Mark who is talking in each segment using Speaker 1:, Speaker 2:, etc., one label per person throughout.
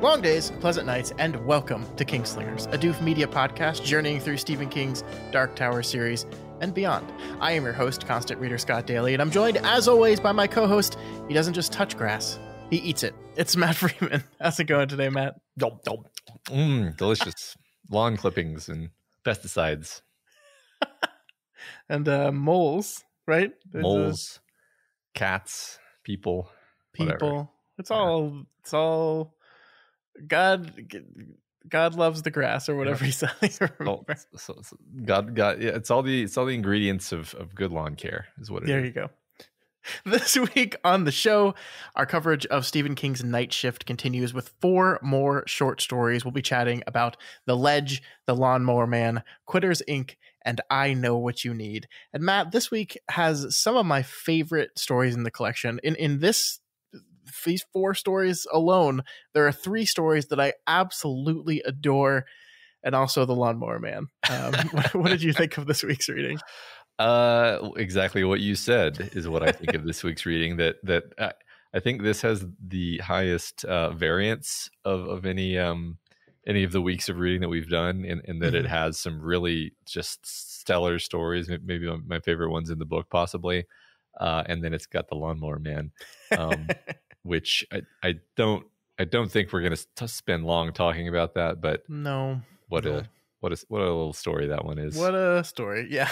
Speaker 1: Long days, pleasant nights, and welcome to Kingslingers, a Doof media podcast journeying through Stephen King's Dark Tower series and beyond. I am your host, Constant Reader Scott Daly, and I'm joined, as always, by my co-host. He doesn't just touch grass, he eats it. It's Matt Freeman. How's it going today, Matt?
Speaker 2: Delicious. Lawn clippings and pesticides.
Speaker 1: And moles, right?
Speaker 2: Moles, cats, people. Whatever.
Speaker 1: It's all God loves the grass, or whatever he said.
Speaker 2: God, yeah, it's all the ingredients of good lawn care is what it is.
Speaker 1: There you go. This week on the show, our coverage of Stephen King's Night Shift continues with 4 more short stories. We'll be chatting about The Ledge, The Lawnmower Man, Quitters, Inc., and I Know What You Need. And Matt, this week has some of my favorite stories in the collection. In these 4 stories alone, there are 3 stories that I absolutely adore, and also The Lawnmower Man. What did you think of this week's reading?
Speaker 2: Exactly what you said is what I think of this week's reading. That I think this has the highest variance of any of the weeks of reading that we've done, in that it has some really just stellar stories. Maybe my favorite ones in the book, possibly. And then it's got The Lawnmower Man, which I don't think we're going to spend long talking about that. But
Speaker 1: no,
Speaker 2: what a little story that one is.
Speaker 1: What a story, yeah.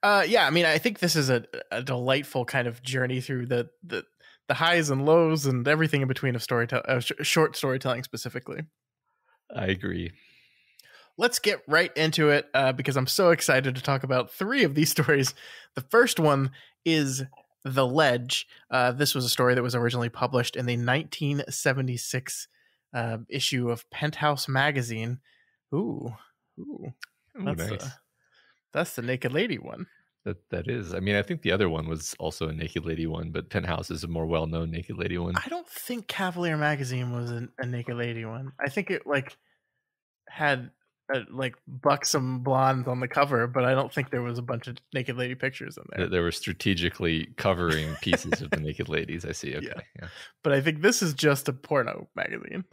Speaker 1: I mean, I think this is a delightful kind of journey through the highs and lows and everything in between of short storytelling specifically.
Speaker 2: I agree.
Speaker 1: Let's get right into it because I'm so excited to talk about 3 of these stories. The first one is The Ledge. This was a story that was originally published in the 1976 issue of Penthouse magazine. Ooh,
Speaker 2: Nice.
Speaker 1: That's the Naked Lady one.
Speaker 2: That is. I mean, I think the other one was also a Naked Lady one, but Penthouse is a more well-known Naked Lady one.
Speaker 1: I don't think Cavalier magazine was a Naked Lady one. I think it had buxom blondes on the cover, but I don't think there was a bunch of Naked Lady pictures in there.
Speaker 2: There were strategically covering pieces of the Naked Ladies. I see. Okay. Yeah.
Speaker 1: But I think this is just a porno magazine,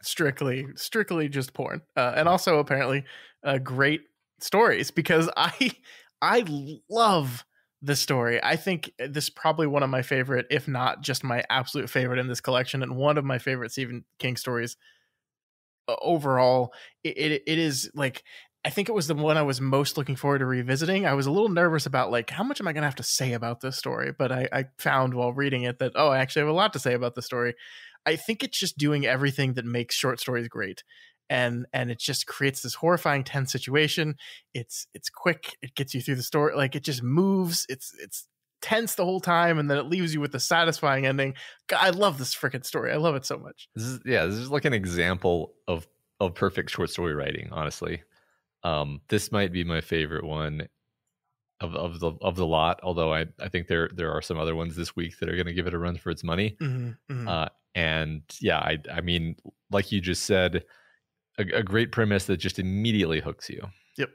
Speaker 1: strictly just porn, and also apparently great stories, because I love this story. I think this is probably one of my favorite, if not just my absolute favorite in this collection, and one of my favorite Stephen King stories overall. It is I think it was the one I was most looking forward to revisiting. I was a little nervous about how much am I going to have to say about this story, but I found while reading it that, I actually have a lot to say about the story. I think it's just doing everything that makes short stories great. And it just creates this horrifying tense situation. It's quick. It gets you through the story. It just moves. It's tense the whole time, and then it leaves you with a satisfying ending. God, I love this freaking story. I love it so much.
Speaker 2: This is like an example of perfect short story writing, honestly. This might be my favorite one of the lot, although I think there are some other ones this week that are going to give it a run for its money. And yeah, I mean, like you just said, a great premise that just immediately hooks you.
Speaker 1: Yep.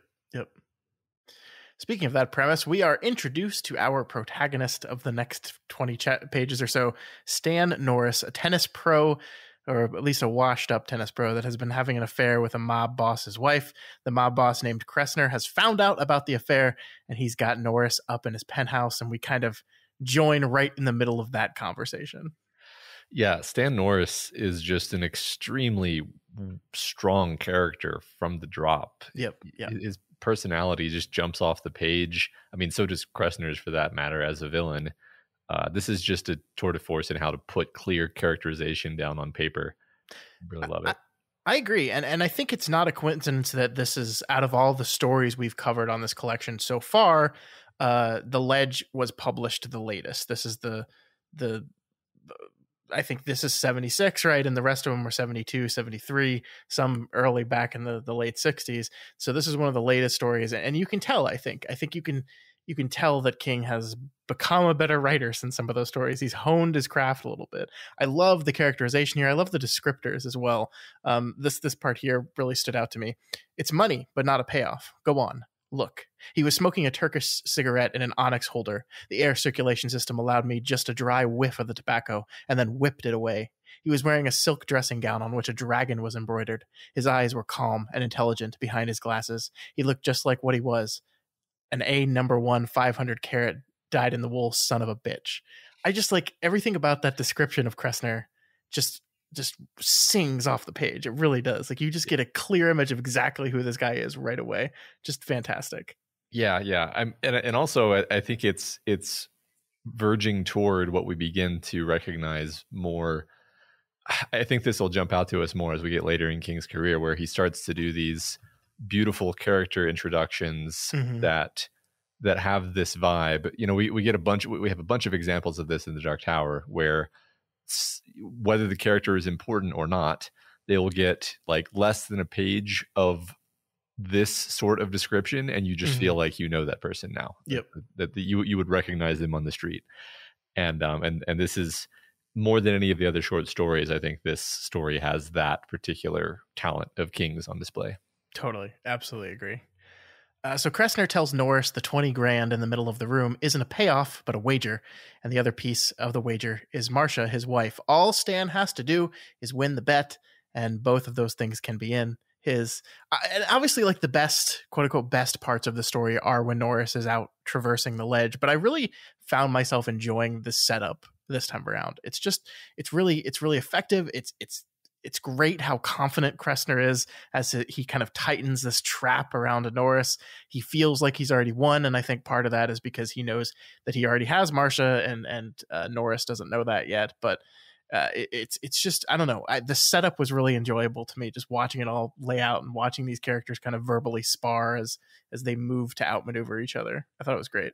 Speaker 1: Speaking of that premise, we are introduced to our protagonist of the next 20 pages or so, Stan Norris, a tennis pro, or at least a washed-up tennis pro that has been having an affair with a mob boss's wife. The mob boss, named Kressner, has found out about the affair, and he's got Norris up in his penthouse, and we kind of join right in the middle of that conversation.
Speaker 2: Yeah, Stan Norris is just an extremely strong character from the drop.
Speaker 1: Yep.
Speaker 2: His personality just jumps off the page. I mean, so does Kressner's, for that matter, as a villain. This is just a tour de force in how to put clear characterization down on paper. I really love it.
Speaker 1: I agree. And I think it's not a coincidence that this is, out of all the stories we've covered on this collection so far, The Ledge was published the latest. This is the I think this is 76, right? And the rest of them were 72, 73, some early back in the late 60s. So this is one of the latest stories. And you can tell, I think you can tell that King has become a better writer since some of those stories. He's honed his craft a little bit. I love the characterization here. I love the descriptors as well. This part here really stood out to me. It's money, but not a payoff. Go on. Look. He was smoking a Turkish cigarette in an onyx holder. The air circulation system allowed me just a dry whiff of the tobacco and then whipped it away. He was wearing a silk dressing gown on which a dragon was embroidered. His eyes were calm and intelligent behind his glasses. He looked just like what he was. An A number 1 500 carat dyed in the wool son of a bitch. I just like everything about that description of Kressner just sings off the page. It really does. Like you just get a clear image of exactly who this guy is right away. Just fantastic.
Speaker 2: Yeah. And also I think it's verging toward what we begin to recognize more. I think this will jump out to us more as we get later in King's career, where he starts to do these beautiful character introductions that have this vibe. You know, we have a bunch of examples of this in The Dark Tower, where whether the character is important or not, they will get like less than a page of this sort of description, and you just feel like you know that person now.
Speaker 1: Yep.
Speaker 2: That you would recognize them on the street, and this is more than any of the other short stories. I think this story has that particular talent of King's on display.
Speaker 1: Totally, absolutely agree. So Kressner tells Norris the 20 grand in the middle of the room isn't a payoff, but a wager. And the other piece of the wager is Marcia, his wife. All Stan has to do is win the bet, and both of those things can be in his. And obviously, like the best, quote unquote, best parts of the story are when Norris is out traversing the ledge. But I really found myself enjoying the setup this time around. It's really effective. It's great how confident Kressner is as he kind of tightens this trap around Norris. He feels like he's already won, and I think part of that is because he knows that he already has Marcia, and Norris doesn't know that yet. But it's just, I don't know. The setup was really enjoyable to me, just watching it all lay out and watching these characters kind of verbally spar as they move to outmaneuver each other. I thought it was great.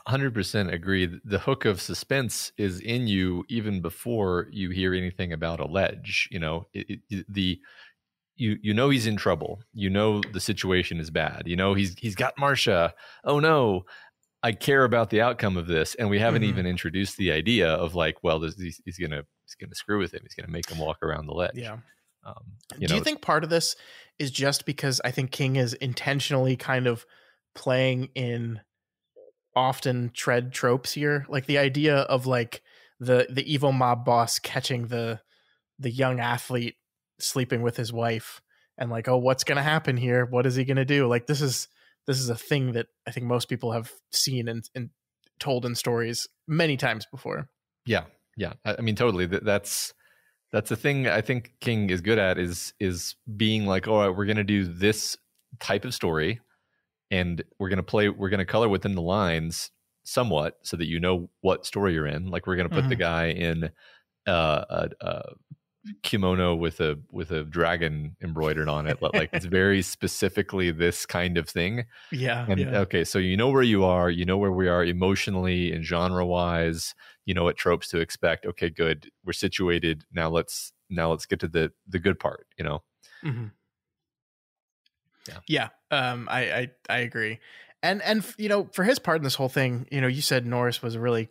Speaker 2: 100% agree. The hook of suspense is in you even before you hear anything about a ledge. You know, you know he's in trouble. You know the situation is bad. You know he's got Marcia. Oh no, I care about the outcome of this, and we haven't even introduced the idea of like, well, he's gonna screw with him. He's gonna make him walk around the ledge.
Speaker 1: Yeah. Do you think part of this is just because I think King is intentionally kind of playing in often tread tropes here, like the idea of like the evil mob boss catching the young athlete sleeping with his wife, and like, oh, what's gonna happen here? What is he gonna do? Like this is a thing that I think most people have seen and told in stories many times before.
Speaker 2: Yeah. I mean, totally. That's the thing I think King is good at is being like, all right, we're gonna do this type of story, and we're going to color within the lines somewhat so that you know what story you're in. Like we're going to put the guy in a kimono with a dragon embroidered on it. Like it's very specifically this kind of thing.
Speaker 1: Yeah.
Speaker 2: Okay. So you know where you are, you know where we are emotionally and genre wise, you know what tropes to expect. Okay, good. We're situated. Now let's get to the good part, you know?
Speaker 1: Mm-hmm. Yeah. I agree. And you know, for his part in this whole thing, you know, you said Norris was a really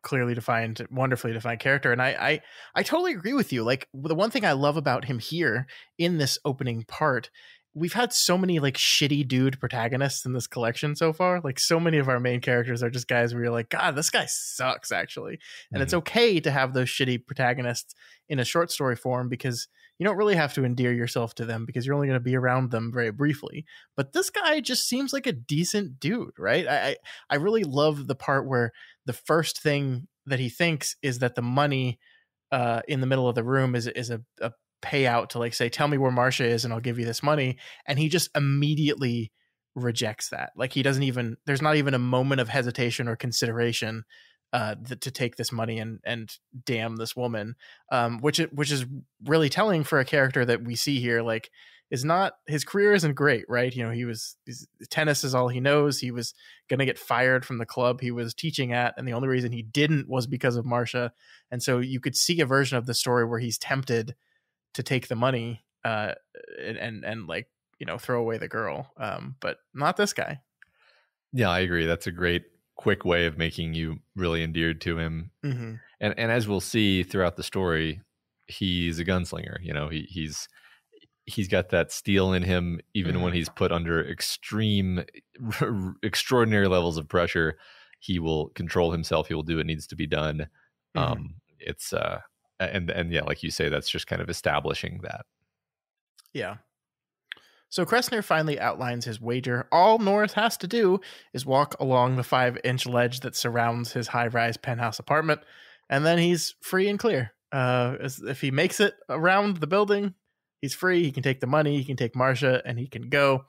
Speaker 1: clearly defined, wonderfully defined character. And I totally agree with you. Like the one thing I love about him here in this opening part, we've had so many like shitty dude protagonists in this collection so far. Like so many of our main characters are just guys where you're like, God, this guy sucks actually. And it's okay to have those shitty protagonists in a short story form because you don't really have to endear yourself to them because you're only going to be around them very briefly. But this guy just seems like a decent dude, right? I really love the part where the first thing that he thinks is that the money in the middle of the room is a payout to like say, tell me where Marcia is and I'll give you this money. And he just immediately rejects that. Like he doesn't even, there's not even a moment of hesitation or consideration to take this money and damn this woman, which is really telling for a character that we see here. Like is not, his career isn't great, right? You know, tennis is all he knows. He was going to get fired from the club he was teaching at. And the only reason he didn't was because of Marcia. And so you could see a version of the story where he's tempted to take the money and like, you know, throw away the girl. But not this guy.
Speaker 2: Yeah, I agree. That's a great quick way of making you really endeared to him.
Speaker 1: Mm-hmm.
Speaker 2: And as we'll see throughout the story, he's a gunslinger. You know, he's got that steel in him, even when he's put under extraordinary levels of pressure. He will control himself. He will do what needs to be done. It's and yeah, like you say, that's just kind of establishing that.
Speaker 1: Yeah. So Kressner finally outlines his wager. All Norris has to do is walk along the 5-inch ledge that surrounds his high-rise penthouse apartment, and then he's free and clear. If he makes it around the building, he's free. He can take the money, he can take Marcia, and he can go.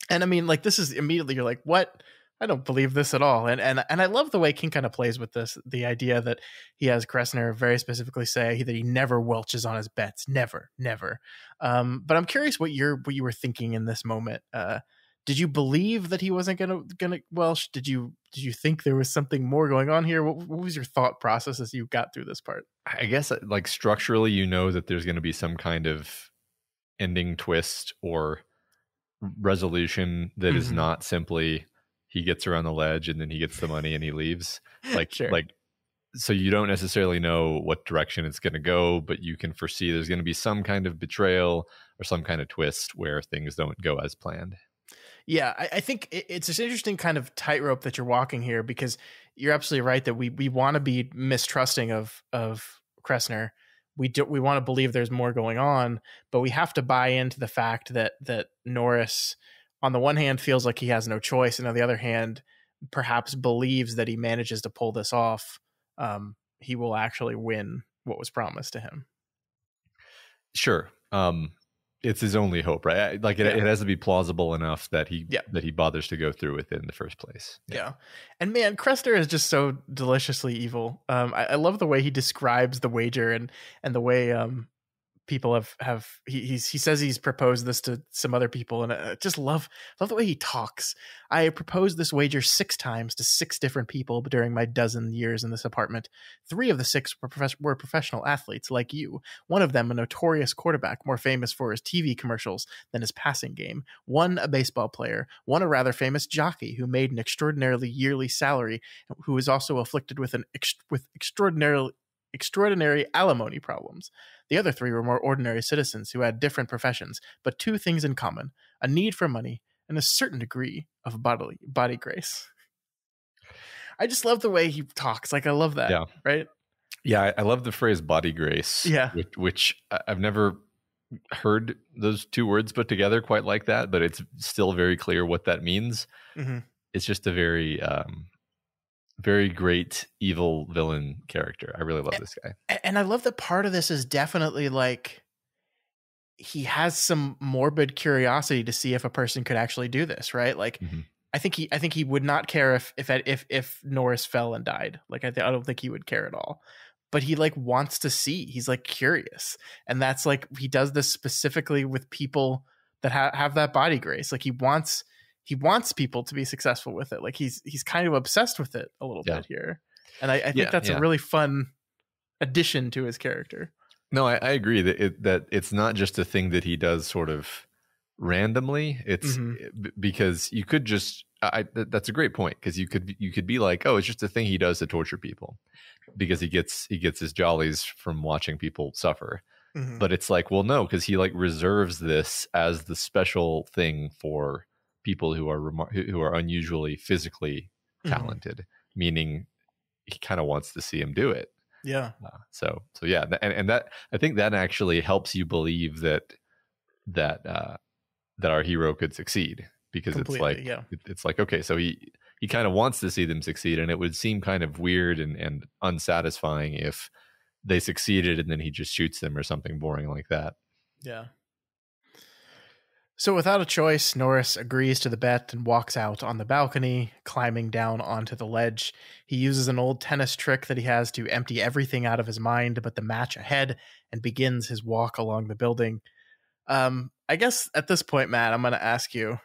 Speaker 1: And I mean, like, this is immediately, you're like, what? I don't believe this at all. And I love the way King kind of plays with this, the idea that he has Kressner very specifically say that he never welches on his bets. Never. But I'm curious what you were thinking in this moment. Did you believe that he wasn't gonna welch? Did you think there was something more going on here? What was your thought process as you got through this part?
Speaker 2: I guess, like, structurally, that there's going to be some kind of ending twist or resolution that is not simply he gets around the ledge and then he gets the money and he leaves. Like,
Speaker 1: sure.
Speaker 2: So you don't necessarily know what direction it's going to go, but you can foresee there's going to be some kind of betrayal or some kind of twist where things don't go as planned.
Speaker 1: Yeah, I think it's this interesting kind of tightrope that you're walking here, because you're absolutely right that we want to be mistrusting of Kressner. We want to believe there's more going on, but we have to buy into the fact that Norris, on the one hand, feels like he has no choice, and on the other hand, perhaps believes that he manages to pull this off. He will actually win what was promised to him.
Speaker 2: Sure. It's his only hope, right? Like, it has to be plausible enough that he bothers to go through with it in the first place.
Speaker 1: Yeah. And man, Kressner is just so deliciously evil. I love the way he describes the wager and the way people he says he's proposed this to some other people, and I just love the way he talks. I proposed this wager 6 times to 6 different people during my dozen years in this apartment. 3 of the 6 were professional athletes like you. One of them a notorious quarterback, more famous for his TV commercials than his passing game. 1 a baseball player. 1 a rather famous jockey who made an extraordinarily yearly salary, who is also afflicted with extraordinary alimony problems. The other 3 were more ordinary citizens who had different professions, but 2 things in common: a need for money and a certain degree of body grace. I just love the way he talks. Like, I love that.
Speaker 2: Yeah.
Speaker 1: Right?
Speaker 2: Yeah, I love the phrase body grace.
Speaker 1: Yeah.
Speaker 2: Which I've never heard those 2 words put together quite like that, but it's still very clear what that means. It's just a very very great evil villain character. I really love this guy.
Speaker 1: And I love that part of this is definitely like he has some morbid curiosity to see if a person could actually do this, right? Like, I think he would not care if Norris fell and died. Like, I don't think he would care at all. But he, like, wants to see. He's, like, curious. And that's, like, he does this specifically with people that have that body grace. Like, he wants people to be successful with it. Like, he's kind of obsessed with it a little bit here. And I think that's a really fun addition to his character.
Speaker 2: No, I agree that it's not just a thing that he does sort of randomly. It's because you could just that's a great point, because you could be like, oh, it's just a thing he does to torture people because he gets his jollies from watching people suffer. But it's like, well, no, because he, like, reserves this as the special thing for people who are unusually physically talented, meaning he kind of wants to see him do it.
Speaker 1: Yeah.
Speaker 2: So yeah, and that, I think that actually helps you believe that our hero could succeed, because it's like, okay, so he kind of wants to see them succeed, and it would seem kind of weird and unsatisfying if they succeeded and then he just shoots them or something boring like that.
Speaker 1: Yeah. So without a choice, Norris agrees to the bet and walks out on the balcony, climbing down onto the ledge. He uses an old tennis trick that he has to empty everything out of his mind but the match ahead, and begins his walk along the building. I guess at this point, Matt, I'm going to ask you,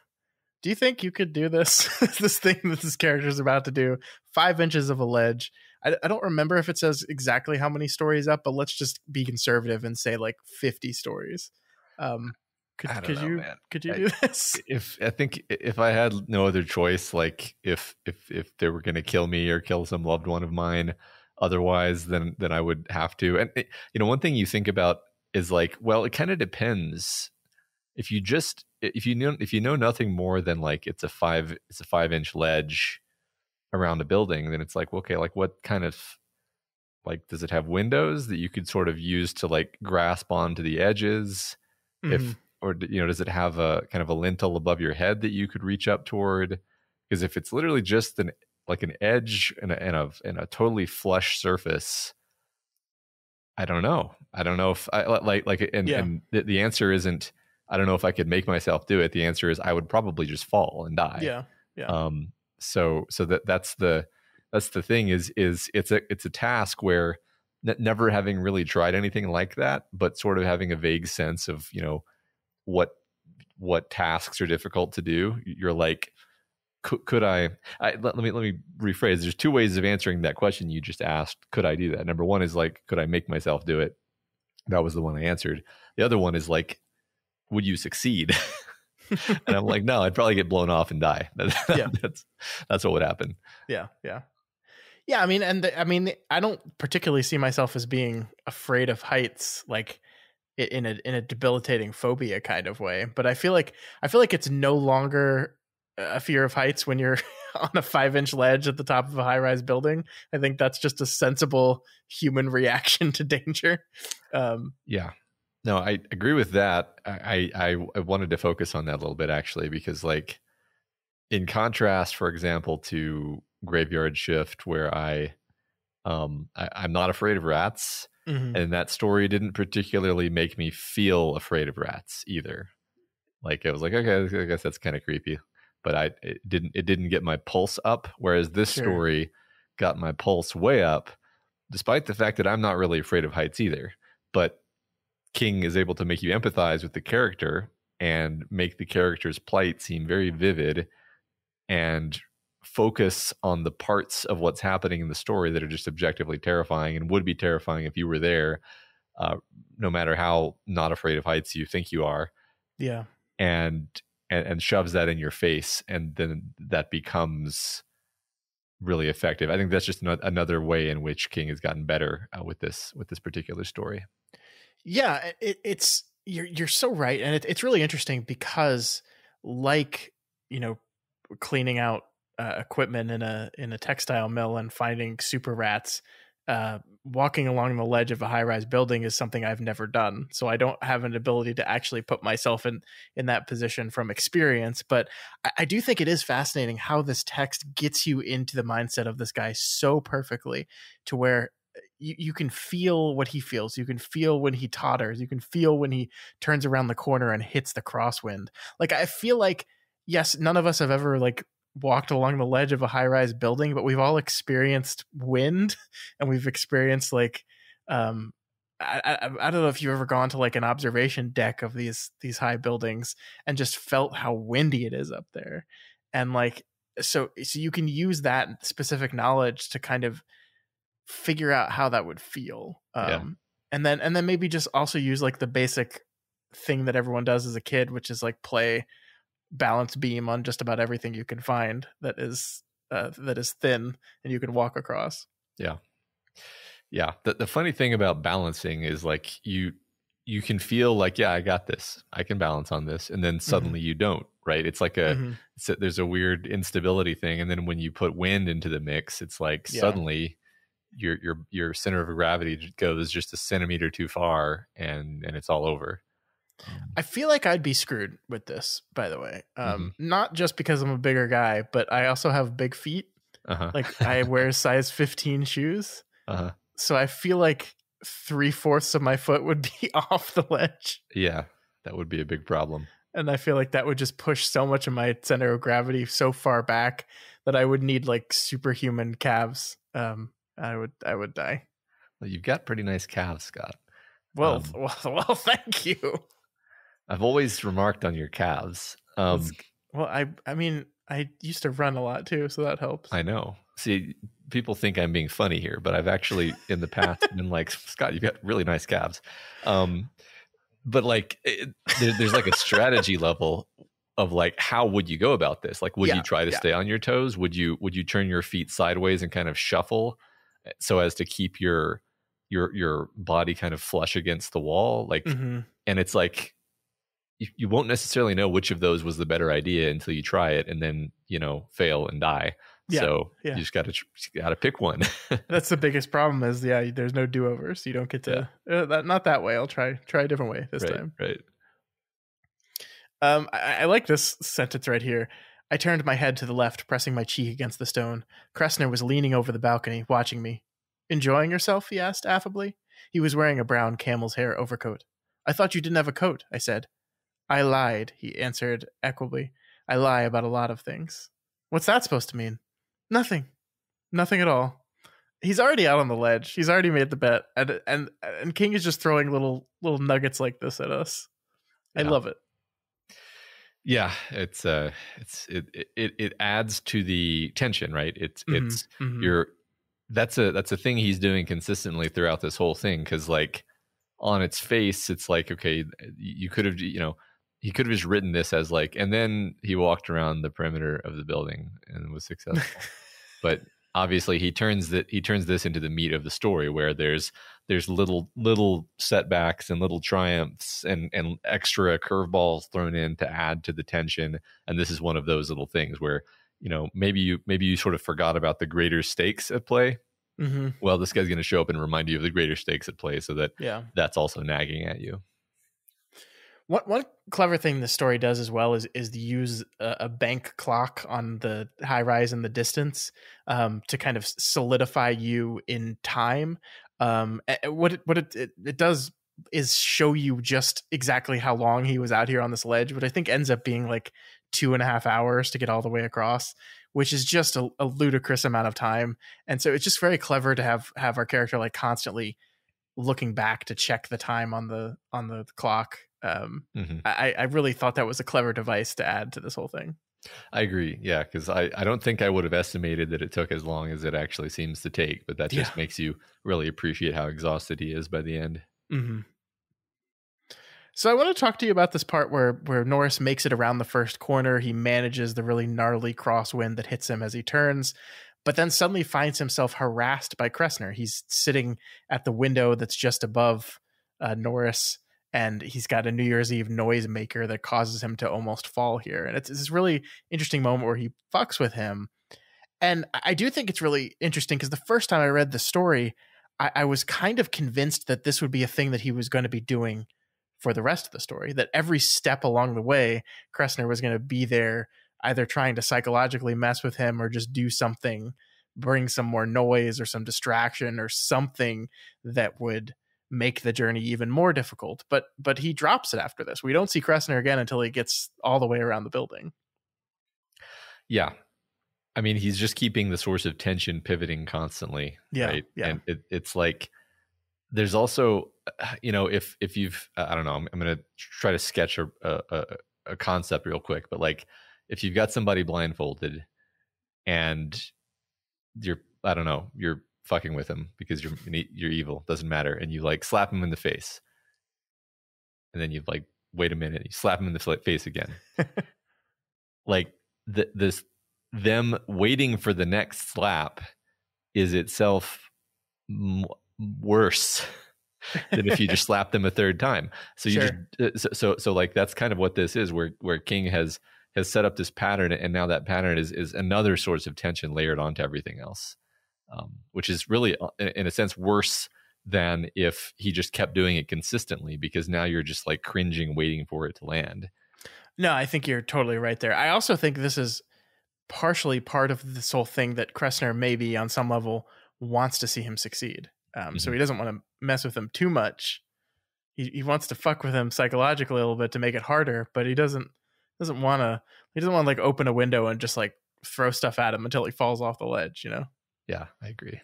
Speaker 1: do you think you could do this? This thing that this character is about to do, 5 inches of a ledge. I don't remember if it says exactly how many stories up, but let's just be conservative and say like 50 stories. Could you do this?
Speaker 2: If I had no other choice, like if they were going to kill me or kill some loved one of mine, otherwise, then I would have to. And one thing you think about is like, well, it kind of depends. If you know nothing more than like it's a 5-inch ledge around a building, then it's like, okay, like what kind of, like, does it have windows that you could sort of use to like grasp onto the edges? If, or does it have a kind of a lintel above your head that you could reach up toward? Because if it's literally just an edge and a totally flush surface, I don't know if I and the answer isn't, I don't know if I could make myself do it. The answer is I would probably just fall and die.
Speaker 1: Yeah.
Speaker 2: So that's the thing is it's a task where never having really tried anything like that, but sort of having a vague sense of, what tasks are difficult to do. You're like, could I let me rephrase. There's two ways of answering that question you just asked. Could I do that? Number one is like, could I make myself do it? That was the one I answered. The other one is like, would you succeed? And I'm like, no, I'd probably get blown off and die. That's what would happen.
Speaker 1: Yeah. I mean, I don't particularly see myself as being afraid of heights, like in a debilitating phobia kind of way. But I feel like it's no longer a fear of heights when you're on a 5-inch ledge at the top of a high-rise building. I think that's just a sensible human reaction to danger.
Speaker 2: Yeah. No, I agree with that. I wanted to focus on that a little bit, actually, because like in contrast, for example, to Graveyard Shift, where I'm not afraid of rats, and that story didn't particularly make me feel afraid of rats either. Like, it was like, okay, I guess that's kind of creepy, but it didn't get my pulse up. Whereas this story got my pulse way up, despite the fact that I'm not really afraid of heights either. But King is able to make you empathize with the character and make the character's plight seem very vivid and focus on the parts of what's happening in the story that are just objectively terrifying and would be terrifying if you were there, no matter how not afraid of heights you think you are.
Speaker 1: Yeah.
Speaker 2: And shoves that in your face, and then that becomes really effective. I think that's just another way in which King has gotten better with this particular story.
Speaker 1: Yeah, it's you're so right, and it's really interesting because, like, cleaning out equipment in a textile mill and finding super rats, walking along the ledge of a high-rise building is something I've never done. So I don't have an ability to actually put myself in that position from experience. But I do think it is fascinating how this text gets you into the mindset of this guy so perfectly, to where you can feel what he feels. You can feel when he totters. You can feel when he turns around the corner and hits the crosswind. Like, I feel like, yes, none of us have ever like walked along the ledge of a high-rise building, but we've all experienced wind, and we've experienced like, I don't know if you've ever gone to like an observation deck of these high buildings and just felt how windy it is up there. And like, so you can use that specific knowledge to kind of figure out how that would feel. And then maybe just also use like the basic thing that everyone does as a kid, which is like play balance beam on just about everything you can find that is thin and you can walk across.
Speaker 2: Yeah. The funny thing about balancing is like you can feel like, yeah, I got this, I can balance on this, and then suddenly you don't, right? It's like there's a weird instability thing, and then when you put wind into the mix, it's like suddenly your center of gravity goes just a centimeter too far, and it's all over.
Speaker 1: I feel like I'd be screwed with this, by the way. Not just because I'm a bigger guy, but I also have big feet. Like, I wear size 15 shoes. So I feel like 3/4 of my foot would be off the ledge. Yeah,
Speaker 2: that would be a big problem.
Speaker 1: And I feel like that would just push so much of my center of gravity so far back that I would need like superhuman calves. I would die.
Speaker 2: Well, you've got pretty nice calves, Scott.
Speaker 1: Well, thank you.
Speaker 2: I've always remarked on your calves.
Speaker 1: Well, I mean, I used to run a lot too, so that helps.
Speaker 2: I know. See, people think I'm being funny here, but I've actually in the past been like, Scott, you've got really nice calves. But like, there's like a strategy level of like, how would you go about this? Like, would you try to stay on your toes? Would you turn your feet sideways and kind of shuffle so as to keep your your body kind of flush against the wall, like, and it's like you won't necessarily know which of those was the better idea until you try it and then, fail and die. So you just gotta pick one.
Speaker 1: That's the biggest problem is, there's no do-overs. You don't get to, not that way. I'll try a different way this time.
Speaker 2: Right.
Speaker 1: I like this sentence right here. I turned my head to the left, pressing my cheek against the stone. Kressner was leaning over the balcony, watching me. Enjoying yourself? He asked affably. He was wearing a brown camel's hair overcoat. I thought you didn't have a coat, I said. I lied, he answered equably. I lie about a lot of things. What's that supposed to mean? Nothing. Nothing at all. He's already out on the ledge. He's already made the bet. And King is just throwing little nuggets like this at us. I love it.
Speaker 2: Yeah, it adds to the tension, right? That's a thing he's doing consistently throughout this whole thing, because like on its face, it's like, okay, you could have, he could have just written this as like, and then he walked around the perimeter of the building and was successful. But obviously he turns this into the meat of the story, where there's little setbacks and little triumphs and extra curveballs thrown in to add to the tension. And this is one of those little things where, maybe you sort of forgot about the greater stakes at play. Well, this guy's going to show up and remind you of the greater stakes at play, so that that's also nagging at you.
Speaker 1: One clever thing the story does as well is to use a bank clock on the high rise in the distance to kind of solidify you in time. What it does is show you just exactly how long he was out here on this ledge, but I think ends up being like 2.5 hours to get all the way across, which is just a ludicrous amount of time. And so it's just very clever to have our character like constantly looking back to check the time on the clock. I really thought that was a clever device to add to this whole thing.
Speaker 2: I agree. Yeah, because I don't think I would have estimated that it took as long as it actually seems to take, but that just makes you really appreciate how exhausted he is by the end.
Speaker 1: So I want to talk to you about this part where Norris makes it around the first corner. He manages the really gnarly crosswind that hits him as he turns, but then suddenly finds himself harassed by Kressner. He's sitting at the window that's just above Norris, and he's got a New Year's Eve noisemaker that causes him to almost fall here. And it's this really interesting moment where he fucks with him. And I do think it's really interesting because the first time I read the story, I was kind of convinced that this would be a thing that he was going to be doing for the rest of the story, that every step along the way, Kressner was going to be there either trying to psychologically mess with him or just do something, bring some more noise or some distraction or something that would make the journey even more difficult. But he drops it after this. We don't see Kressner again until he gets all the way around the building.
Speaker 2: Yeah. I mean, he's just keeping the source of tension pivoting constantly. Right? And it's like, there's also, if you've, I don't know, I'm going to try to sketch a concept real quick, but like if you've got somebody blindfolded and you're fucking with him because you're evil, doesn't matter, and you like slap him in the face, and then you like wait a minute, you slap him in the face again. Like them waiting for the next slap is itself worse than if you just slap them a third time. So you so like that's kind of what this is, where King has set up this pattern, and now that pattern is another source of tension layered onto everything else, which is really in a sense worse than if he just kept doing it consistently, because now you're just like cringing waiting for it to land.
Speaker 1: No, I think you're totally right there. I also think this is partially part of this whole thing that Kressner maybe on some level wants to see him succeed. So he doesn't want to mess with him too much. He wants to fuck with him psychologically a little bit to make it harder, but he doesn't want to like open a window and just like throw stuff at him until he falls off the ledge,
Speaker 2: Yeah, I agree.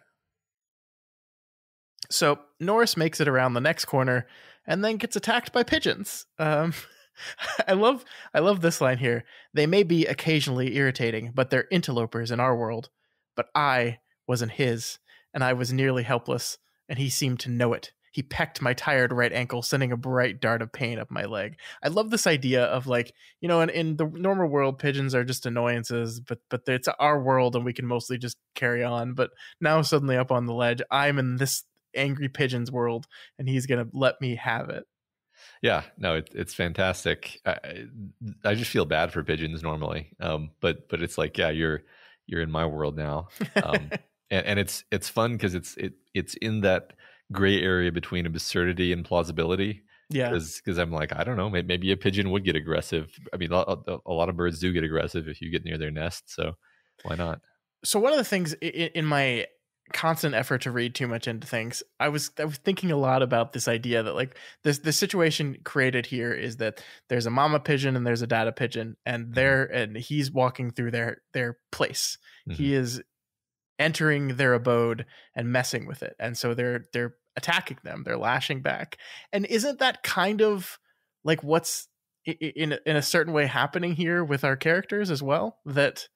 Speaker 1: So Norris makes it around the next corner and then gets attacked by pigeons. I love this line here. They may be occasionally irritating, but they're interlopers in our world. But I was in his, and I was nearly helpless, and he seemed to know it. He pecked my tired right ankle, sending a bright dart of pain up my leg. I love this idea of like, in the normal world, pigeons are just annoyances, but it's our world and we can mostly just carry on. But now suddenly up on the ledge, I'm in this angry pigeons world, and he's gonna let me have it.
Speaker 2: Yeah, no, it's fantastic. I just feel bad for pigeons normally, but it's like, yeah, you're in my world now, and it's fun because it's in that gray area between absurdity and plausibility.
Speaker 1: Yeah,
Speaker 2: because I'm like, I don't know, maybe a pigeon would get aggressive. I mean, a lot of birds do get aggressive if you get near their nest, so why not?
Speaker 1: so one of the things in my constant effort to read too much into things, I was thinking a lot about this idea that like the situation created here is that there's a mama pigeon and there's a dada pigeon, and and he's walking through their place.
Speaker 2: Mm-hmm.
Speaker 1: He is entering their abode and messing with it, and so they're attacking them, they're lashing back. And isn't that kind of like what's in a certain way happening here with our characters as well? That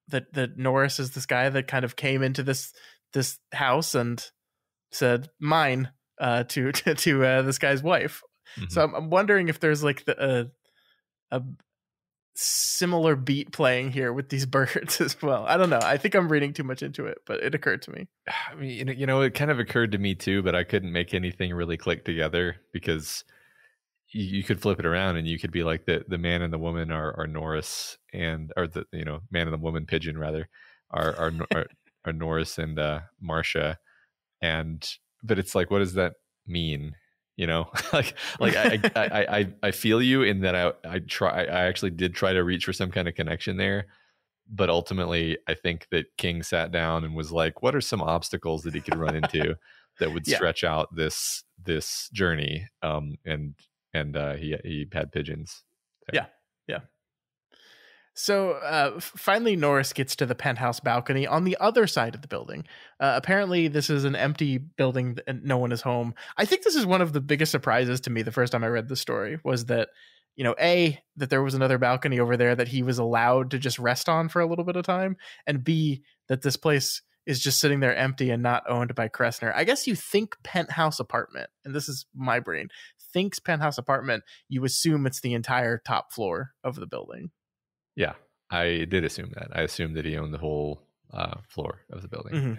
Speaker 1: that Norris is this guy that kind of came into this house and said mine to this guy's wife. Mm-hmm. So I'm wondering if there's like a similar beat playing here with these birds as well. I don't know. I think I'm reading too much into it, but it occurred to me.
Speaker 2: I mean, it kind of occurred to me too, but I couldn't make anything really click together because you could flip it around and you could be like the man and the woman are Norris or the man and the woman pigeon rather are Norris and Marcia, but it's like, what does that mean? like I feel you in that I actually did try to reach for some kind of connection there, but ultimately I think that King sat down and was like, what are some obstacles that he could run into that would stretch out this journey, and he had pigeons there.
Speaker 1: Yeah. So finally, Norris gets to the penthouse balcony on the other side of the building. Apparently, this is an empty building and no one is home. I think this is one of the biggest surprises to me the first time I read the story was that, that there was another balcony over there that he was allowed to just rest on for a little bit of time, and B, that this place is just sitting there empty and not owned by Kressner. I guess you think penthouse apartment, and this is my brain, thinks penthouse apartment, you assume it's the entire top floor of the building.
Speaker 2: Yeah, I did assume that. I assumed that he owned the whole floor of the building,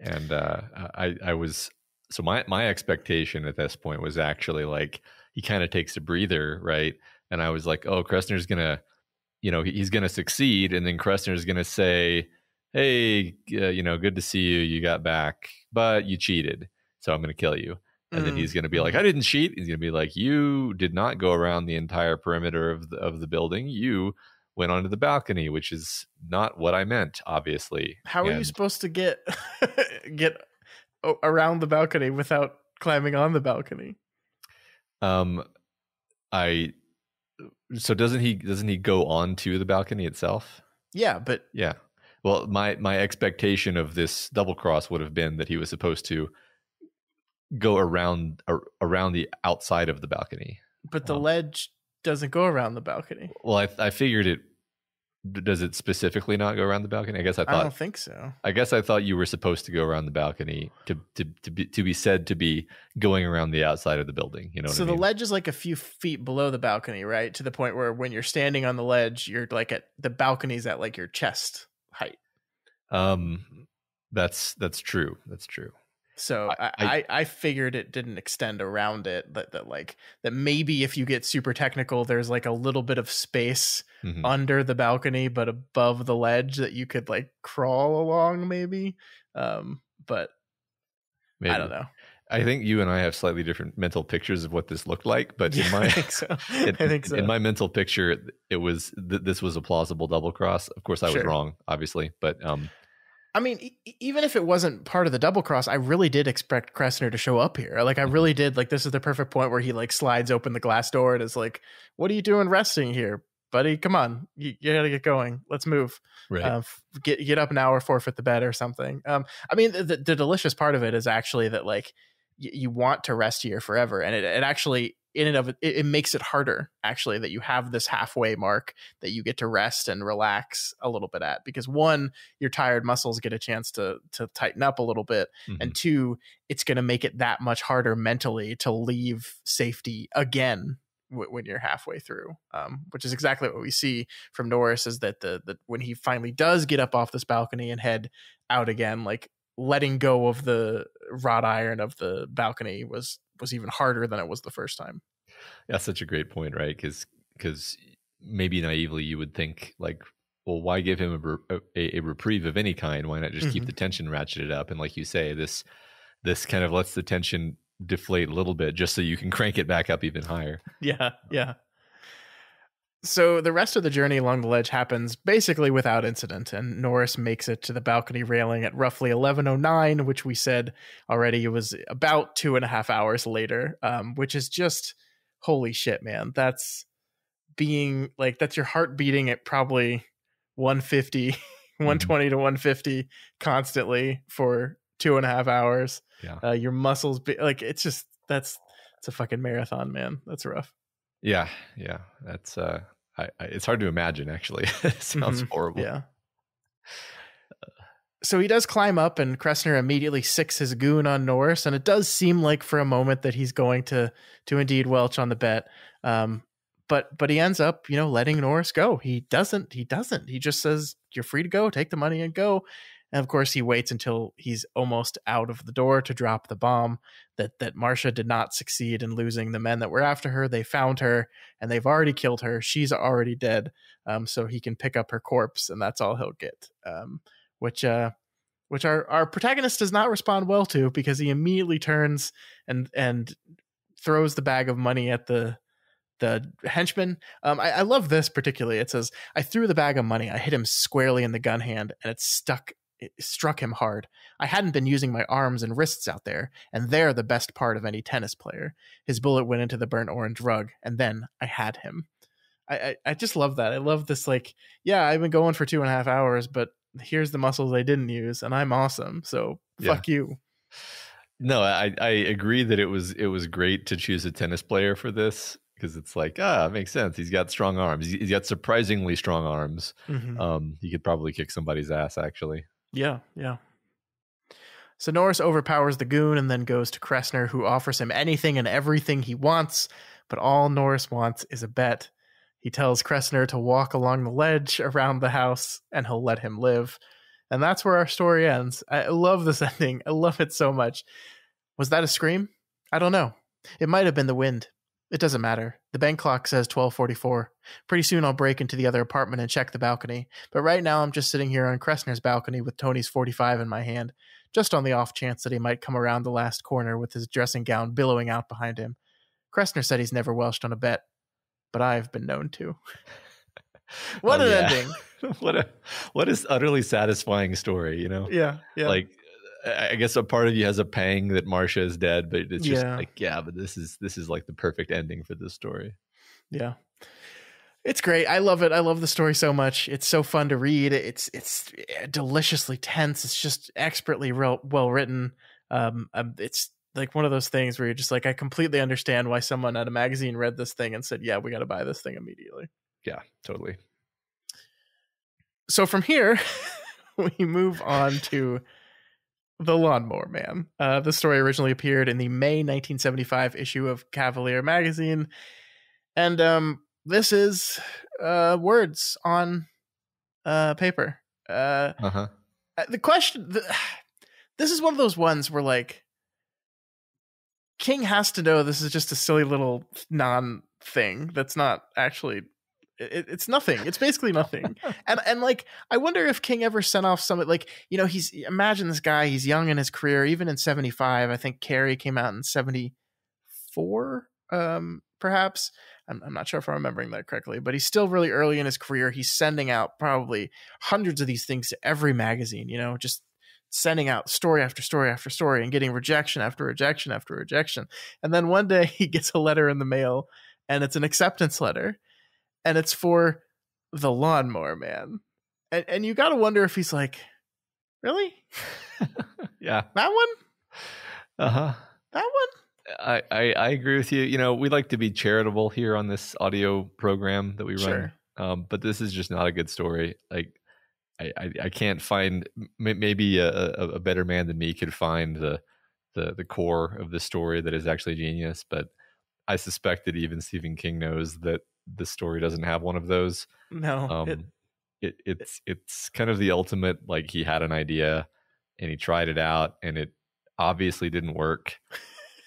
Speaker 2: and I was so my expectation at this point was actually like he kind of takes a breather, right? And I was like, oh, Kressner's gonna, he's gonna succeed, and then Kressner's gonna say, hey, good to see you. You got back, but you cheated, so I'm gonna kill you. And then he's going to be like, I didn't cheat. He's going to be like, you did not go around the entire perimeter of the building. You went onto the balcony, which is not what I meant, obviously.
Speaker 1: How are you supposed to get around the balcony without climbing on the balcony?
Speaker 2: So doesn't he go on to the balcony itself?
Speaker 1: Yeah, but
Speaker 2: yeah. Well, my expectation of this double cross would have been that he was supposed to go around the outside of the balcony,
Speaker 1: but the ledge doesn't go around the balcony.
Speaker 2: Well, I figured it. Does it specifically not go around the balcony? I don't
Speaker 1: think so.
Speaker 2: I guess I thought you were supposed to go around the balcony to be said to be going around the outside of the building.
Speaker 1: So the ledge is like a few feet below the balcony, right? To the point where when you're standing on the ledge, you're like at the balcony's at like your chest height.
Speaker 2: That's true. That's true.
Speaker 1: So I figured it didn't extend around it, that maybe if you get super technical, there's like a little bit of space under the balcony, but above the ledge that you could like crawl along maybe. But maybe. I don't know.
Speaker 2: I think you and I have slightly different mental pictures of what this looked like, but in my,
Speaker 1: I think so.
Speaker 2: In my mental picture, it was this was a plausible double cross. Of course, I was wrong, obviously, but
Speaker 1: I mean, even if it wasn't part of the double cross, I really did expect Kressner to show up here. Like, I really did. Like, this is the perfect point where he like slides open the glass door and is like, "What are you doing resting here, buddy? Come on, you gotta get going. Let's move.
Speaker 2: Right.
Speaker 1: Get up now or forfeit the bet or something." I mean, the delicious part of it is actually that like you want to rest here forever, and it actually in and of it makes it harder actually that you have this halfway mark that you get to rest and relax a little bit at, because one, your tired muscles get a chance to tighten up a little bit, and two, it's going to make it that much harder mentally to leave safety again when you're halfway through, which is exactly what we see from Norris, is that the when he finally does get up off this balcony and head out again, like letting go of the wrought iron of the balcony was even harder than it was the first time.
Speaker 2: That's such a great point, right? Because maybe naively you would think like, well, why give him a reprieve of any kind? Why not just keep the tension ratcheted up? And like you say, this kind of lets the tension deflate a little bit just so you can crank it back up even higher.
Speaker 1: Yeah. So the rest of the journey along the ledge happens basically without incident, and Norris makes it to the balcony railing at roughly 11:09, which we said already was about 2.5 hours later, which is just holy shit, man. That's your heart beating at probably 150, 120 to 150 constantly for 2.5 hours.
Speaker 2: Yeah.
Speaker 1: Your muscles, it's a fucking marathon, man. That's rough.
Speaker 2: Yeah. That's it's hard to imagine, actually. It sounds horrible.
Speaker 1: Yeah. So he does climb up, and Kressner immediately sicks his goon on Norris, and it does seem like for a moment that he's going to indeed welch on the bet. But he ends up, letting Norris go. He doesn't. He just says, "You're free to go. Take the money and go." And of course, he waits until he's almost out of the door to drop the bomb that Marcia did not succeed in losing the men that were after her. They found her, and they've already killed her. She's already dead, so he can pick up her corpse, and that's all he'll get. Which our protagonist does not respond well to, because he immediately turns and throws the bag of money at the henchman. I love this particularly. It says, "I threw the bag of money. I hit him squarely in the gun hand, and it struck him hard. I hadn't been using my arms and wrists out there, and they're the best part of any tennis player. His bullet went into the burnt orange rug, and then I had him." I just love that. I love this, I've been going for 2.5 hours, but here's the muscles I didn't use, and I'm awesome. So fuck you.
Speaker 2: No, I agree that it was great to choose a tennis player for this, because it's like, it makes sense. He's got strong arms. He's got surprisingly strong arms. He could probably kick somebody's ass, actually.
Speaker 1: Yeah. So Norris overpowers the goon and then goes to Kressner, who offers him anything and everything he wants, but all Norris wants is a bet. He tells Kressner to walk along the ledge around the house, and he'll let him live. And that's where our story ends. I love this ending. I love it so much. Was that a scream? I don't know. It might have been the wind. It doesn't matter. The bank clock says 12:44. Pretty soon I'll break into the other apartment and check the balcony. But right now I'm just sitting here on Kressner's balcony with Tony's .45 in my hand, just on the off chance that he might come around the last corner with his dressing gown billowing out behind him. Kressner said he's never welched on a bet, but I've been known to. What an ending.
Speaker 2: What is utterly satisfying story,
Speaker 1: Yeah.
Speaker 2: Like, I guess a part of you has a pang that Marcia is dead, but it's just but this is like the perfect ending for this story.
Speaker 1: Yeah. It's great. I love it. I love the story so much. It's so fun to read. It's deliciously tense. It's just expertly well written. It's like one of those things where you're just like, I completely understand why someone at a magazine read this thing and said, yeah, we got to buy this thing immediately.
Speaker 2: Yeah, totally.
Speaker 1: So from here, we move on to The Lawnmower Man. The story originally appeared in the May 1975 issue of Cavalier magazine. And this is words on paper. The question, this is one of those ones where, like, King has to know this is just a silly little non-thing that's not actually... It's nothing. It's basically nothing. And like, I wonder if King ever sent off some, like, imagine this guy, he's young in his career, even in 75. I think Carrie came out in 74, perhaps. I'm not sure if I'm remembering that correctly, but he's still really early in his career. He's sending out probably hundreds of these things to every magazine, just sending out story after story after story and getting rejection after rejection after rejection. And then one day he gets a letter in the mail, and it's an acceptance letter. And it's for The Lawnmower Man. And you got to wonder if he's like, really?
Speaker 2: Yeah.
Speaker 1: That one?
Speaker 2: Uh-huh.
Speaker 1: That one?
Speaker 2: I agree with you. We like to be charitable here on this audio program that we run.
Speaker 1: Sure.
Speaker 2: But this is just not a good story. Like, I can't find, maybe a better man than me could find the core of the story that is actually genius. But I suspect that even Stephen King knows that the story doesn't have one of those.
Speaker 1: No.
Speaker 2: It's kind of the ultimate, like, he had an idea and he tried it out, and it obviously didn't work,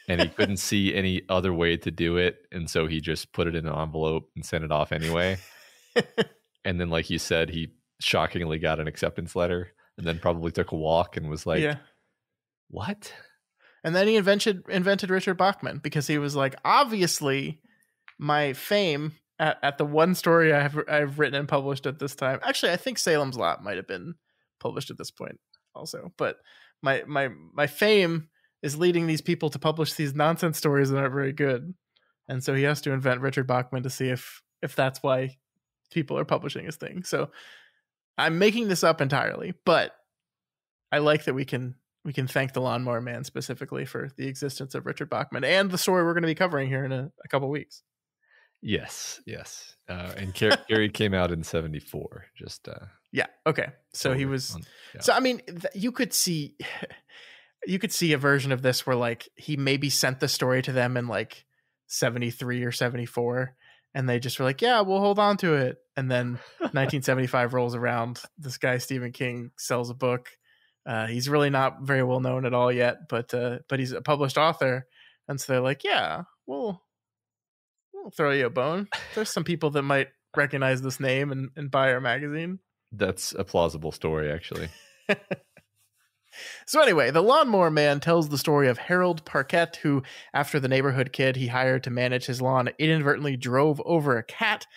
Speaker 2: and he couldn't see any other way to do it, and so he just put it in an envelope and sent it off anyway. And then, like you said, he shockingly got an acceptance letter, and then probably took a walk and was like, what?
Speaker 1: And then he invented Richard Bachman, because he was like, obviously my fame at the one story I've written and published at this time. Actually, I think Salem's Lot might have been published at this point also, but my fame is leading these people to publish these nonsense stories that aren't very good. And so he has to invent Richard Bachman to see if that's why people are publishing his thing. So I'm making this up entirely, but I like that we can thank the Lawnmower Man specifically for the existence of Richard Bachman and the story we're going to be covering here in a couple weeks.
Speaker 2: Yes. And Carrie came out in 1974. Just
Speaker 1: yeah. Okay. So he was. So I mean, you could see a version of this where like he maybe sent the story to them in like 1973 or 1974, and they just were like, "Yeah, we'll hold on to it." And then 1975 rolls around. This guy Stephen King sells a book. He's really not very well known at all yet, but he's a published author, and so they're like, "Yeah, we'll throw you a bone. There's some people that might recognize this name and buy our magazine."
Speaker 2: That's a plausible story, actually.
Speaker 1: So anyway, the Lawnmower Man tells the story of Harold Parquet, who, after the neighborhood kid he hired to manage his lawn inadvertently drove over a cat,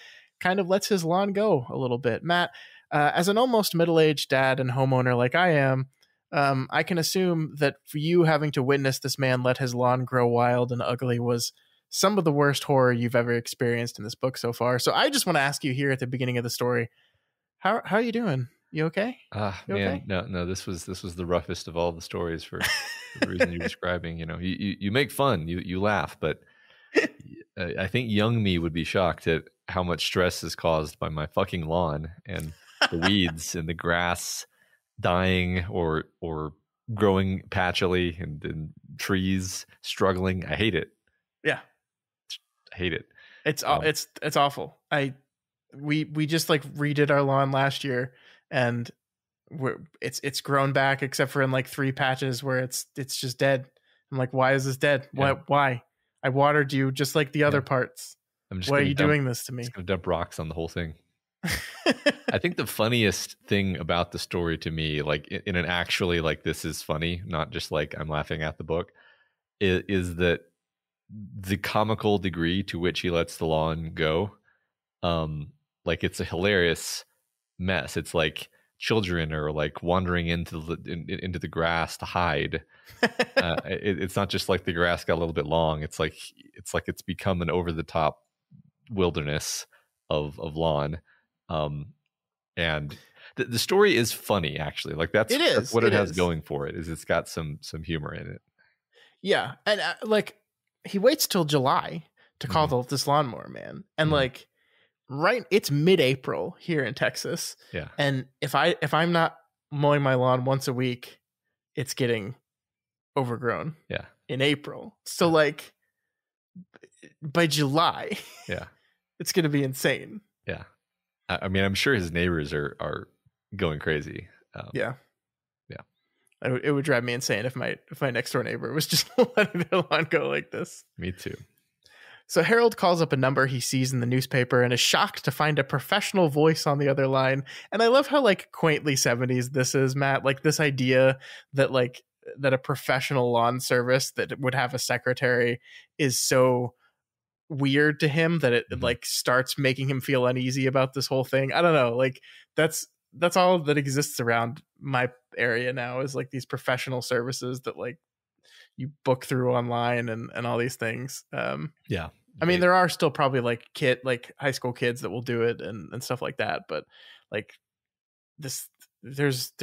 Speaker 1: kind of lets his lawn go a little bit. Matt, as an almost middle-aged dad and homeowner like I am, I can assume that for you, having to witness this man let his lawn grow wild and ugly was some of the worst horror you've ever experienced in this book so far. So I just want to ask you here at the beginning of the story, how are you doing? You okay?
Speaker 2: You man, okay? No. This was the roughest of all the stories for the reason you're describing. You know, you make fun, you laugh, but I think young me would be shocked at how much stress is caused by my fucking lawn and the weeds and the grass dying or growing patchily and trees struggling. I hate it.
Speaker 1: Yeah,
Speaker 2: I hate it.
Speaker 1: It's awful. We just like redid our lawn last year, and it's grown back except for in like 3 patches where it's just dead. I'm like, why is this dead?
Speaker 2: Yeah.
Speaker 1: Why? I watered you just like the other parts. Why are you doing this to me?
Speaker 2: I'm just gonna dump rocks on the whole thing. I think the funniest thing about the story to me, like in an actually like this is funny, not just like I'm laughing at the book, is that the comical degree to which he lets the lawn go. Like it's a hilarious mess. It's like children are like wandering into the grass to hide. It's not just like the grass got a little bit long. It's like it's become an over the top wilderness of lawn. And the story is funny, actually. Like that's what it has going for it. Is it's got some humor in it.
Speaker 1: Yeah, and like he waits till July to call this Lawnmower Man, and like it's mid-April here in Texas.
Speaker 2: Yeah,
Speaker 1: and if I'm not mowing my lawn once a week, it's getting overgrown.
Speaker 2: Yeah,
Speaker 1: in April. So like by July,
Speaker 2: yeah,
Speaker 1: it's gonna be insane.
Speaker 2: Yeah. I mean, I'm sure his neighbors are going crazy.
Speaker 1: Yeah.
Speaker 2: Yeah.
Speaker 1: It would drive me insane if my next door neighbor was just letting their lawn go like this.
Speaker 2: Me too.
Speaker 1: So Harold calls up a number he sees in the newspaper and is shocked to find a professional voice on the other line. And I love how like quaintly 70s this is, Matt. Like this idea that a professional lawn service that would have a secretary is so weird to him that it like starts making him feel uneasy about this whole thing. I don't know. Like that's all that exists around my area now is like these professional services that like you book through online and all these things.
Speaker 2: Yeah.
Speaker 1: I mean, there are still probably like high school kids that will do it and stuff like that. But like there's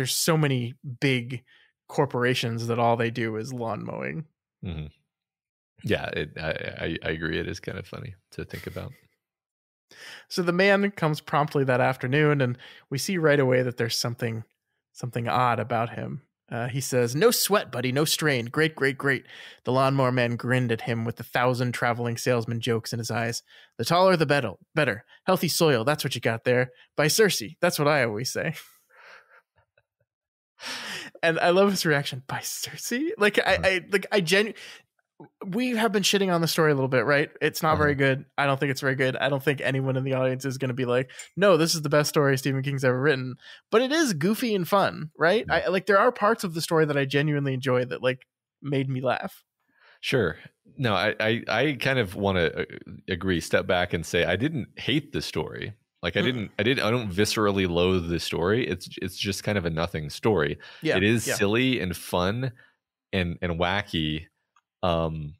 Speaker 1: so many big corporations that all they do is lawn mowing.
Speaker 2: Mm-hmm. Yeah, I agree. It is kind of funny to think about.
Speaker 1: So the man comes promptly that afternoon, and we see right away that there's something odd about him. He says, "No sweat, buddy, no strain. Great, great, great." The Lawnmower Man grinned at him with 1,000 traveling salesman jokes in his eyes. "The taller, the better. Healthy soil, that's what you got there. By Circe, that's what I always say." And I love his reaction, by Cersei. Like we have been shitting on the story a little bit, right? It's not very good. I don't think it's very good. I don't think anyone in the audience is going to be like, no, this is the best story Stephen King's ever written. But it is goofy and fun, right? I like, there are parts of the story that I genuinely enjoy that like made me laugh.
Speaker 2: Sure. No, I kind of want to agree, step back and say I didn't hate the story. Like I don't viscerally loathe the story. It's just kind of a nothing story. Yeah, it is silly and fun and wacky. And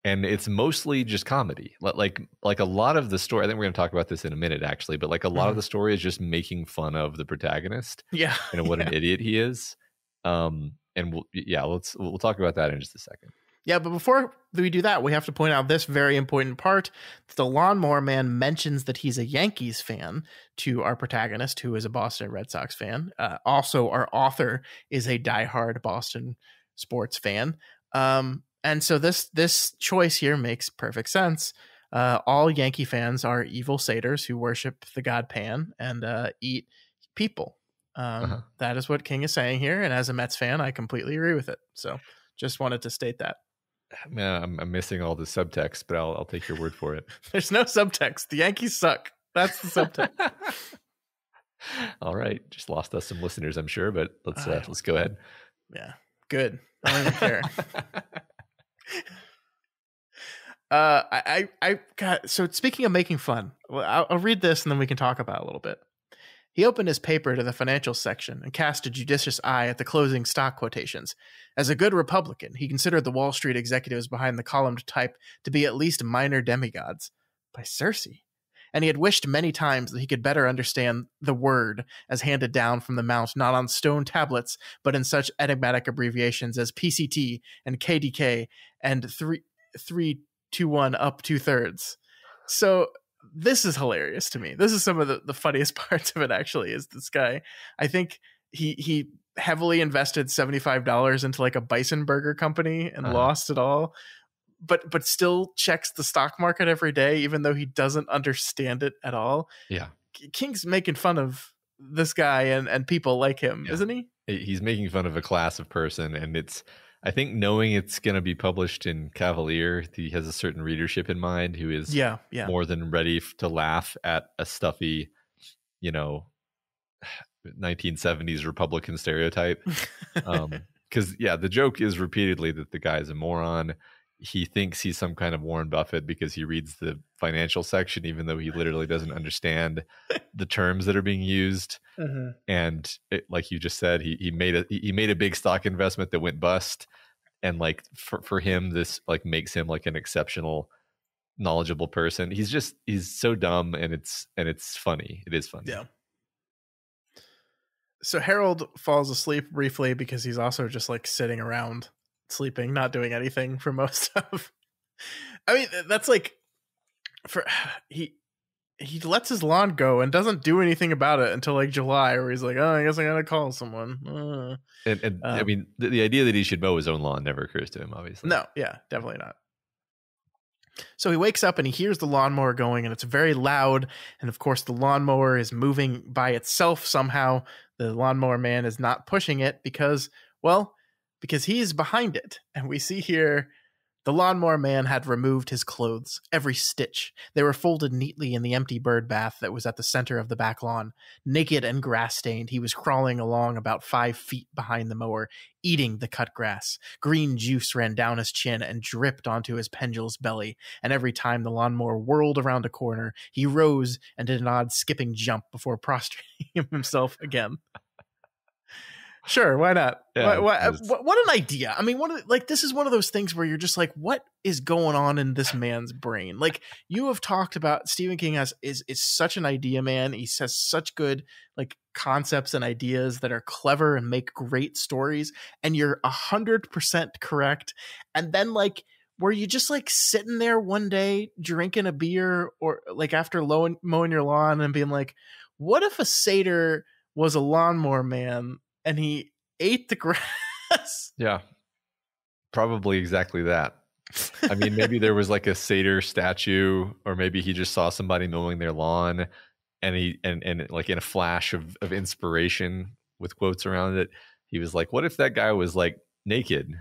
Speaker 2: it's mostly just comedy. Like a lot of the story, I think we're going to talk about this in a minute actually, but like a lot of the story is just making fun of the protagonist.
Speaker 1: Yeah.
Speaker 2: And what an idiot he is. And we'll talk about that in just a second.
Speaker 1: Yeah, but before we do that, we have to point out this very important part. The Lawnmower Man mentions that he's a Yankees fan to our protagonist, who is a Boston Red Sox fan. Also, our author is a diehard Boston sports fan. And so this choice here makes perfect sense. All Yankee fans are evil satyrs who worship the god Pan and eat people. That is what King is saying here. And as a Mets fan, I completely agree with it. So just wanted to state that.
Speaker 2: Man, I'm missing all the subtext, but I'll take your word for it.
Speaker 1: There's no subtext. The Yankees suck. That's the subtext.
Speaker 2: All right, just lost us some listeners, I'm sure, but let's go ahead.
Speaker 1: Yeah, good. I don't even care. I got, so speaking of making fun, I'll read this and then we can talk about it a little bit. He opened his paper to the financial section and cast a judicious eye at the closing stock quotations. As a good Republican, he considered the Wall Street executives behind the columned type to be at least minor demigods. By Cersei. And he had wished many times that he could better understand the word as handed down from the mount, not on stone tablets, but in such enigmatic abbreviations as PCT and KDK and 3-2-1 up 2/3. So this is hilarious to me. This is some of the funniest parts of it, actually, is this guy. I think he heavily invested $75 into like a bison burger company and lost it all, but still checks the stock market every day, even though he doesn't understand it at all.
Speaker 2: Yeah.
Speaker 1: King's making fun of this guy and people like him, isn't he?
Speaker 2: He's making fun of a class of person, and it's, I think, knowing it's going to be published in Cavalier, he has a certain readership in mind who is more than ready to laugh at a stuffy, 1970s Republican stereotype. Because the joke is repeatedly that the guy's a moron. He thinks he's some kind of Warren Buffett because he reads the financial section, even though he literally doesn't understand the terms that are being used. And like you just said, he made a big stock investment that went bust. And like for him, this like makes him like an exceptional, knowledgeable person. He's so dumb, and it's funny. It is funny.
Speaker 1: Yeah. So Harold falls asleep briefly because he's also just like sitting around sleeping, not doing anything for most of. I mean, that's like he lets his lawn go and doesn't do anything about it until like July, where he's like, oh, I guess I gotta call someone.
Speaker 2: And I mean, the idea that he should mow his own lawn never occurs to him, obviously.
Speaker 1: No, yeah, definitely not. So he wakes up and he hears the lawnmower going, and it's very loud. And of course, the lawnmower is moving by itself somehow. The Lawnmower Man is not pushing it because he's behind it. And we see here the Lawnmower Man had removed his clothes, every stitch. They were folded neatly in the empty bird bath that was at the center of the back lawn. Naked and grass-stained, he was crawling along about 5 feet behind the mower, eating the cut grass. Green juice ran down his chin and dripped onto his pendulous belly, and every time the lawnmower whirled around a corner, he rose and did an odd skipping jump before prostrating himself again. Sure, why not?
Speaker 2: Yeah,
Speaker 1: what an idea. I mean, this is one of those things where you're just like, what is going on in this man's brain? Like, you have talked about Stephen King is such an idea man. He has such good like concepts and ideas that are clever and make great stories, and you're 100% correct. And then like, were you just like sitting there one day drinking a beer or like after mowing your lawn and being like, what if a satyr was a lawnmower man and he ate the grass?
Speaker 2: Yeah, probably exactly that. I mean, maybe there was like a satyr statue, or maybe he just saw somebody mowing their lawn, and he like in a flash of inspiration with quotes around it, he was like, what if that guy was like naked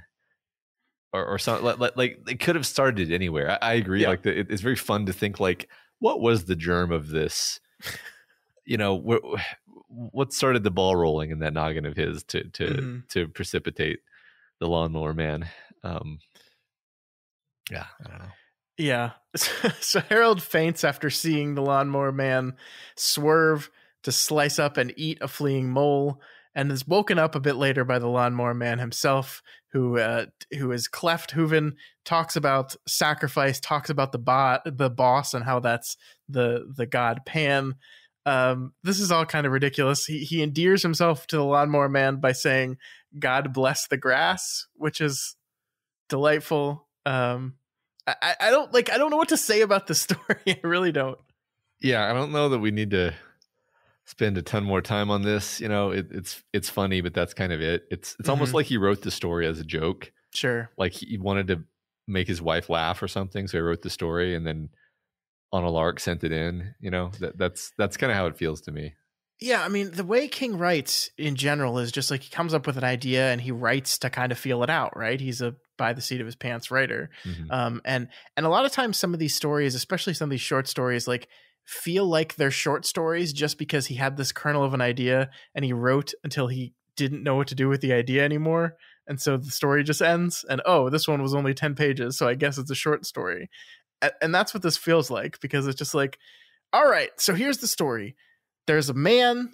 Speaker 2: or something? Like they could have started anywhere. I agree.
Speaker 1: Yeah.
Speaker 2: Like it's very fun to think like, what was the germ of this? What started the ball rolling in that noggin of his to precipitate the Lawnmower Man? Yeah, I don't know.
Speaker 1: Yeah. So Harold faints after seeing the Lawnmower Man swerve to slice up and eat a fleeing mole, and is woken up a bit later by the Lawnmower Man himself, who is cleft hooven, talks about sacrifice, talks about the boss and how that's the god Pan. This is all kind of ridiculous. He endears himself to the Lawnmower Man by saying, "God bless the grass," which is delightful. I don't know what to say about the story. I really don't.
Speaker 2: Yeah, I don't know that we need to spend a ton more time on this. It's funny, but that's kind of it. It's almost like he wrote the story as a joke.
Speaker 1: Sure.
Speaker 2: Like he wanted to make his wife laugh or something, so he wrote the story and then on a lark sent it in. That's kind of how it feels to me.
Speaker 1: Yeah, I mean, the way King writes in general is just like he comes up with an idea and he writes to kind of feel it out, right? He's a by the seat of his pants writer. And a lot of times some of these stories, especially some of these short stories, like feel like they're short stories just because he had this kernel of an idea and he wrote until he didn't know what to do with the idea anymore. And so the story just ends and, oh, this one was only 10 pages. So I guess it's a short story. And that's what this feels like, because it's just like, all right, so here's the story. There's a man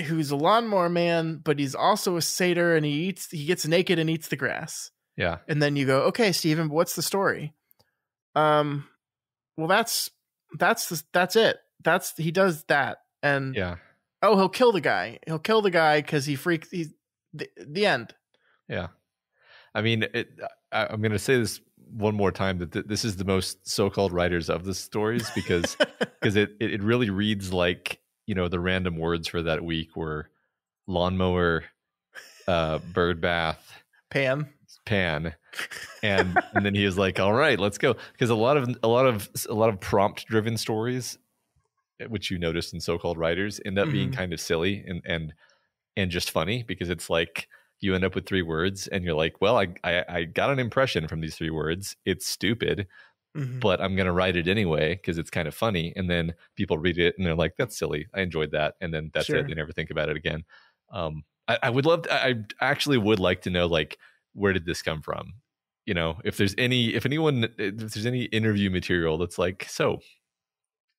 Speaker 1: who's a lawnmower man, but he's also a satyr, and he gets naked and eats the grass.
Speaker 2: Yeah.
Speaker 1: And then you go, okay, Steven, what's the story? Well, that's it. He does that. And
Speaker 2: yeah.
Speaker 1: Oh, he'll kill the guy. He'll kill the guy because he's the end.
Speaker 2: Yeah. I mean, I'm going to say this one more time, that this is the most so-called writers of the stories, because it really reads like, the random words for that week were lawnmower, bird bath,
Speaker 1: Pan,
Speaker 2: and then he was like, all right, let's go. Because a lot of prompt driven stories, which you notice in so-called writers, end up being kind of silly and just funny, because it's like you end up with 3 words and you're like, well, I got an impression from these 3 words. It's stupid, but I'm going to write it anyway because it's kind of funny. And then people read it and they're like, that's silly. I enjoyed that. And then that's it. They never think about it again. I actually would like to know, like, where did this come from? If there's any interview material that's like, so,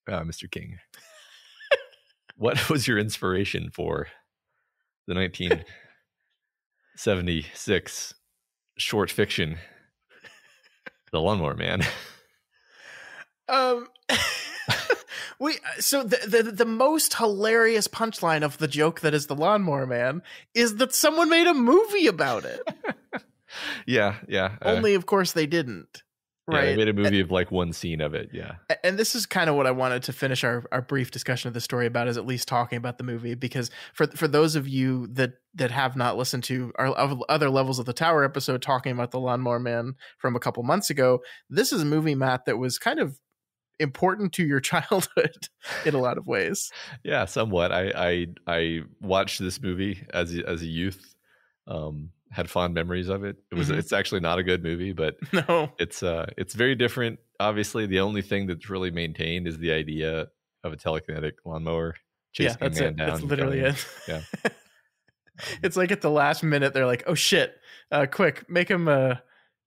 Speaker 2: Mr. King, what was your inspiration for the 1976 short fiction, The Lawnmower Man?
Speaker 1: So the most hilarious punchline of the joke that is The Lawnmower Man is that someone made a movie about it.
Speaker 2: Yeah.
Speaker 1: Only, of course, they didn't. Right.
Speaker 2: Yeah, they made a movie of like one scene of it. Yeah.
Speaker 1: And this is kind of what I wanted to finish our brief discussion of the story about, is at least talking about the movie, because for those of you that have not listened to our other Levels of the Tower episode talking about the Lawnmower Man from a couple months ago, this is a movie, Matt, that was kind of important to your childhood in a lot of ways.
Speaker 2: Yeah, somewhat. I watched this movie as a youth. Had fond memories of it. It's actually not a good movie, but
Speaker 1: no,
Speaker 2: it's very different. Obviously, the only thing that's really maintained is the idea of a telekinetic lawnmower chasing a man down.
Speaker 1: That's literally it.
Speaker 2: Yeah.
Speaker 1: It's like at the last minute they're like, oh shit, quick, make him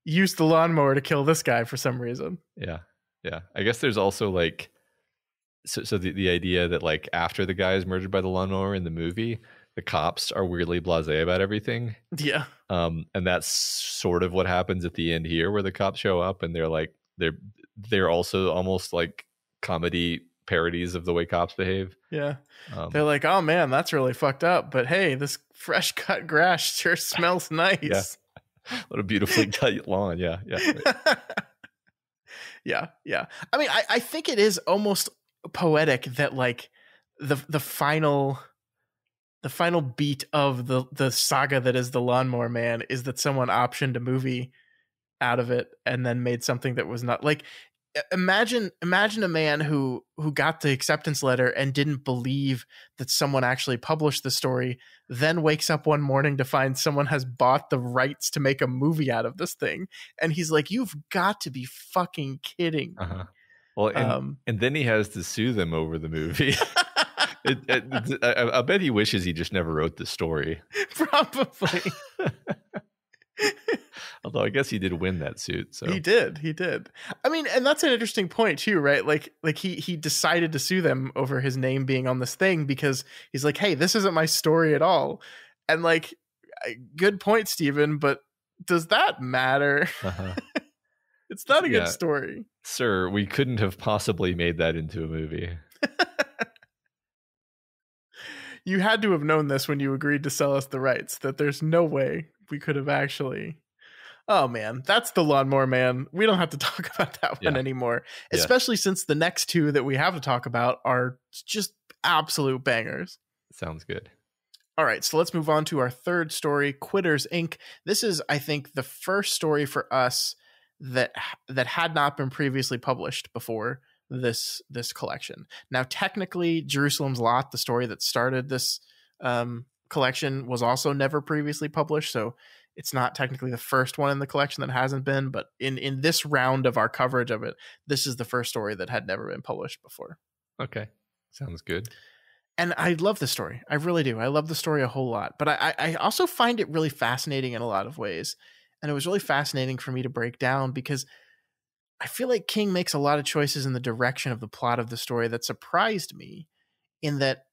Speaker 1: use the lawnmower to kill this guy for some reason.
Speaker 2: Yeah. I guess there's also like, so the idea that like after the guy is murdered by the lawnmower in the movie, the cops are weirdly blasé about everything.
Speaker 1: Yeah.
Speaker 2: And that's sort of what happens at the end here, where the cops show up and they're like, they're also almost like comedy parodies of the way cops behave.
Speaker 1: Yeah. They're like, oh man, that's really fucked up, but hey, this fresh cut grass sure smells nice.
Speaker 2: Yeah. What a beautifully cut lawn. Yeah. Right.
Speaker 1: Yeah. I mean, I think it is almost poetic that like the final beat of the saga that is the Lawnmower Man is that someone optioned a movie out of it and then made something that was not like, imagine a man who got the acceptance letter and didn't believe that someone actually published the story, then wakes up one morning to find someone has bought the rights to make a movie out of this thing, and he's like, you've got to be fucking kidding me.
Speaker 2: Well, and then he has to sue them over the movie. I bet he wishes he just never wrote the story.
Speaker 1: Probably.
Speaker 2: Although I guess he did win that suit. So
Speaker 1: he did. I mean, and that's an interesting point too, right? Like he decided to sue them over his name being on this thing because he's like, hey, this isn't my story at all. And like, good point, Stephen, but does that matter? It's not a good story.
Speaker 2: Sir, we couldn't have possibly made that into a movie.
Speaker 1: You had to have known this when you agreed to sell us the rights, that there's no way we could have actually. Oh man, that's the Lawnmower Man. We don't have to talk about that one anymore, especially since the next two that we have to talk about are just absolute bangers.
Speaker 2: Sounds good.
Speaker 1: All right, so let's move on to our third story, Quitters Inc. This is, I think, the first story for us that had not been previously published before this collection. Now, technically, Jerusalem's Lot, the story that started this collection, was also never previously published, so it's not technically the first one in the collection that hasn't been, but in this round of our coverage of it, this is the first story that had never been published before.
Speaker 2: Okay, sounds good.
Speaker 1: And I love the story. I really do. I love the story a whole lot, but I also find it really fascinating in a lot of ways. And it was really fascinating for me to break down because I feel like King makes a lot of choices in the direction of the plot of the story that surprised me, in that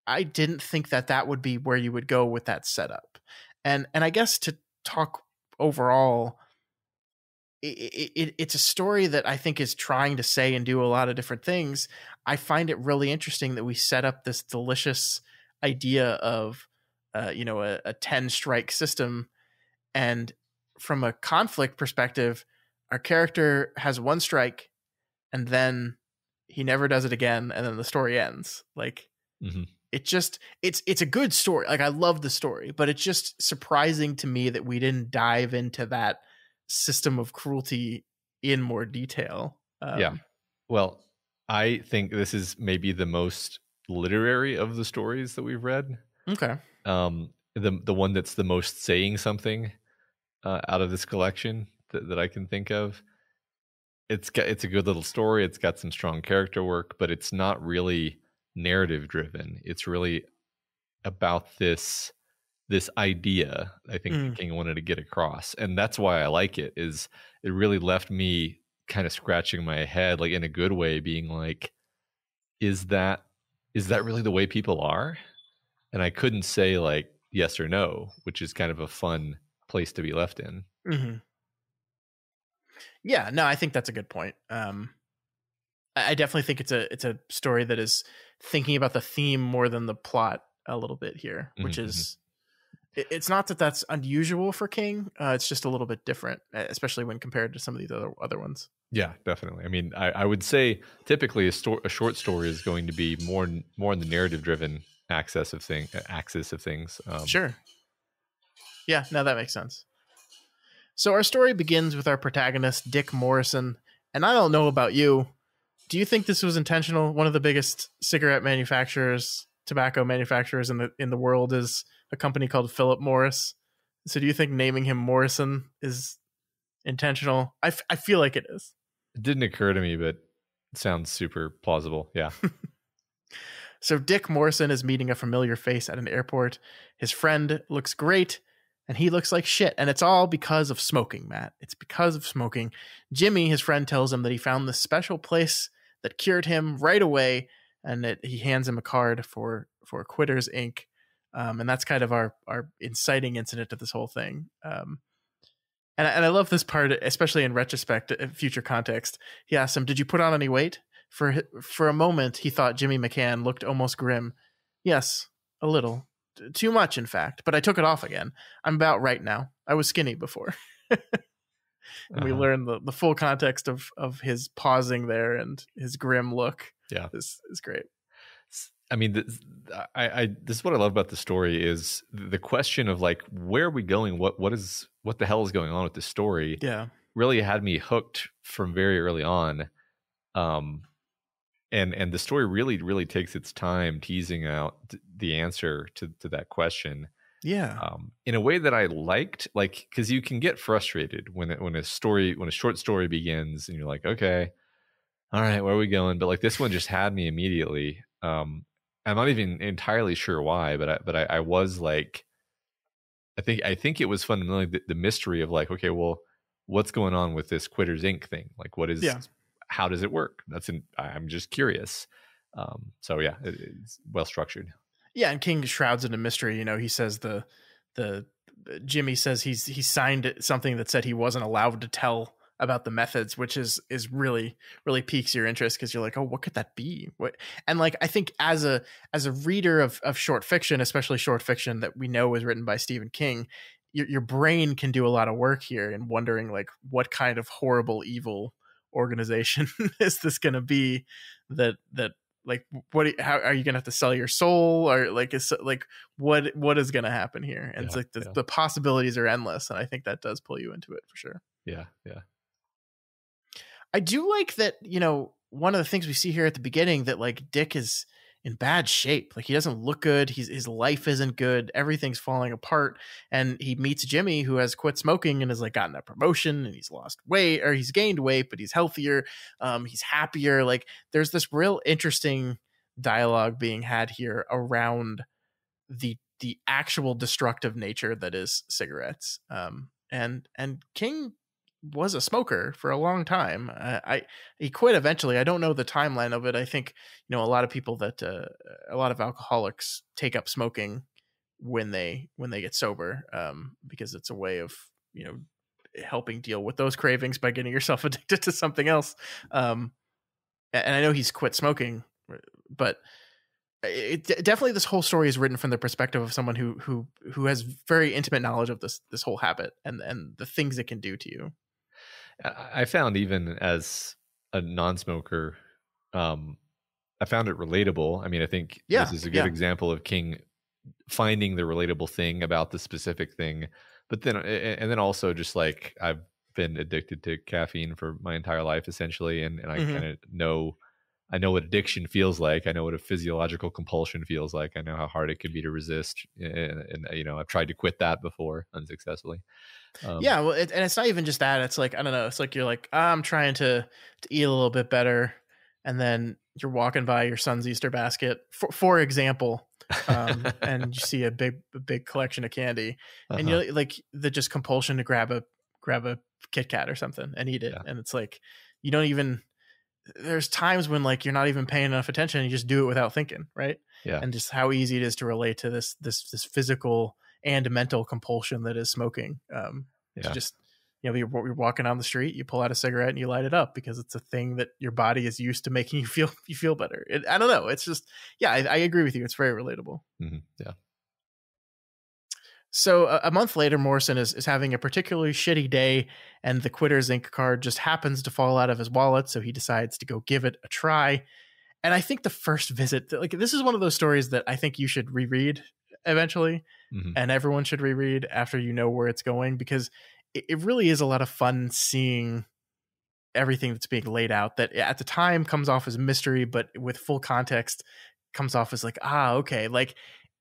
Speaker 1: I didn't think that would be where you would go with that setup. And I guess to talk overall, it's a story that I think is trying to say and do a lot of different things. I find it really interesting that we set up this delicious idea of, a 10 strike system. And from a conflict perspective, our character has one strike and then he never does it again. And then the story ends. Like, it's a good story. Like, I love the story, but it's just surprising to me that we didn't dive into that system of cruelty in more detail.
Speaker 2: Well, I think this is maybe the most literary of the stories that we've read.
Speaker 1: Okay.
Speaker 2: The one that's the most saying something out of this collection that I can think of. It's a good little story. It's got some strong character work, but it's not really narrative driven. It's really about this idea I think the King wanted to get across, and that's why I like it. Is it really left me kind of scratching my head, like in a good way, being like, is that really the way people are? And I couldn't say like yes or no, which is kind of a fun place to be left in.
Speaker 1: Yeah, no, I think that's a good point. I definitely think it's a story that is thinking about the theme more than the plot a little bit here, which is, it's not that that's unusual for King. It's just a little bit different, especially when compared to some of these other ones. Yeah,
Speaker 2: definitely. I mean, I would say typically a short story is going to be more in the narrative driven axis of things.
Speaker 1: Sure. Yeah, no, that makes sense. So our story begins with our protagonist, Dick Morrison. And I don't know about you, do you think this was intentional? One of the biggest cigarette manufacturers, tobacco manufacturers in the world is a company called Philip Morris. So do you think naming him Morrison is intentional? I feel like it is.
Speaker 2: It didn't occur to me, but it sounds super plausible. Yeah.
Speaker 1: So Dick Morrison is meeting a familiar face at an airport. His friend looks great, and he looks like shit. And it's all because of smoking, Matt. It's because of smoking. Jimmy, his friend, tells him that he found this special place that cured him right away, and that he hands him a card for Quitters Inc. And that's kind of our inciting incident to this whole thing. And I love this part, especially in retrospect, future context. He asks him, "Did you put on any weight?" For a moment, he thought Jimmy McCann looked almost grim. "Yes, a little. Too much, in fact. But I took it off again. I'm about right now. I was skinny before." And we learn the full context of his pausing there and his grim look.
Speaker 2: Yeah,
Speaker 1: is great.
Speaker 2: I mean, this is what I love about the story, is the question of like, where are we going? What the hell is going on with this story?
Speaker 1: Yeah,
Speaker 2: really had me hooked from very early on. And the story really takes its time teasing out the answer to that question.
Speaker 1: Yeah.
Speaker 2: In a way that I liked, like, because you can get frustrated when a short story begins and you're like, okay, all right, where are we going? But like this one just had me immediately. I'm not even entirely sure why, but I was like, I think it was fundamentally the mystery of like, okay, well, what's going on with this Quitters Inc. thing? Like, how does it work? I'm just curious. So yeah, it's well structured.
Speaker 1: Yeah, and King shrouds it in mystery. You know, he says the Jimmy says he signed something that said he wasn't allowed to tell about the methods, which is really piques your interest because you're like, oh, what could that be? What? And like, I think as a reader of short fiction, especially short fiction that we know is written by Stephen King, your brain can do a lot of work here in wondering like what kind of horrible evil organization is this going to be that like how are you gonna have to sell your soul, or like is like what is gonna happen here? And it's like the possibilities are endless, and I think that does pull you into it for sure.
Speaker 2: Yeah
Speaker 1: I do like that, you know, one of the things we see here at the beginning that like Dick is in bad shape. Like he doesn't look good. His life isn't good. Everything's falling apart. And he meets Jimmy, who has quit smoking and has like gotten a promotion, and he's lost weight, or he's gained weight, but he's healthier. He's happier. Like there's this real interesting dialogue being had here around the actual destructive nature that is cigarettes. And King was a smoker for a long time. He quit eventually. I don't know the timeline of it. I think, you know, a lot of people that a lot of alcoholics take up smoking when they get sober, because it's a way of, you know, helping deal with those cravings by getting yourself addicted to something else. And I know he's quit smoking, but definitely this whole story is written from the perspective of someone who has very intimate knowledge of this whole habit and the things it can do to you.
Speaker 2: I found, even as a non-smoker, I found it relatable. I mean, I think this is a good example of King finding the relatable thing about the specific thing. But then also just like I've been addicted to caffeine for my entire life essentially, and I kind of know what addiction feels like. I know what a physiological compulsion feels like. I know how hard it can be to resist, and you know, I've tried to quit that before unsuccessfully.
Speaker 1: Well, and it's not even just that. It's like, I don't know. It's like you're like, I'm trying to eat a little bit better, and then you're walking by your son's Easter basket, for example, and you see a big collection of candy, and you're like the just compulsion to grab a Kit Kat or something and eat it, and it's like you don't even. There's times when like you're not even paying enough attention, and you just do it without thinking, right?
Speaker 2: Yeah,
Speaker 1: and just how easy it is to relate to this physical and mental compulsion that is smoking. To just, you know, you're walking down the street, you pull out a cigarette and you light it up because it's a thing that your body is used to making you feel better. I don't know. It's just, I agree with you. It's very relatable.
Speaker 2: Yeah.
Speaker 1: So a month later, Morrison is having a particularly shitty day, and the Quitters Inc. card just happens to fall out of his wallet. So he decides to go give it a try. And I think the first visit, like this is one of those stories that I think you should reread eventually, and everyone should reread after you know where it's going, because it really is a lot of fun seeing everything that's being laid out that at the time comes off as mystery, but with full context comes off as like, okay. Like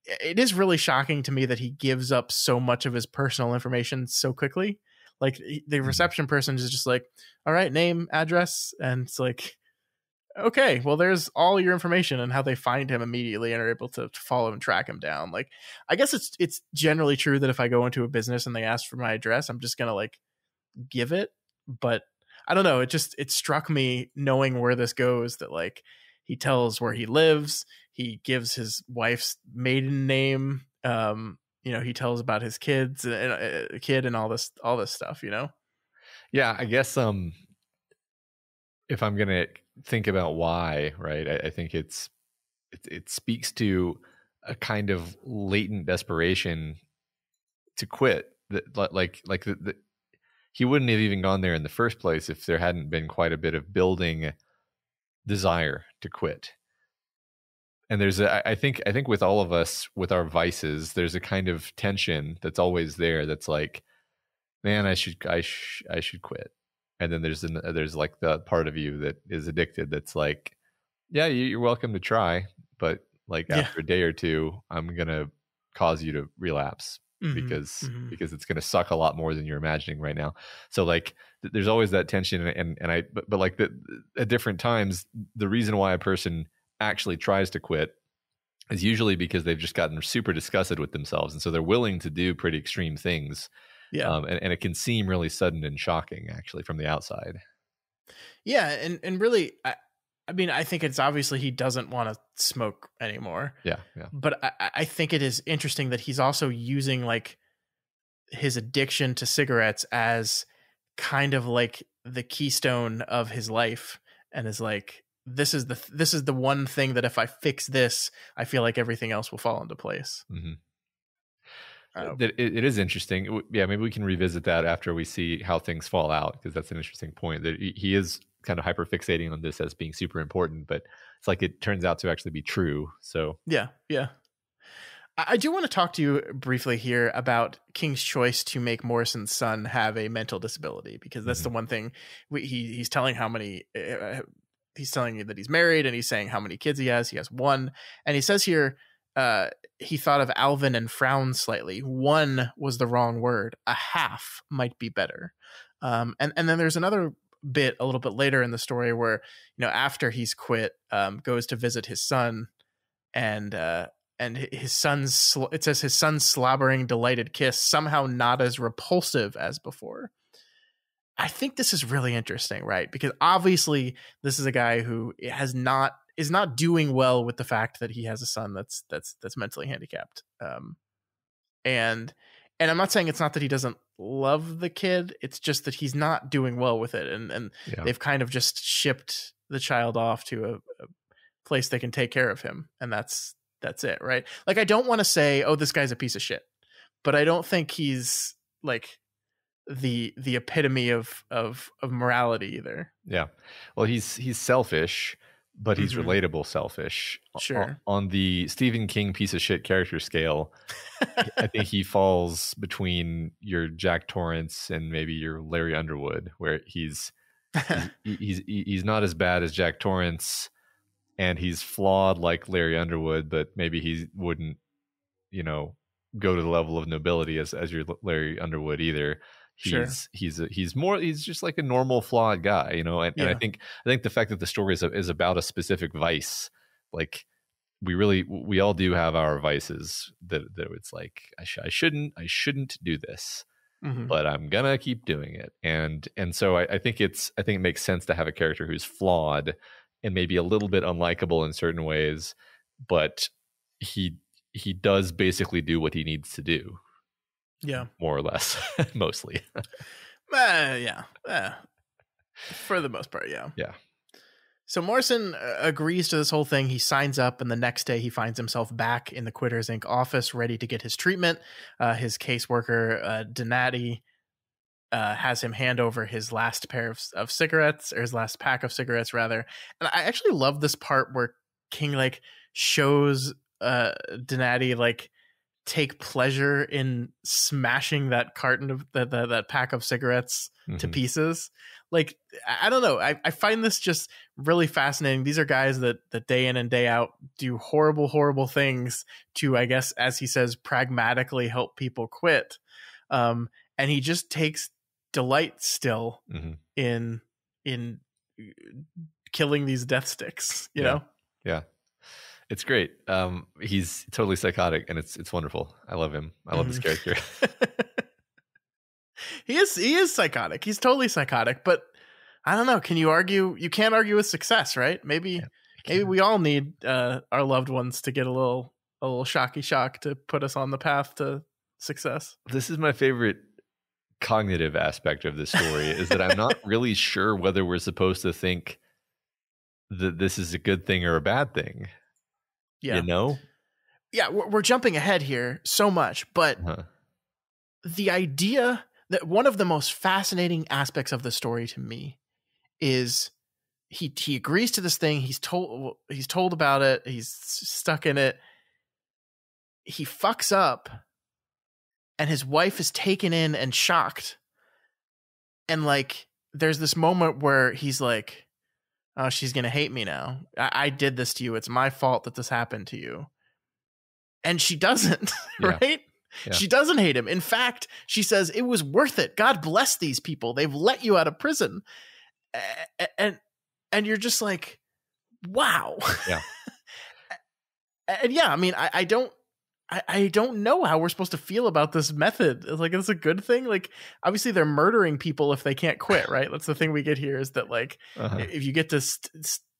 Speaker 1: it is really shocking to me that he gives up so much of his personal information so quickly. Like the reception person is just like, all right, name, address. And it's like, okay, well, there's all your information and how they find him immediately and are able to follow and track him down. Like, I guess it's generally true that if I go into a business and they ask for my address, I'm just going to like give it. But I don't know. It struck me knowing where this goes that like he tells where he lives. He gives his wife's maiden name. You know, he tells about his kids and a kid and all this stuff, you know?
Speaker 2: Yeah, I guess, if I'm going to think about why, right, I think it speaks to a kind of latent desperation to quit, that like he wouldn't have even gone there in the first place if there hadn't been quite a bit of building desire to quit. And there's I think with all of us, with our vices, there's a kind of tension that's always there. That's like, man, I should quit. and then there's like the part of you that is addicted that's like, yeah, you're welcome to try, but like after a day or two, I'm gonna cause you to relapse because it's gonna suck a lot more than you're imagining right now. So like there's always that tension, and I but like at different times, the reason why a person actually tries to quit is usually because they've just gotten super disgusted with themselves, and so they're willing to do pretty extreme things. And it can seem really sudden and shocking actually from the outside.
Speaker 1: Yeah, and really, I mean, I think it's obviously he doesn't want to smoke anymore.
Speaker 2: Yeah.
Speaker 1: But I think it is interesting that he's also using like his addiction to cigarettes as kind of like the keystone of his life, and is like, this is the one thing that if I fix this, I feel like everything else will fall into place.
Speaker 2: It is interesting. Yeah, maybe we can revisit that after we see how things fall out, because that's an interesting point, that he is kind of hyper fixating on this as being super important, but it's like it turns out to actually be true. So
Speaker 1: yeah. I do want to talk to you briefly here about King's choice to make Morrison's son have a mental disability, because that's the one thing he's telling how many he's telling you that he's married, and he's saying how many kids he has. He has one, and he says here he thought of Alvin and frowned slightly. One was the wrong word. A half might be better. And then there's another bit a little bit later in the story where, after he's quit, goes to visit his son, and his son's, it says his son's slobbering, delighted kiss, somehow not as repulsive as before. I think this is really interesting, right? Because obviously this is a guy who is not doing well with the fact that he has a son that's mentally handicapped. And I'm not saying it's not that he doesn't love the kid. It's just that he's not doing well with it. And they've kind of just shipped the child off to a place that can take care of him. And that's it, right? Like, I don't want to say, oh, this guy's a piece of shit, but I don't think he's like the epitome of morality either.
Speaker 2: Yeah. Well, he's selfish, but he's relatable selfish.
Speaker 1: Sure.
Speaker 2: On the Stephen King piece of shit character scale, I think he falls between your Jack Torrance and maybe your Larry Underwood, where he's not as bad as Jack Torrance, and he's flawed like Larry Underwood, but maybe he wouldn't, go to the level of nobility as your Larry Underwood either. He's just like a normal flawed guy, and I think the fact that the story is about a specific vice, like we all do have our vices that it's like, I shouldn't do this, but I'm gonna keep doing it, and so I think it makes sense to have a character who's flawed and maybe a little bit unlikable in certain ways, but he does basically do what he needs to do.
Speaker 1: Yeah,
Speaker 2: more or less, mostly.
Speaker 1: For the most part, yeah.
Speaker 2: Yeah.
Speaker 1: So Morrison agrees to this whole thing. He signs up, and the next day he finds himself back in the Quitters Inc. office, ready to get his treatment. His caseworker, Donati, has him hand over his last pair of cigarettes, or his last pack of cigarettes, rather. And I actually love this part where King like shows Donati like take pleasure in smashing that carton of that pack of cigarettes to pieces. Like, I don't know. I find this just really fascinating. These are guys that day in and day out do horrible things to, I guess, as he says, pragmatically help people quit. And he just takes delight still in killing these death sticks, you know?
Speaker 2: Yeah. It's great. He's totally psychotic, and it's wonderful. I love him. I love this character.
Speaker 1: He is psychotic. He's totally psychotic, but I don't know. Can you argue? You can't argue with success, right? Maybe we all need our loved ones to get a little shocky shock to put us on the path to success.
Speaker 2: This is my favorite cognitive aspect of this story, is that I'm not really sure whether we're supposed to think that this is a good thing or a bad thing.
Speaker 1: Yeah.
Speaker 2: Yeah,
Speaker 1: we're jumping ahead here so much, but the idea that one of the most fascinating aspects of the story to me is he agrees to this thing. He's told about it. He's stuck in it. He fucks up, and his wife is taken in and shocked. And like, there's this moment where he's like, oh, she's going to hate me now. I did this to you. It's my fault that this happened to you. And she doesn't, right? Yeah. She doesn't hate him. In fact, she says, it was worth it. God bless these people. They've let you out of prison. And you're just like, wow.
Speaker 2: Yeah.
Speaker 1: And yeah, I mean, I don't know how we're supposed to feel about this method. Like, it's a good thing. Like, obviously they're murdering people if they can't quit, right? That's the thing we get here, is that like, if you get to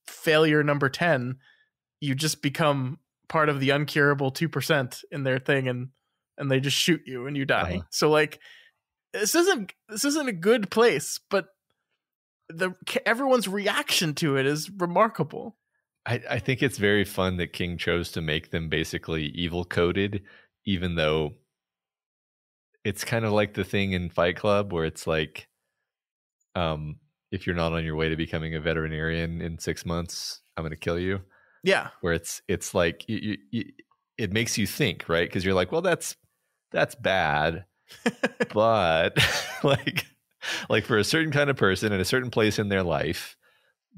Speaker 1: failure number 10, you just become part of the uncurable 2% in their thing, and they just shoot you and you die. So like, this isn't a good place, but everyone's reaction to it is remarkable.
Speaker 2: I think it's very fun that King chose to make them basically evil coded, even though it's kind of like the thing in Fight Club where it's like, if you're not on your way to becoming a veterinarian in 6 months, I'm going to kill you.
Speaker 1: Yeah.
Speaker 2: Where it's like, it makes you think, right? Because you're like, well, that's bad. But like for a certain kind of person in a certain place in their life,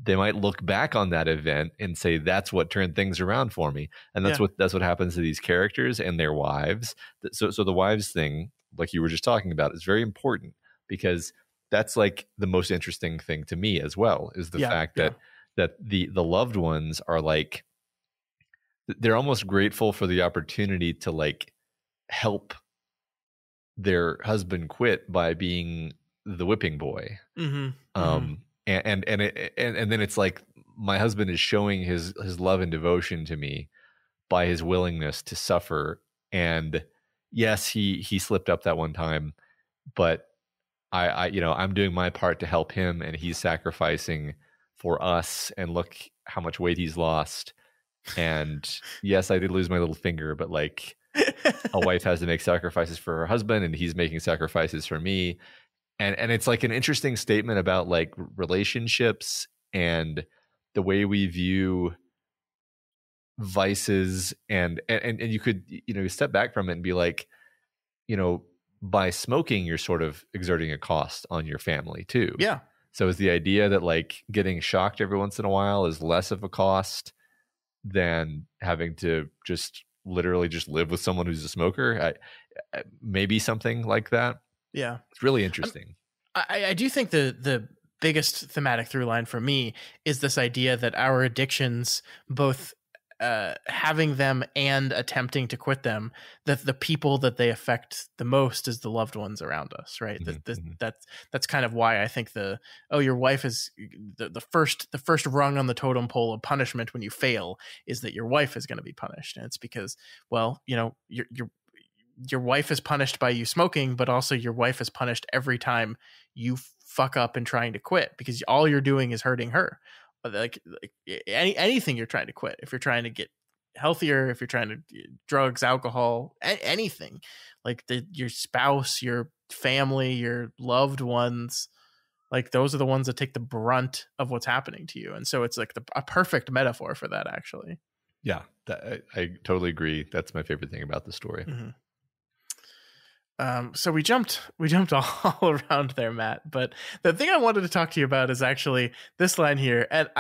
Speaker 2: they might look back on that event and say, that's what turned things around for me. And that's what happens to these characters and their wives. So the wives thing, like you were just talking about, is very important, because that's like the most interesting thing to me as well, is the fact that the loved ones are like, they're almost grateful for the opportunity to like help their husband quit by being the whipping boy. And then it's like, my husband is showing his love and devotion to me by his willingness to suffer. And yes, he slipped up that one time, but I'm doing my part to help him, and he's sacrificing for us. And look how much weight he's lost. And yes, I did lose my little finger, but like, a wife has to make sacrifices for her husband, and he's making sacrifices for me. And it's like an interesting statement about like relationships and the way we view vices, and you could, step back from it and be like, by smoking, you're sort of exerting a cost on your family too.
Speaker 1: Yeah.
Speaker 2: So is the idea that like getting shocked every once in a while is less of a cost than having to just literally just live with someone who's a smoker? Maybe something like that.
Speaker 1: Yeah.
Speaker 2: It's really interesting.
Speaker 1: I do think the biggest thematic through line for me is this idea that our addictions, both having them and attempting to quit them, that the people that they affect the most is the loved ones around us, right? That's kind of why I think your wife is the first rung on the totem pole of punishment when you fail is that your wife is going to be punished. And it's because, well, your wife is punished by you smoking, but also your wife is punished every time you fuck up in trying to quit, because all you're doing is hurting her. Like anything you're trying to quit, if you're trying to get healthier, if you're trying to drugs, alcohol, anything, like your spouse, your family, your loved ones, like those are the ones that take the brunt of what's happening to you. And so it's like a perfect metaphor for that, actually.
Speaker 2: Yeah, I totally agree. That's my favorite thing about the story.
Speaker 1: Mm-hmm. So we jumped all around there, Matt. But the thing I wanted to talk to you about is actually this line here. And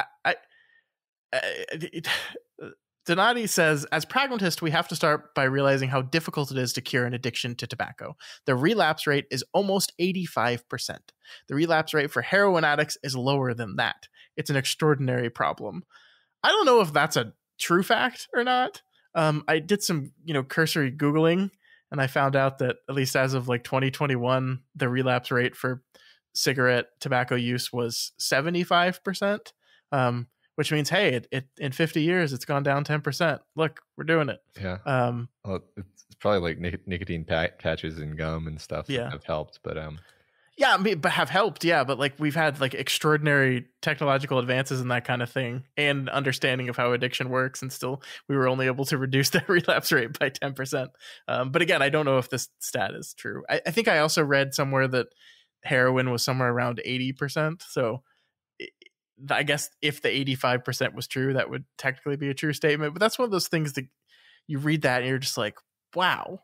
Speaker 1: Donati says, as pragmatists, we have to start by realizing how difficult it is to cure an addiction to tobacco. The relapse rate is almost 85%. The relapse rate for heroin addicts is lower than that. It's an extraordinary problem. I don't know if that's a true fact or not. I did some, cursory Googling, and I found out that at least as of like 2021, the relapse rate for cigarette tobacco use was 75%, which means, hey, it in 50 years, it's gone down 10%. Look, we're doing it.
Speaker 2: Yeah. Well, it's probably like nicotine patches and gum and stuff that have helped, but
Speaker 1: yeah, but have helped. Yeah. But like we've had like extraordinary technological advances in that kind of thing and understanding of how addiction works. And still we were only able to reduce that relapse rate by 10%. But again, I don't know if this stat is true. I think I also read somewhere that heroin was somewhere around 80%. So I guess if the 85% was true, that would technically be a true statement. But that's one of those things that you read that and you're just like, wow.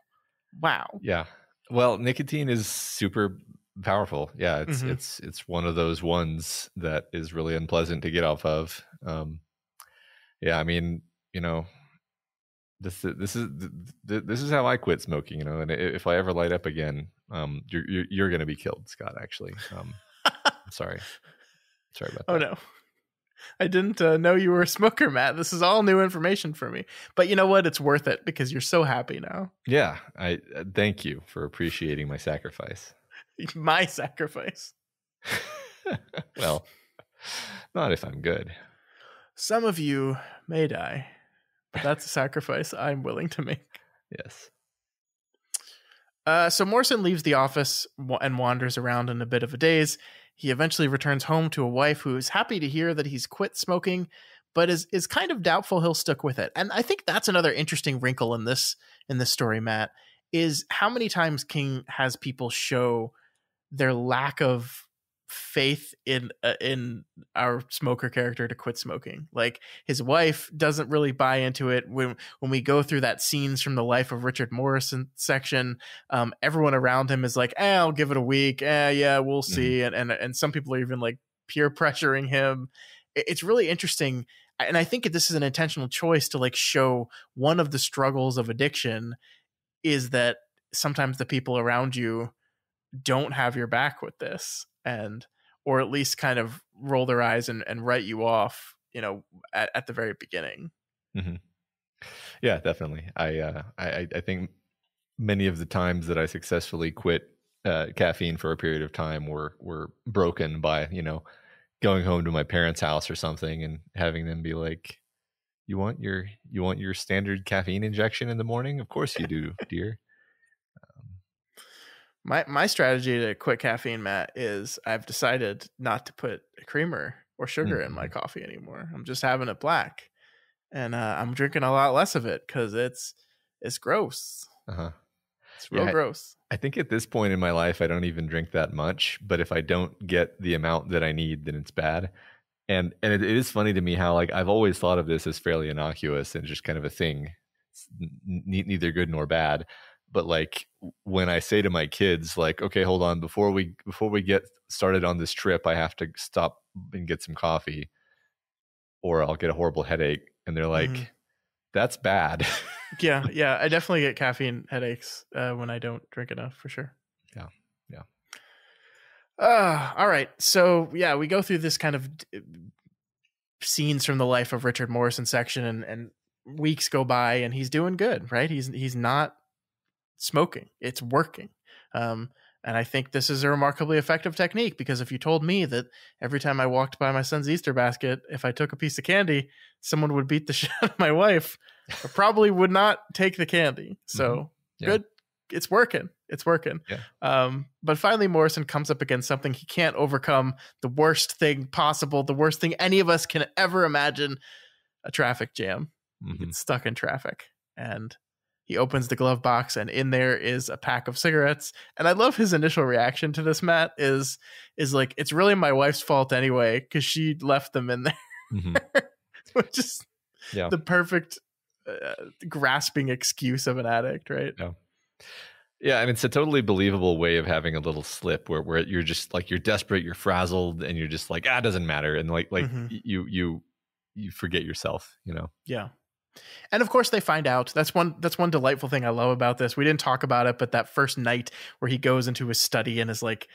Speaker 2: Yeah. Well, nicotine is super powerful. Yeah,
Speaker 1: Mm-hmm.
Speaker 2: it's one of those ones that is really unpleasant to get off of. Yeah, I mean, this is how I quit smoking, and if I ever light up again, you're going to be killed, Scott. Actually, I'm sorry about that.
Speaker 1: Oh no, I didn't know you were a smoker, Matt. This is all new information for me. But you know what? It's worth it because you're so happy now.
Speaker 2: Yeah, I thank you for appreciating my sacrifice.
Speaker 1: My sacrifice.
Speaker 2: Well, not if I'm good.
Speaker 1: Some of you may die, but that's a sacrifice I'm willing to make.
Speaker 2: Yes.
Speaker 1: So Morrison leaves the office and wanders around in a bit of a daze. He eventually returns home to a wife who is happy to hear that he's quit smoking, but is kind of doubtful he'll stick with it. And I think that's another interesting wrinkle in this story, Matt, is how many times King has people show their lack of faith in our smoker character to quit smoking. Like his wife doesn't really buy into it. When we go through that scenes from the life of Richard Morrison section, everyone around him is like, I'll give it a week. Yeah, we'll see. And some people are even like peer pressuring him. It's really interesting. And I think this is an intentional choice to like show one of the struggles of addiction is that sometimes the people around you don't have your back with this, or at least kind of roll their eyes and write you off, at the very beginning.
Speaker 2: Mm-hmm. Yeah, definitely. I think many of the times that I successfully quit caffeine for a period of time were broken by, going home to my parents' house or something and having them be like, you want your standard caffeine injection in the morning? Of course you do, dear.
Speaker 1: My strategy to quit caffeine, Matt, is I've decided not to put creamer or sugar in my coffee anymore. I'm just having it black, and I'm drinking a lot less of it because it's gross. It's real gross.
Speaker 2: I think at this point in my life, I don't even drink that much. But if I don't get the amount that I need, then it's bad. And it is funny to me how like I've always thought of this as fairly innocuous and just kind of a thing, it's neither good nor bad. But like when I say to my kids, like, okay, hold on, before we get started on this trip, I have to stop and get some coffee or I'll get a horrible headache. And they're like, that's bad.
Speaker 1: Yeah. I definitely get caffeine headaches when I don't drink enough, for sure.
Speaker 2: Yeah.
Speaker 1: All right. So yeah, we go through this kind of scenes from the life of Richard Morrison section and weeks go by and he's doing good, right? He's not smoking. It's working. And I think this is a remarkably effective technique because if you told me that every time I walked by my son's Easter basket, if I took a piece of candy, someone would beat the shit out of my wife, I probably would not take the candy. So good. It's working. Yeah. But finally Morrison comes up against something he can't overcome, the worst thing possible, the worst thing any of us can ever imagine, a traffic jam. He gets stuck in traffic and he opens the glove box and in there is a pack of cigarettes. And I love his initial reaction to this, Matt, is like, it's really my wife's fault anyway, because she left them in there. Which is the perfect grasping excuse of an addict, right?
Speaker 2: Yeah, and it's a totally believable way of having a little slip where you're just like, you're desperate, you're frazzled, and you're just like, it doesn't matter. And like you forget yourself,
Speaker 1: Yeah. And of course they find out. That's one delightful thing I love about this. We didn't talk about it, but that first night where he goes into his study and is like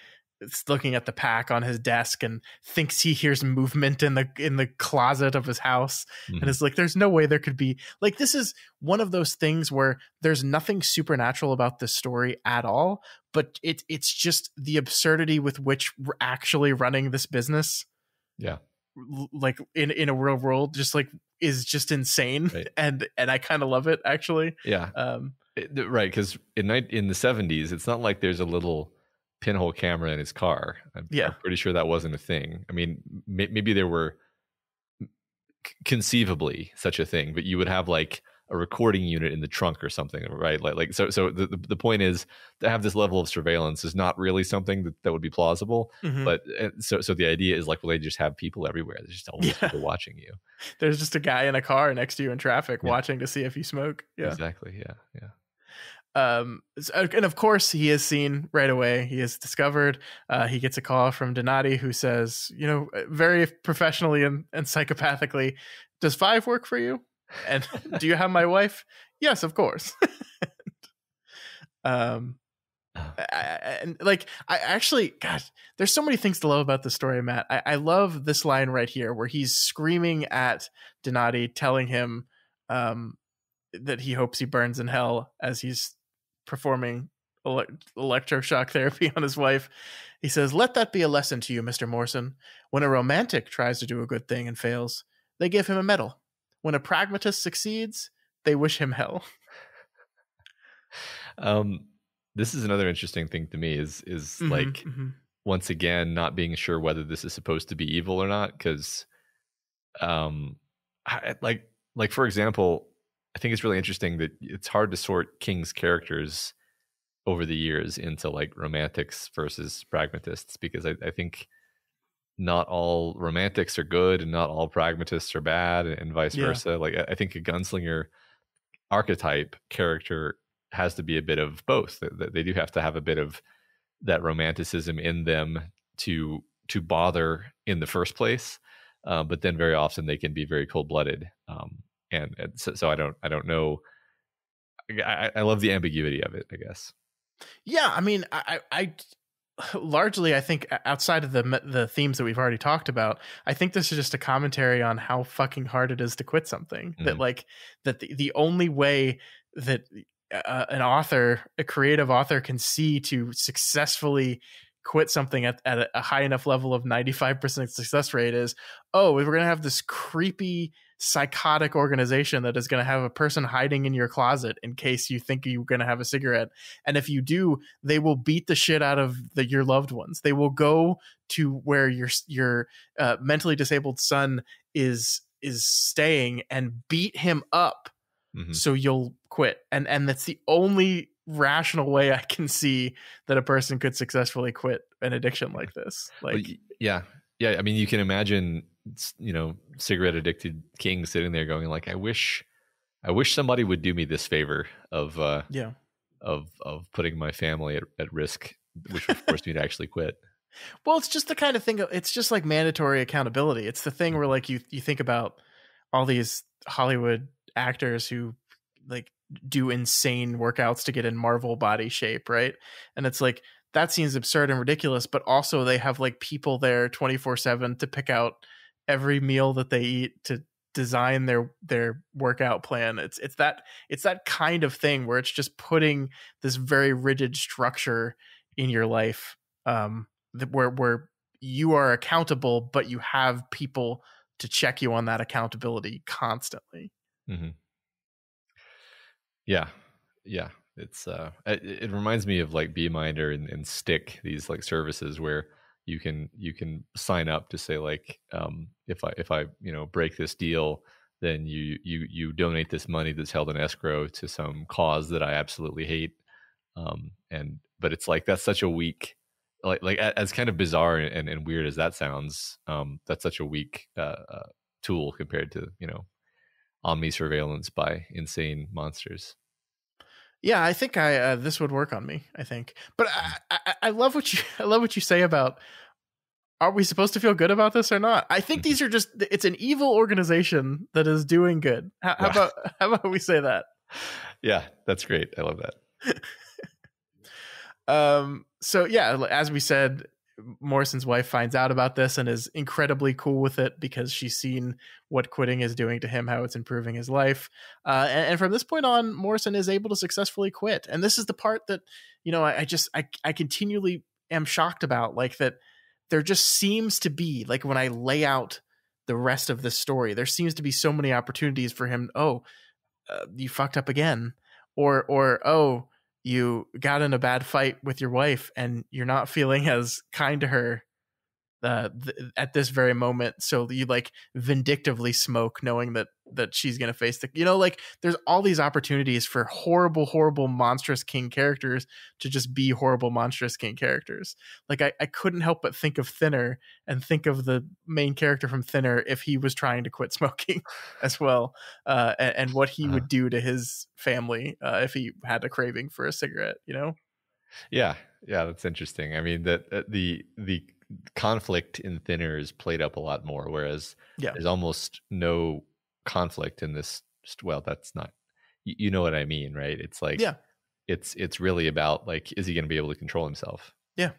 Speaker 1: looking at the pack on his desk and thinks he hears movement in the closet of his house and is like, there's no way there could be, like, this is one of those things where there's nothing supernatural about this story at all, but it's just the absurdity with which we're actually running this business.
Speaker 2: Yeah.
Speaker 1: Like in a real world, just like is just insane, right. and I kind of love it actually.
Speaker 2: Yeah, right. Because in the 70s, it's not like there's a little pinhole camera in his car. I'm pretty sure that wasn't a thing. I mean, maybe there were conceivably such a thing, but you would have like a recording unit in the trunk or something, right? Like so the point is to have this level of surveillance is not really something that would be plausible. But so the idea is like, well, they just have people everywhere. There's just always people watching you.
Speaker 1: There's just a guy in a car next to you in traffic watching to see if you smoke. Yeah,
Speaker 2: exactly. Yeah.
Speaker 1: And of course he is seen right away. He is discovered. He gets a call from Donati, who says, very professionally and psychopathically, "Does 5 work for you? And do you have my wife?" "Yes, of course." And I actually, God, there's so many things to love about the story, Matt. I love this line right here where he's screaming at Donati, telling him that he hopes he burns in hell as he's performing electroshock therapy on his wife. He says, "Let that be a lesson to you, Mr. Morrison. When a romantic tries to do a good thing and fails, they give him a medal. When a pragmatist succeeds, they wish him hell."
Speaker 2: This is another interesting thing to me is like, once again, not being sure whether this is supposed to be evil or not. Cause, like for example, I think it's really interesting that it's hard to sort King's characters over the years into like romantics versus pragmatists, because I think not all romantics are good and not all pragmatists are bad, and vice versa. Like I think a gunslinger archetype character has to be a bit of both. They do have to have a bit of that romanticism in them to bother in the first place, but then very often they can be very cold-blooded. And so I don't know. I love the ambiguity of it, I guess.
Speaker 1: Yeah, I mean, I largely, I think, outside of the themes that we've already talked about, I think this is just a commentary on how fucking hard it is to quit something. That the only way that a creative author can see to successfully quit something at a high enough level of 95% success rate is, we're going to have this creepy psychotic organization that is going to have a person hiding in your closet in case you think you're going to have a cigarette. And if you do, they will beat the shit out of your loved ones. They will go to where your mentally disabled son is staying and beat him up. So you'll quit. And that's the only rational way I can see that a person could successfully quit an addiction like this. Like,
Speaker 2: yeah. I mean, you can imagine, cigarette addicted King sitting there going like, I wish somebody would do me this favor of putting my family at risk, which would force me to actually quit.
Speaker 1: Well, it's just the kind of thing. It's just like mandatory accountability. It's the thing where like you think about all these Hollywood actors who like do insane workouts to get in Marvel body shape, right? And it's like, that seems absurd and ridiculous, but also they have like people there 24/7 to pick out every meal that they eat, to design their workout plan. It's that kind of thing where it's just putting this very rigid structure in your life, where you are accountable, but you have people to check you on that accountability constantly.
Speaker 2: Yeah. It's it reminds me of like BeMinder and Stick, these like services where you can sign up to say like, if I break this deal, then you donate this money that's held in escrow to some cause that I absolutely hate. But it's like, that's such a weak, like as kind of bizarre and weird as that sounds, that's such a weak tool compared to omni surveillance by insane monsters.
Speaker 1: Yeah, I think this would work on me, I think. But I love what you say about, are we supposed to feel good about this or not? I think these are just, it's an evil organization that is doing good. How about we say that?
Speaker 2: Yeah, that's great. I love that.
Speaker 1: So yeah, as we said, Morrison's wife finds out about this and is incredibly cool with it because she's seen what quitting is doing to him, how it's improving his life. And from this point on, Morrison is able to successfully quit. And this is the part that, I continually am shocked about, like that there just seems to be, like when I lay out the rest of this story, there seems to be so many opportunities for him. You fucked up again. Or, you got in a bad fight with your wife and you're not feeling as kind to her at this very moment, so you like vindictively smoke knowing that she's gonna face the, you know, like there's all these opportunities for horrible monstrous king characters to just be horrible monstrous king characters. Like I couldn't help but think of Thinner and think of the main character from Thinner if he was trying to quit smoking as well, and what he would do to his family if he had a craving for a cigarette, you know.
Speaker 2: Yeah, that's interesting. I mean, that the conflict in Thinner is played up a lot more, whereas there's almost no conflict in this. Well, that's not, you know what I mean, right? It's like, it's really about like, is he going to be able to control himself?
Speaker 1: Yeah,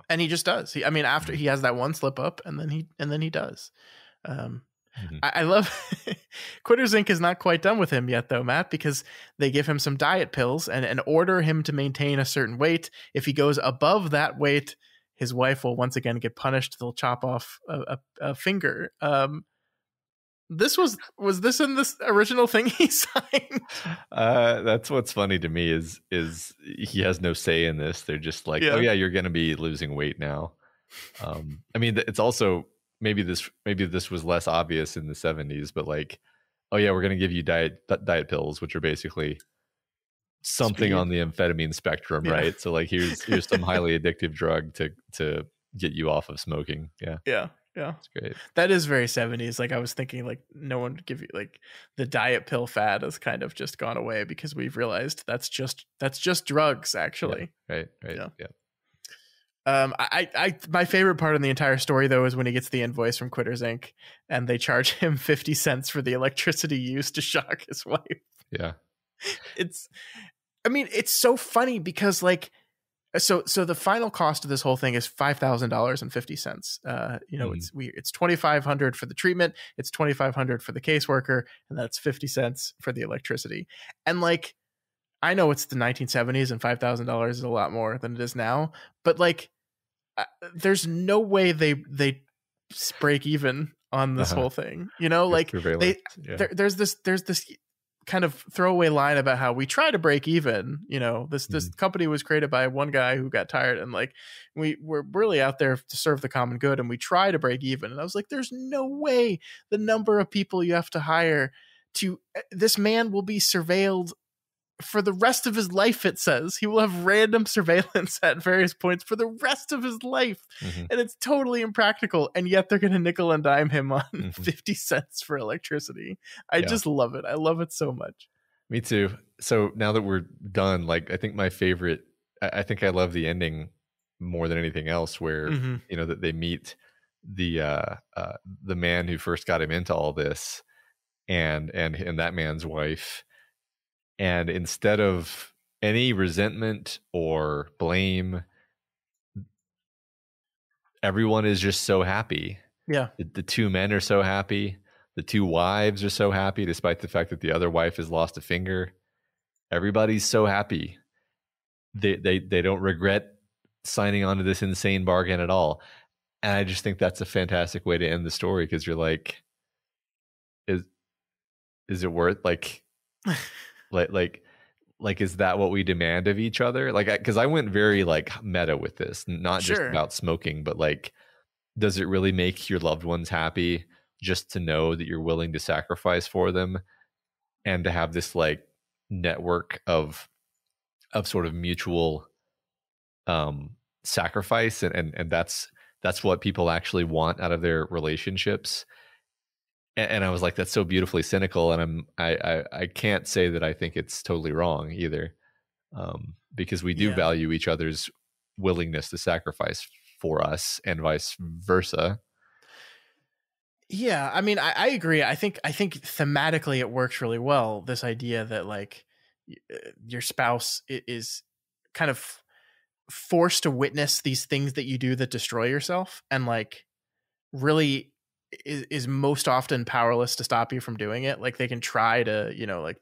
Speaker 1: and he just does. I mean, after he has that one slip up, and then he does. I love Quitters Inc. is not quite done with him yet, though, Matt, because they give him some diet pills and order him to maintain a certain weight. If he goes above that weight, his wife will once again get punished. They'll chop off a finger. This was this in this original thing he signed?
Speaker 2: That's what's funny to me is he has no say in this. They're just like, oh yeah, you're going to be losing weight now. I mean, it's also maybe this was less obvious in the 70s, but like, oh yeah, we're going to give you diet pills, which are basically something on the amphetamine spectrum, right? So like, here's some highly addictive drug to get you off of smoking. Yeah. It's great.
Speaker 1: That is very 70s. Like I was thinking, like no one would give you, like the diet pill fad has kind of just gone away because we've realized that's just drugs, actually.
Speaker 2: Right. Yeah.
Speaker 1: My favorite part in the entire story, though, is when he gets the invoice from Quitters Inc. and they charge him 50 cents for the electricity used to shock his wife.
Speaker 2: Yeah.
Speaker 1: It's so funny because like, so the final cost of this whole thing is $5,050. It's weird. It's $2,500 for the treatment. It's $2,500 for the caseworker, and that's 50 cents for the electricity. And like, I know it's the 1970s and $5,000 is a lot more than it is now, but like, there's no way they break even on this whole thing. You know, like there's this kind of throwaway line about how we try to break even. You know, this company was created by one guy who got tired, and like we're really out there to serve the common good, and we try to break even. And I was like, there's no way the number of people you have to hire to this man will be surveilled for the rest of his life. It says he will have random surveillance at various points for the rest of his life. And it's totally impractical. And yet they're going to nickel and dime him on 50 cents for electricity. I just love it. I love it so much.
Speaker 2: Me too. So now that we're done, like, I think my favorite, I think I love the ending more than anything else, where, you know, that they meet the man who first got him into all this and that man's wife. And instead of any resentment or blame, everyone is just so happy.
Speaker 1: Yeah.
Speaker 2: The two men are so happy. The two wives are so happy, despite the fact that the other wife has lost a finger. Everybody's so happy. They don't regret signing on to this insane bargain at all. And I just think that's a fantastic way to end the story, because you're like, is it worth like is that what we demand of each other? Like, because I went very like meta with this, not just about smoking, but like, does it really make your loved ones happy just to know that you're willing to sacrifice for them, and to have this like network of sort of mutual sacrifice, and that's what people actually want out of their relationships. And I was like, that's so beautifully cynical, and I can't say that I think it's totally wrong either, because we do value each other's willingness to sacrifice for us, and vice versa.
Speaker 1: Yeah, I mean, I agree. I think thematically it works really well. This idea that like your spouse is kind of forced to witness these things that you do that destroy yourself, and like really is most often powerless to stop you from doing it. Like they can try to, you know, like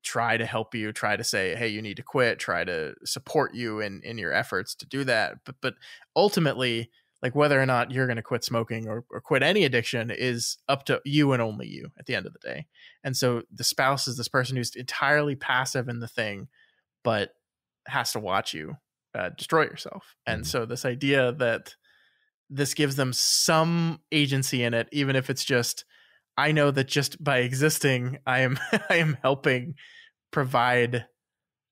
Speaker 1: try to help you, try to say, hey, you need to quit, try to support you in your efforts to do that. But ultimately, like whether or not you're going to quit smoking or quit any addiction is up to you and only you at the end of the day. And so the spouse is this person who's entirely passive in the thing, but has to watch you destroy yourself. And so this idea that this gives them some agency in it, even if it's just, I know that just by existing, I am I am helping provide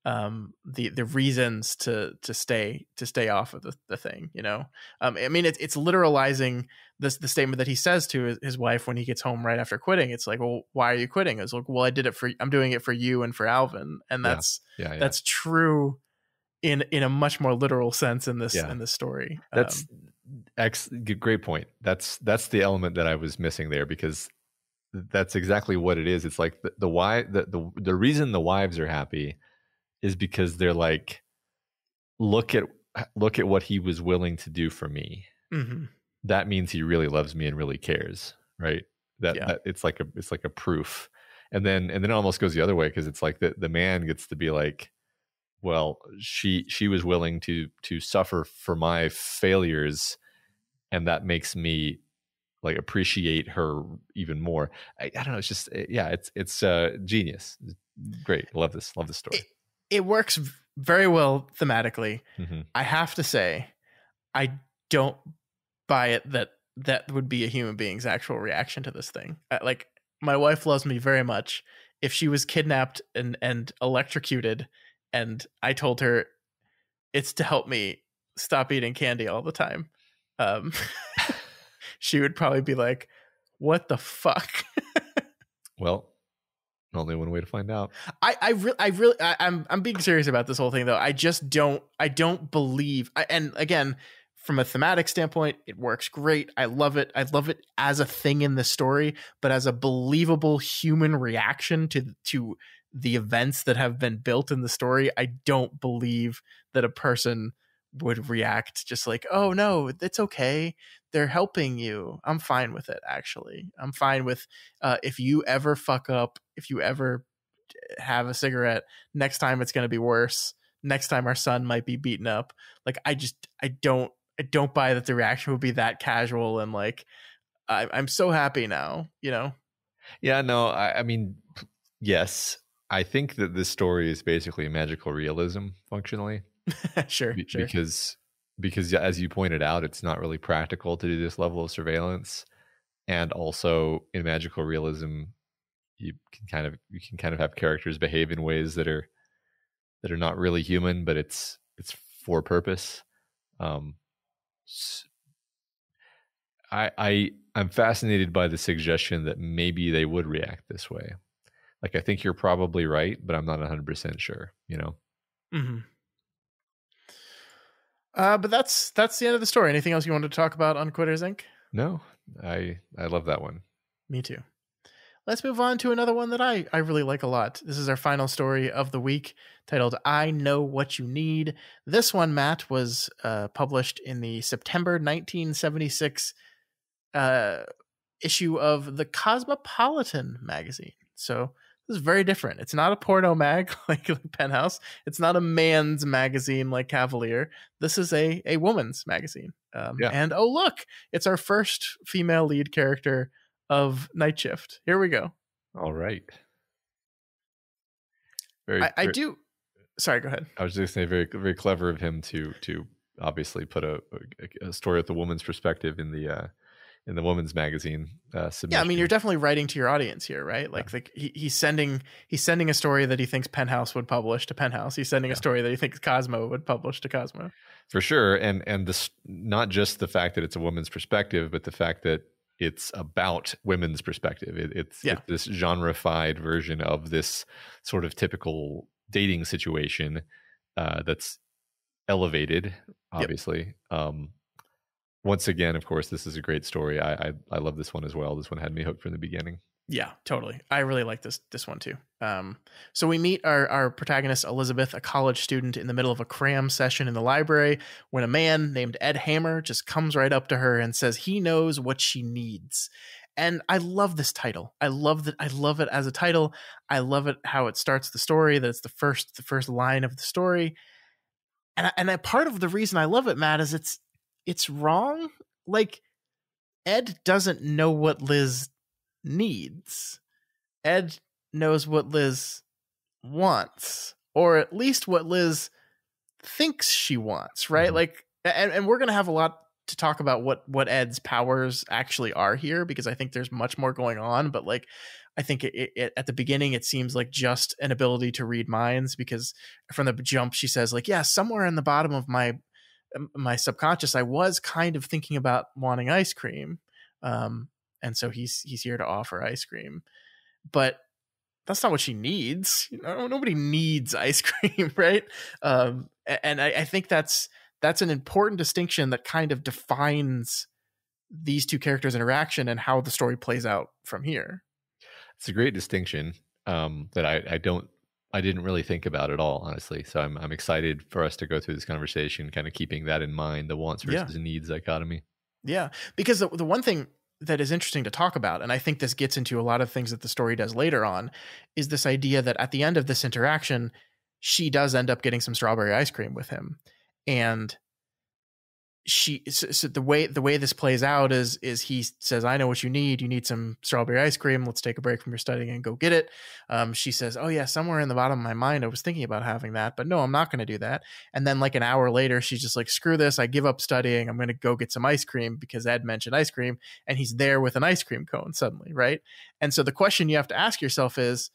Speaker 1: the reasons to stay off of the thing, you know. I mean, it's literalizing the statement that he says to his wife when he gets home right after quitting. It's like, well, why are you quitting? It's like, well, I'm doing it for you and for Alvin, and that's true in a much more literal sense in this story.
Speaker 2: That's great point. That's the element that I was missing there, because that's exactly what it is. It's like the reason the wives are happy is because they're like, look at what he was willing to do for me. Mm-hmm. That means he really loves me and really cares, right? That it's like a proof. And then it almost goes the other way, because it's like the man gets to be like, well, she was willing to suffer for my failures, and that makes me like appreciate her even more. I don't know. It's just it's genius. Great. Love this story.
Speaker 1: It works very well thematically. Mm-hmm. I have to say, I don't buy it that would be a human being's actual reaction to this thing. Like, my wife loves me very much. If she was kidnapped and electrocuted, and I told her it's to help me stop eating candy all the time, she would probably be like, "What the fuck?" Well,
Speaker 2: only one way to find out.
Speaker 1: I'm being serious about this whole thing, though. I don't believe, and again, from a thematic standpoint, it works great. I love it. I love it as a thing in the story, but as a believable human reaction to the events that have been built in the story, I don't believe that a person would react just like, oh no, it's okay, they're helping you. I'm fine with it. Actually, I'm fine with if you ever fuck up, if you ever have a cigarette, next time it's going to be worse. Next time our son might be beaten up. Like, I don't buy that the reaction would be that casual and like, I'm so happy now, you know?
Speaker 2: Yeah, no, I mean, yes, I think that this story is basically magical realism functionally.
Speaker 1: Sure.
Speaker 2: Because as you pointed out, it's not really practical to do this level of surveillance. And also in magical realism, you can kind of have characters behave in ways that are not really human, but it's for purpose. I'm fascinated by the suggestion that maybe they would react this way. Like, I think you're probably right, but I'm not 100% sure, you know?
Speaker 1: Mm-hmm. But that's the end of the story. Anything else you wanted to talk about on Quitters Inc.?
Speaker 2: No, I love that one.
Speaker 1: Me too. Let's move on to another one that I really like a lot. This is our final story of the week, titled I Know What You Need. This one, Matt, was published in the September 1976 issue of the Cosmopolitan magazine. So this is very different. It's not a porno mag like Penthouse. It's not a man's magazine like Cavalier. This is a woman's magazine. And oh, look, it's our first female lead character of Night Shift. Here we go.
Speaker 2: All right.
Speaker 1: Sorry, go ahead.
Speaker 2: I was just saying, very, very clever of him to obviously put a story with the woman's perspective in the woman's magazine submission.
Speaker 1: Yeah, I mean, you're definitely writing to your audience here, right? Like he's sending a story that he thinks Penthouse would publish to Penthouse. He's sending a story that he thinks Cosmo would publish to Cosmo.
Speaker 2: For sure, and this, not just the fact that it's a woman's perspective, but the fact that it's about women's perspective. It's this genreified version of this sort of typical dating situation that's elevated, obviously. Yep. Once again, of course, this is a great story. I love this one as well. This one had me hooked from the beginning.
Speaker 1: Yeah, totally. I really like this one too. So we meet our protagonist, Elizabeth, a college student in the middle of a cram session in the library, when a man named Ed Hammer just comes right up to her and says he knows what she needs. And I love this title. I love it as a title. I love it how it starts the story, that it's the first line of the story. And a part of the reason I love it, Matt, is it's wrong. Like, Ed doesn't know what Liz needs. Ed knows what Liz wants, or at least what Liz thinks she wants, right? Mm-hmm. Like, and we're going to have a lot to talk about what Ed's powers actually are here, because I think there's much more going on. But like, I think it at the beginning it seems like just an ability to read minds, because from the jump she says like, yeah, somewhere in the bottom of my subconscious I was kind of thinking about wanting ice cream, and so he's here to offer ice cream, but that's not what she needs. Nobody needs ice cream, right? And I think that's an important distinction that kind of defines these two characters' interaction and how the story plays out from here.
Speaker 2: It's a great distinction that I didn't really think about at all, honestly. So I'm excited for us to go through this conversation, kind of keeping that in mind, the wants versus needs dichotomy.
Speaker 1: Yeah, because the one thing that is interesting to talk about, and I think this gets into a lot of things that the story does later on, is this idea that at the end of this interaction, she does end up getting some strawberry ice cream with him. And so the way this plays out is he says, I know what you need some strawberry ice cream, let's take a break from your studying and go get it. She says, oh yeah, somewhere in the bottom of my mind I was thinking about having that, but no, I'm not going to do that. And then like an hour later she's just like, screw this, I give up studying, I'm going to go get some ice cream because Ed mentioned ice cream, and he's there with an ice cream cone suddenly, right? And so the question you have to ask yourself is,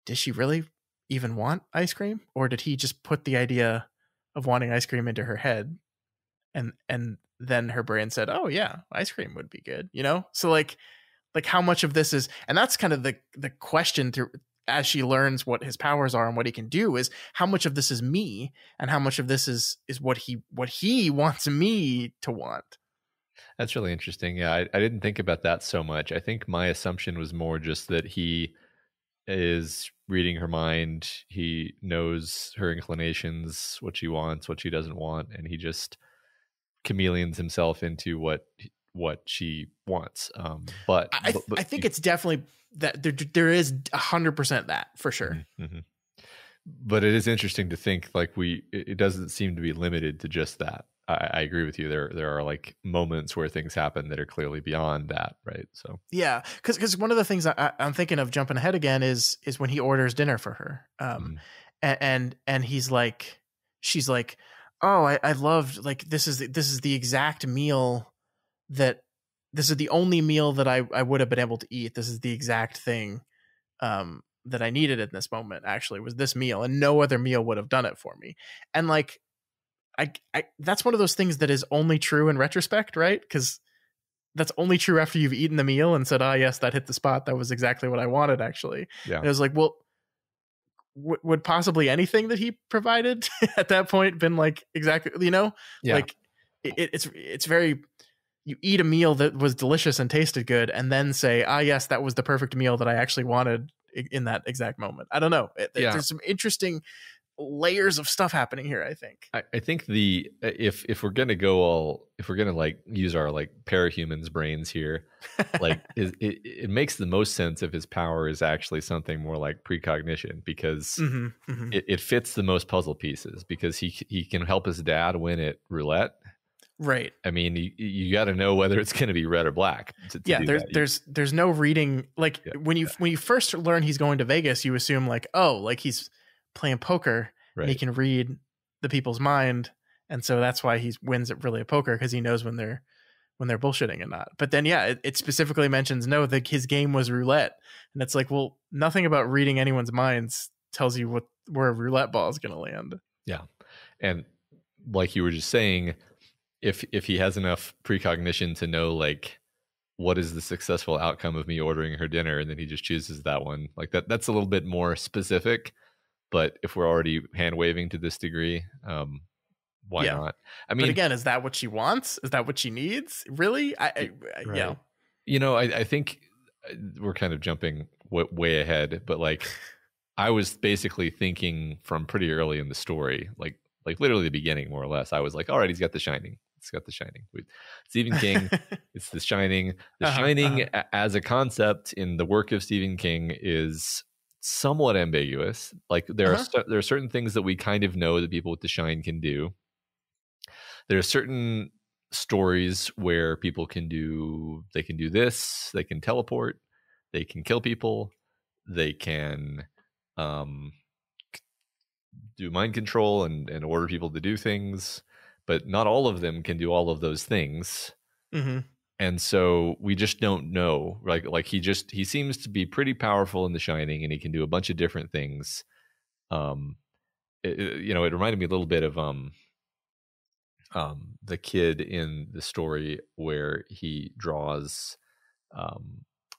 Speaker 1: did she really even want ice cream, or did he just put the idea of wanting ice cream into her head? And then her brain said, oh yeah, ice cream would be good, so like how much of this is, and that's kind of the question through as she learns what his powers are and what he can do, is how much of this is me and how much of this is what he wants me to want.
Speaker 2: That's really interesting. Yeah, I didn't think about that so much. I think my assumption was more just that he is reading her mind, he knows her inclinations, what she wants, what she doesn't want, and he just chameleons himself into what she wants. But I
Speaker 1: think it's definitely that there is 100% that for sure.
Speaker 2: Mm-hmm. But it is interesting to think like it doesn't seem to be limited to just that. I agree with you. There are like moments where things happen that are clearly beyond that, right? So
Speaker 1: yeah, because one of the things I'm thinking of jumping ahead again is when he orders dinner for her, and he's like, she's like, oh, I loved, like, this is the exact meal that, this is the only meal that I would have been able to eat. This is the exact thing that I needed in this moment, actually, was this meal, and no other meal would have done it for me. And like, I that's one of those things that is only true in retrospect, right? Because that's only true after you've eaten the meal and said, yes, that hit the spot. That was exactly what I wanted, actually. Yeah. And it was like, well, would possibly anything that he provided at that point been like exactly, like it's very, you eat a meal that was delicious and tasted good and then say, yes, that was the perfect meal that I actually wanted in that exact moment. I don't know. There's some interesting layers of stuff happening here, I think.
Speaker 2: I think if we're gonna like use our like parahumans brains here, like it makes the most sense if his power is actually something more like precognition, because it fits the most puzzle pieces, because he can help his dad win at roulette.
Speaker 1: Right.
Speaker 2: I mean, you got to know whether it's going to be red or black.
Speaker 1: There's no reading. Like when you first learn he's going to Vegas, you assume like, oh, like he's playing poker, right, and he can read the people's mind, and so that's why he wins at poker, because he knows when they're bullshitting and not. But then it specifically mentions that his game was roulette, and it's like, well, nothing about reading anyone's minds tells you where a roulette ball is going to land.
Speaker 2: Yeah, and like you were just saying, if he has enough precognition to know like what is the successful outcome of me ordering her dinner, and then he just chooses that one, like that's a little bit more specific. But if we're already hand waving to this degree, why not? I mean,
Speaker 1: but again, is that what she wants? Is that what she needs? Really?
Speaker 2: Right. Yeah. I think we're kind of jumping way ahead, but like I was basically thinking from pretty early in the story, like literally the beginning, more or less. I was like, all right, he's got The Shining. It's got The Shining. Stephen King, it's The Shining. The Shining as a concept in the work of Stephen King is somewhat ambiguous. Like there are certain things that we kind of know that people with the shine can do. There are certain stories where people can do this, they can teleport, they can kill people, they can do mind control and order people to do things. but not all of them can do all of those things.
Speaker 1: Mm-hmm.
Speaker 2: And so we just don't know. Like he seems to be pretty powerful in The Shining, and he can do a bunch of different things. It reminded me a little bit of the kid in the story where he draws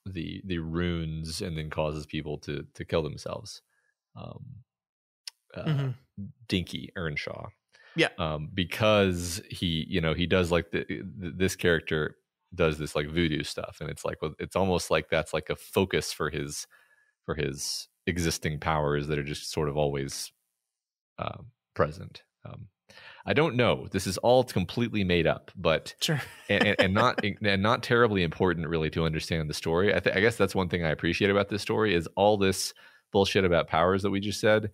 Speaker 2: the runes and then causes people to kill themselves. Dinky Earnshaw.
Speaker 1: Yeah.
Speaker 2: Because he does like this character does this like voodoo stuff, and it's like, well, it's almost like that's like a focus for his existing powers that are just sort of always present. I don't know. This is all completely made up, but
Speaker 1: sure.
Speaker 2: and not terribly important really to understand the story. I guess that's one thing I appreciate about this story is all this bullshit about powers that we just said.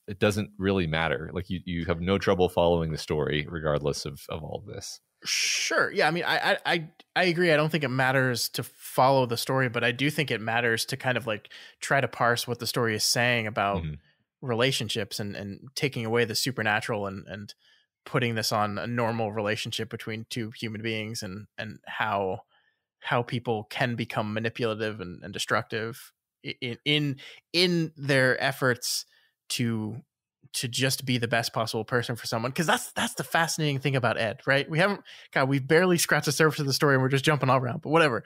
Speaker 2: It doesn't really matter. Like you have no trouble following the story regardless of all of this.
Speaker 1: Sure. Yeah. I mean, I agree. I don't think it matters to follow the story, but I do think it matters to kind of like try to parse what the story is saying about relationships and taking away the supernatural and putting this on a normal relationship between two human beings and how people can become manipulative and destructive in their efforts to just be the best possible person for someone. Cause that's the fascinating thing about Ed, right? We've barely scratched the surface of the story and we're just jumping all around, but whatever.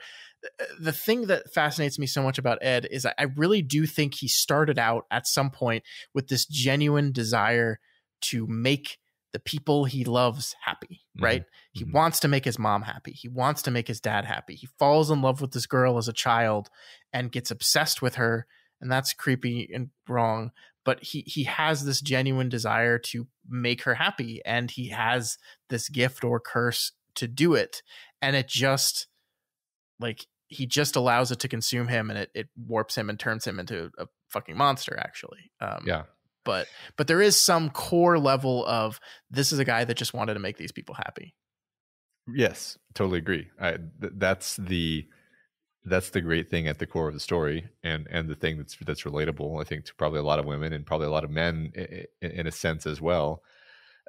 Speaker 1: The thing that fascinates me so much about Ed is I really do think he started out at some point with this genuine desire to make the people he loves happy, right? He wants to make his mom happy. He wants to make his dad happy. He falls in love with this girl as a child and gets obsessed with her. And that's creepy and wrong. But he has this genuine desire to make her happy, and he has this gift or curse to do it. And it just like he just allows it to consume him, and it warps him and turns him into a fucking monster, actually.
Speaker 2: Yeah.
Speaker 1: But there is some core level of this is a guy that just wanted to make these people happy.
Speaker 2: Yes, totally agree. That's the great thing at the core of the story, and the thing that's relatable, I think, to probably a lot of women and probably a lot of men in a sense as well.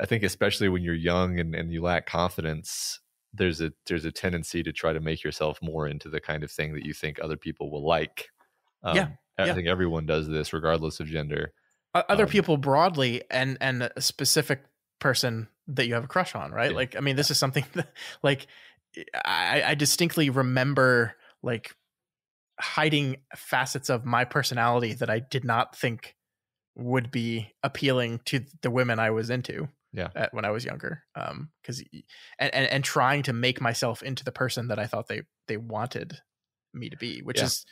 Speaker 2: I think especially when you're young and you lack confidence, there's a tendency to try to make yourself more into the kind of thing that you think other people will like. I think everyone does this regardless of gender.
Speaker 1: Other people broadly and a specific person that you have a crush on, right? Yeah. Like, I mean, this is something that, like, I distinctly remember like hiding facets of my personality that I did not think would be appealing to the women I was into when I was younger. Cause and trying to make myself into the person that I thought they wanted me to be, which is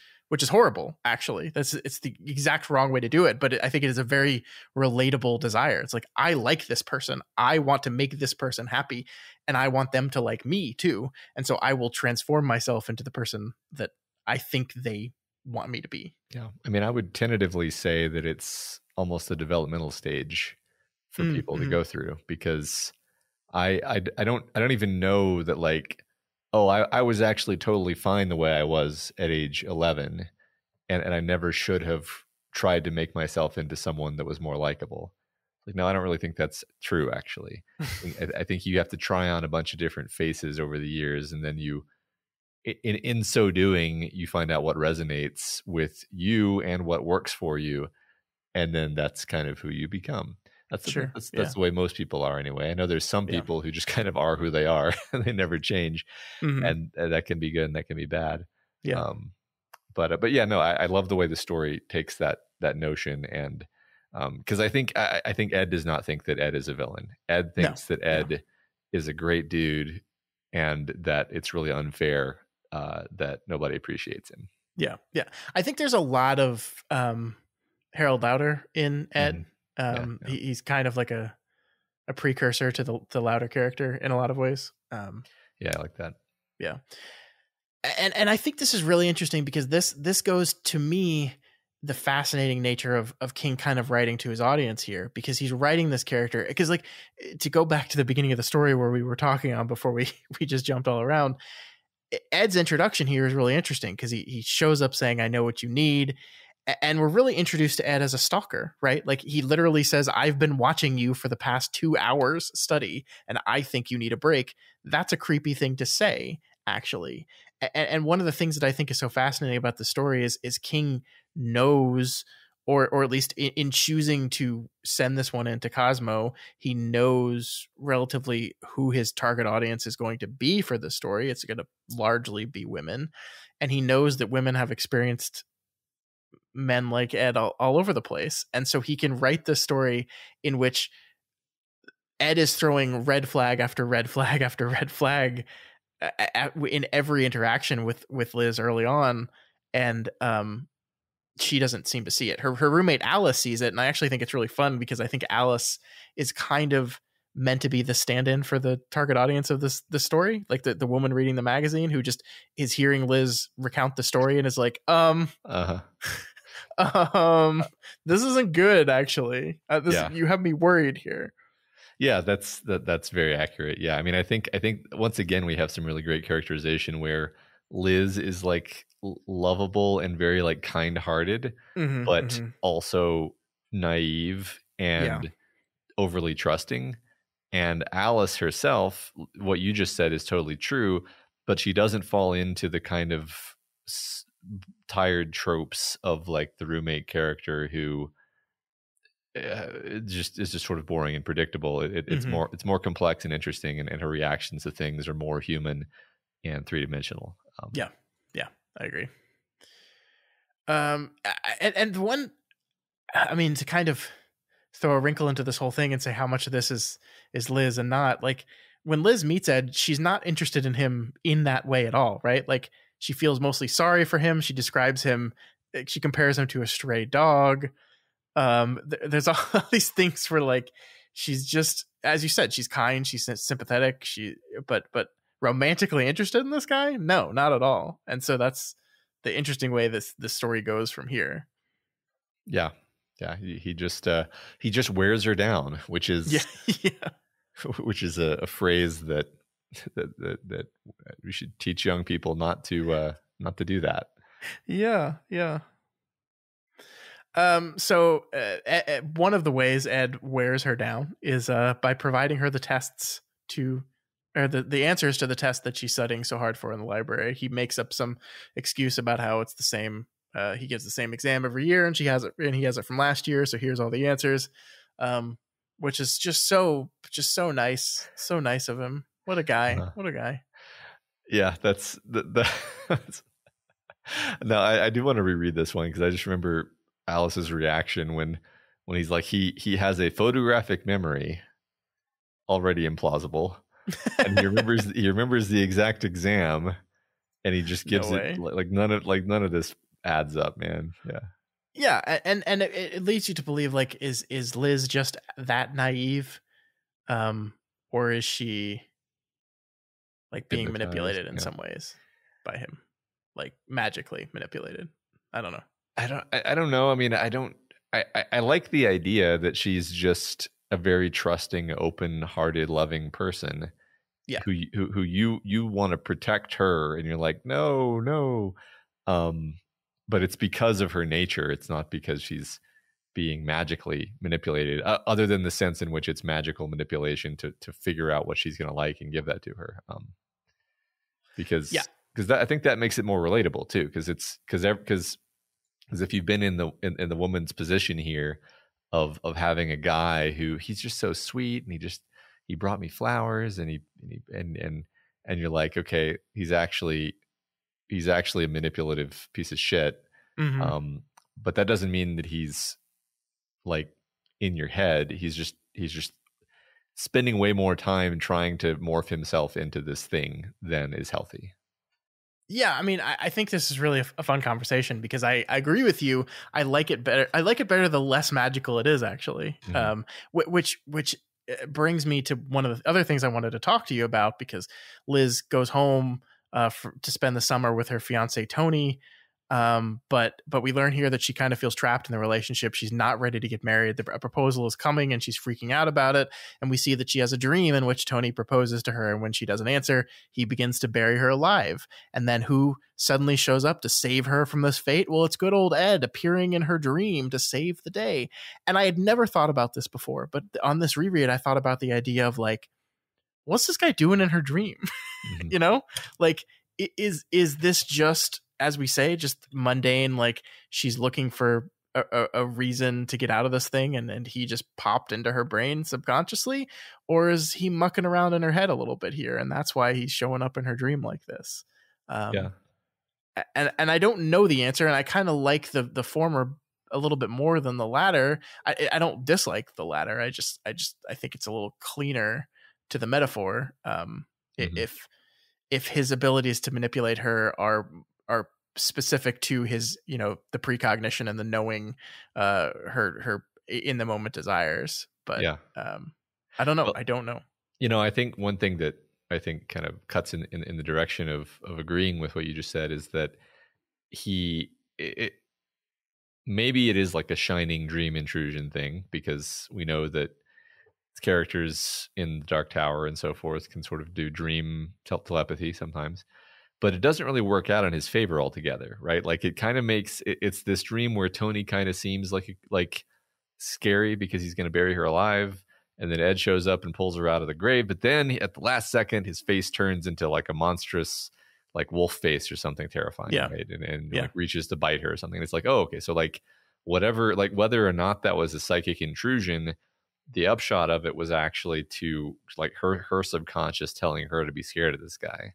Speaker 1: horrible. Actually, it's the exact wrong way to do it. But I think it is a very relatable desire. It's like, I like this person. I want to make this person happy, and I want them to like me too. And so I will transform myself into the person that I think they want me to be.
Speaker 2: Yeah. I mean, I would tentatively say that it's almost a developmental stage for people to go through, because I don't even know that, like, oh, I was actually totally fine the way I was at age 11, and I never should have tried to make myself into someone that was more likable. Like, no, I don't really think that's true, actually. I think you have to try on a bunch of different faces over the years, and then in so doing, you find out what resonates with you and what works for you, and then that's kind of who you become. That's the way most people are anyway. I know there's some people who just kind of are who they are and they never change, and that can be good and that can be bad.
Speaker 1: Yeah.
Speaker 2: But yeah, no, I love the way the story takes that notion, and because I think Ed does not think that Ed is a villain. Ed thinks that Ed is a great dude, and that it's really unfair that nobody appreciates him.
Speaker 1: Yeah. I think there's a lot of Harold Lauder in Ed. He's kind of like a precursor to the Lauder character in a lot of ways.
Speaker 2: I like that.
Speaker 1: Yeah. And I think this is really interesting because this goes to me the fascinating nature of King kind of writing to his audience here, because he's writing this character, because, like, to go back to the beginning of the story where we were talking on before we just jumped all around, Ed's introduction here is really interesting because he shows up saying, I know what you need. And we're really introduced to Ed as a stalker, right? Like he literally says, I've been watching you for the past 2 hours study, and I think you need a break. That's a creepy thing to say, actually. And one of the things that I think is so fascinating about the story is King knows, or at least in choosing to send this one into Cosmo, he knows relatively who his target audience is going to be for the story. It's going to largely be women. And he knows that women have experienced men like Ed all over the place. And so he can write this story in which Ed is throwing red flag after red flag after red flag in every interaction with Liz early on. And she doesn't seem to see it. Her roommate Alice sees it. And I actually think it's really fun because I think Alice is kind of meant to be the stand-in for the target audience of this story. Like the woman reading the magazine who just is hearing Liz recount the story and is like, this isn't good, actually. You have me worried here.
Speaker 2: Yeah, that's very accurate. Yeah, I mean, I think once again we have some really great characterization where Liz is like lovable and very like kind-hearted, but also naive and overly trusting. And Alice herself, what you just said is totally true, but she doesn't fall into the kind of tired tropes of like the roommate character who is just sort of boring and predictable. It's more complex and interesting, and her reactions to things are more human and three-dimensional.
Speaker 1: Yeah, I agree. And one, I mean, to kind of throw a wrinkle into this whole thing and say how much of this is Liz and not, like when Liz meets Ed, she's not interested in him in that way at all, right? Like she feels mostly sorry for him. She describes him, she compares him to a stray dog. There's all these things where like she's just, as you said, she's kind, she's sympathetic, but romantically interested in this guy? No, not at all. And so that's the interesting way this story goes from here.
Speaker 2: Yeah. He just wears her down, which is which is a phrase that we should teach young people not to do that.
Speaker 1: Yeah. So one of the ways Ed wears her down is by providing her the tests or the answers to the test that she's studying so hard for in the library. He makes up some excuse about how it's the same. He gives the same exam every year, and he has it from last year. So here's all the answers, which is just so nice, so nice of him. What a guy! What a guy!
Speaker 2: Yeah, that's the. No, I do want to reread this one because I just remember Alice's reaction when he's like he has a photographic memory, already implausible, and he remembers the exact exam, and he just gives it like none of this adds up, man. And
Speaker 1: it leads you to believe, like, is Liz just that naive, or is she like being manipulated in some ways by him, like magically manipulated? I don't know.
Speaker 2: I don't know. I mean, I like the idea that she's just a very trusting, open-hearted, loving person.
Speaker 1: Yeah.
Speaker 2: Who you want to protect her, and you're like, no. But it's because of her nature. It's not because she's being magically manipulated, other than the sense in which it's magical manipulation to figure out what she's going to like and give that to her. Because I think that makes it more relatable too. Because if you've been in the woman's position here of having a guy who he's just so sweet and he brought me flowers and you're like, okay, he's actually a manipulative piece of shit. But that doesn't mean that he's like in your head. He's just spending way more time trying to morph himself into this thing than is healthy.
Speaker 1: Yeah, I mean, I think this is really a fun conversation because I agree with you. I like it better the less magical it is, actually. Which brings me to one of the other things I wanted to talk to you about, because Liz goes home to spend the summer with her fiance Tony, But we learn here that she kind of feels trapped in the relationship. She's not ready to get married. A proposal is coming and she's freaking out about it. And we see that she has a dream in which Tony proposes to her. And when she doesn't answer, he begins to bury her alive. And then who suddenly shows up to save her from this fate? Well, it's good old Ed appearing in her dream to save the day. And I had never thought about this before, but on this reread, I thought about the idea of like, what's this guy doing in her dream? Mm-hmm. You know, like, is this just, as we say, just mundane, like she's looking for a reason to get out of this thing and he just popped into her brain subconsciously? Or is he mucking around in her head a little bit here? And that's why he's showing up in her dream like this. And I don't know the answer. And I kind of like the former a little bit more than the latter. I don't dislike the latter. I think it's a little cleaner to the metaphor. If his abilities to manipulate her are specific to his, you know, the precognition and the knowing her in the moment desires. But I don't know. Well, I don't know.
Speaker 2: You know, I think one thing that I think kind of cuts in the direction of agreeing with what you just said is that maybe it is like a shining dream intrusion thing, because we know that characters in the Dark Tower and so forth can sort of do dream telepathy sometimes, but it doesn't really work out in his favor altogether, right? Like it kind of makes it's this dream where Tony kind of seems like scary because he's going to bury her alive, and then Ed shows up and pulls her out of the grave, but then at the last second his face turns into like a monstrous like wolf face or something terrifying, right? And like reaches to bite her or something. It's like, oh, okay, so like whatever, like whether or not that was a psychic intrusion, the upshot of it was actually to like her subconscious telling her to be scared of this guy.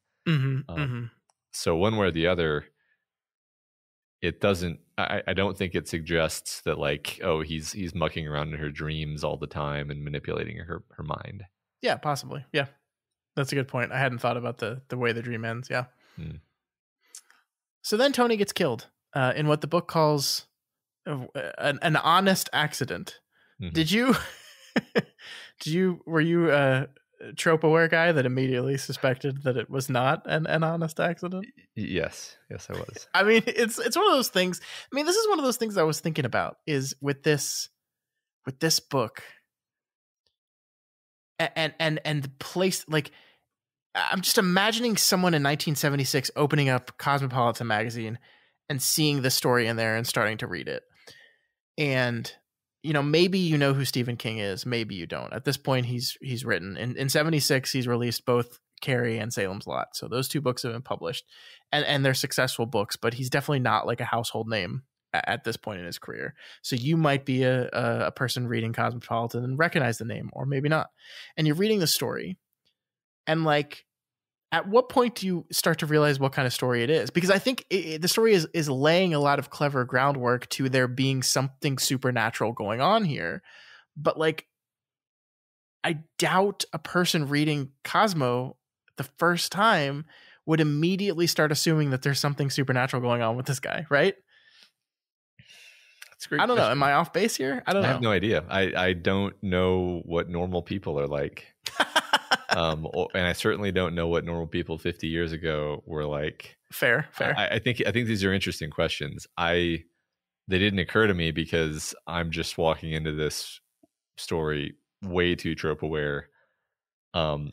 Speaker 2: So one way or the other, it doesn't, I don't think it suggests that like, oh, he's mucking around in her dreams all the time and manipulating her mind.
Speaker 1: Yeah, possibly. Yeah, that's a good point. I hadn't thought about the way the dream ends. Yeah. So then Tony gets killed in what the book calls an honest accident. Were you a trope aware guy that immediately suspected that it was not an honest accident?
Speaker 2: Yes, I was.
Speaker 1: I mean, it's one of those things. I mean, this is one of those things I was thinking about is with this book and the place, like, I'm just imagining someone in 1976 opening up Cosmopolitan magazine and seeing this story in there and starting to read it. And, you know, maybe you know who Stephen King is, maybe you don't. At this point, he's written in 76, he's released both Carrie and Salem's Lot. So those two books have been published and they're successful books, but he's definitely not like a household name at this point in his career. So you might be a person reading Cosmopolitan and recognize the name, or maybe not. And you're reading the story, and like, at what point do you start to realize what kind of story it is? Because I think the story is laying a lot of clever groundwork to there being something supernatural going on here. But like, I doubt a person reading Cosmo the first time would immediately start assuming that there's something supernatural going on with this guy, right? That's great. I don't know. Am I off base here? I don't know.
Speaker 2: I have no idea. I don't know what normal people are like. And I certainly don't know what normal people 50 years ago were like.
Speaker 1: Fair.
Speaker 2: I think these are interesting questions. They didn't occur to me because I'm just walking into this story way too trope aware.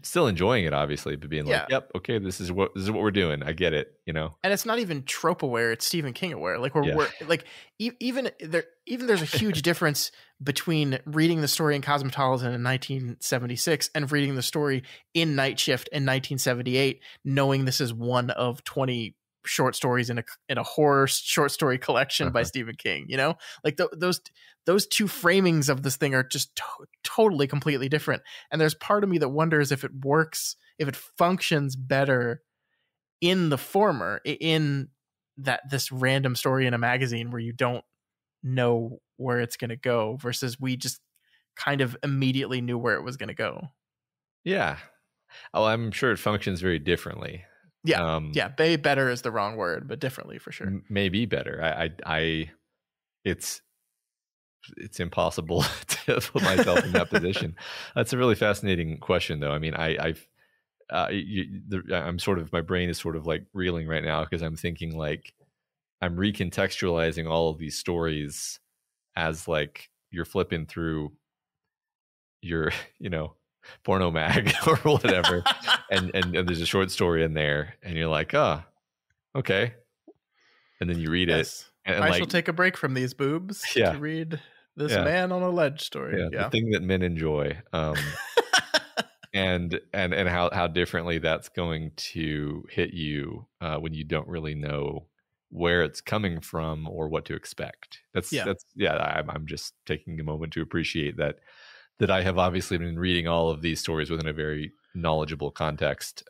Speaker 2: Still enjoying it, obviously, but being like, yep, okay, this is what we're doing. I get it, you know. And
Speaker 1: it's not even trope aware; it's Stephen King aware. Like we're like even there's a huge difference between reading the story in Cosmopolitan in 1976 and reading the story in Night Shift in 1978, knowing this is one of 20 short stories in a horror short story collection by Stephen King. You know, like those two framings of this thing are just totally completely different. And there's part of me that wonders if it works, if it functions better in the former, in that this random story in a magazine where you don't know where it's going to go, versus we just kind of immediately knew where it was going to go.
Speaker 2: Yeah. Oh, I'm sure it functions very differently.
Speaker 1: Yeah. Maybe better is the wrong word, but differently for sure.
Speaker 2: Maybe better. It's impossible to put myself in that position. That's a really fascinating question, though. I mean, I'm sort of, my brain is sort of like reeling right now because I'm thinking like, I'm recontextualizing all of these stories as like you're flipping through your, porno mag or whatever, and there's a short story in there, and you're like, oh, okay, and then you read it, and
Speaker 1: I shall take a break from these boobs to read this man on a ledge story.
Speaker 2: The thing that men enjoy, and how differently that's going to hit you when you don't really know where it's coming from or what to expect. I'm just taking a moment to appreciate that I have obviously been reading all of these stories within a very knowledgeable context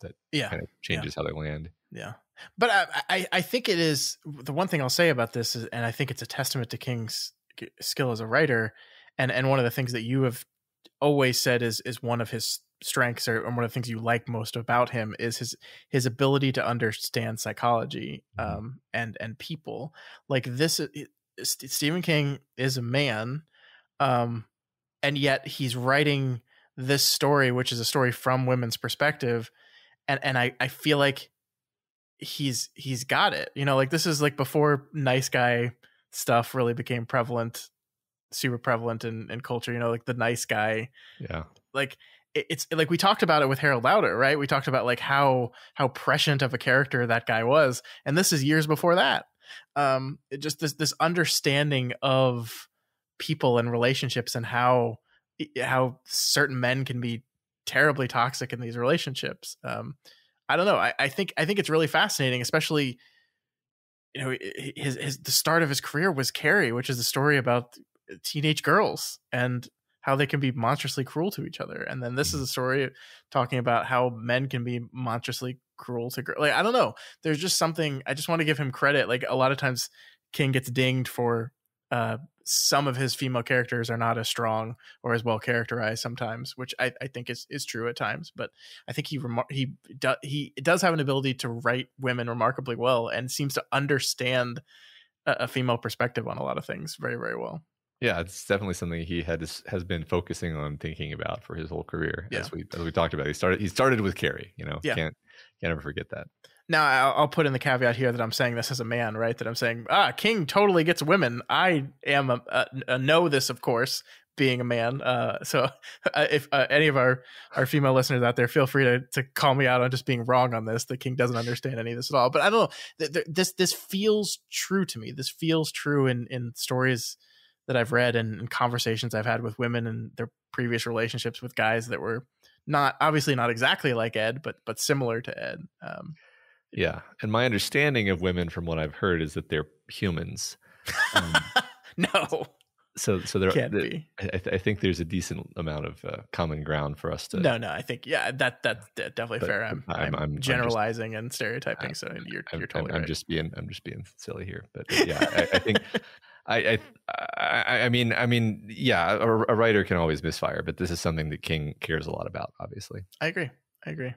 Speaker 2: that kind of changes how they land.
Speaker 1: Yeah. But I think it is, the one thing I'll say about this is, and I think it's a testament to King's skill as a writer, and one of the things that you have always said is one of his strengths, or one of the things you like most about him, is his ability to understand psychology and people. Like this, Stephen King is a man, and yet he's writing this story, which is a story from women's perspective, and I feel like he's got it. Like this is like before nice guy stuff really became super prevalent in culture. Like the nice guy. Yeah. Like it's like we talked about it with Harold Lauder, right? We talked about like how prescient of a character that guy was, and this is years before that. It just this understanding of people and relationships, and how certain men can be terribly toxic in these relationships. I don't know. I think it's really fascinating, especially, the start of his career was Carrie, which is a story about teenage girls and how they can be monstrously cruel to each other. And then this is a story talking about how men can be monstrously cruel to girls. Like, I don't know. There's just something, I just want to give him credit. Like a lot of times King gets dinged for, some of his female characters are not as strong or as well characterized sometimes, which I think is true at times. But I think he does have an ability to write women remarkably well, and seems to understand a female perspective on a lot of things very, very well.
Speaker 2: Yeah, it's definitely something he has been focusing on thinking about for his whole career. As we talked about, he started with Carrie. Can't ever forget that.
Speaker 1: Now, I'll put in the caveat here that I'm saying this as a man, right? That I'm saying, King totally gets women. I am know this, of course, being a man. So if any of our female listeners out there, feel free to call me out on just being wrong on this. The King doesn't understand any of this at all. But I don't know. This feels true to me. This feels true in stories that I've read and conversations I've had with women and their previous relationships with guys that were obviously not exactly like Ed, but similar to Ed.
Speaker 2: Yeah. And my understanding of women from what I've heard is that they're humans.
Speaker 1: No.
Speaker 2: So there
Speaker 1: can't be.
Speaker 2: I think there's a decent amount of common ground for us to.
Speaker 1: No, I think that's definitely fair. I'm generalizing and stereotyping. So you're totally right.
Speaker 2: I'm just being silly here, but yeah, I think I mean, yeah, a writer can always misfire, but this is something that King cares a lot about. Obviously,
Speaker 1: I agree.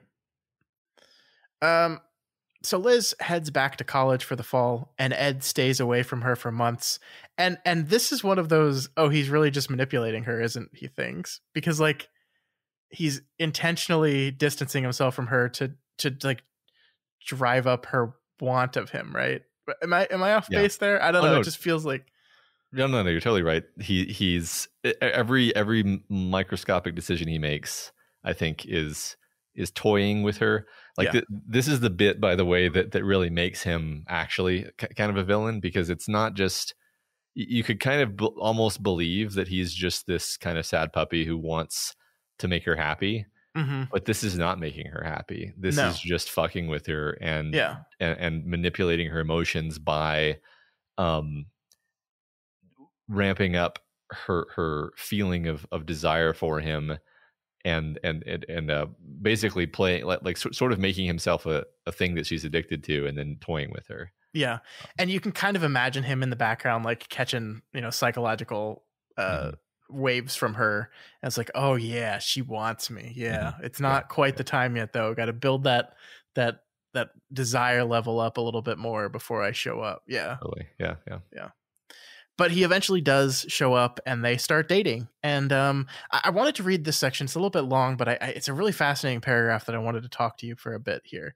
Speaker 1: So Liz heads back to college for the fall, and Ed stays away from her for months. And this is one of those, he's really just manipulating her, isn't he, things? Because like he's intentionally distancing himself from her to like drive up her want of him, right? Am I off base there? I don't know. No. It just feels like
Speaker 2: no, you're totally right. He's every microscopic decision he makes, I think, is toying with her. Like this is the bit, by the way, that really makes him actually kind of a villain, because it's not just, you could kind of almost believe that he's just this kind of sad puppy who wants to make her happy. Mm-hmm. But this is not making her happy. This is just fucking with her and manipulating her emotions by ramping up her feeling of desire for him. And basically playing like sort of making himself a thing that she's addicted to, and then toying with her. Yeah,
Speaker 1: and you can kind of imagine him in the background, like catching psychological waves from her. And it's like, oh yeah, she wants me. Yeah, it's not quite the time yet though. Got to build that desire level up a little bit more before I show up. Yeah,
Speaker 2: totally. Yeah.
Speaker 1: But he eventually does show up, and they start dating. And I wanted to read this section. It's a little bit long, but it's a really fascinating paragraph that I wanted to talk to you for a bit here.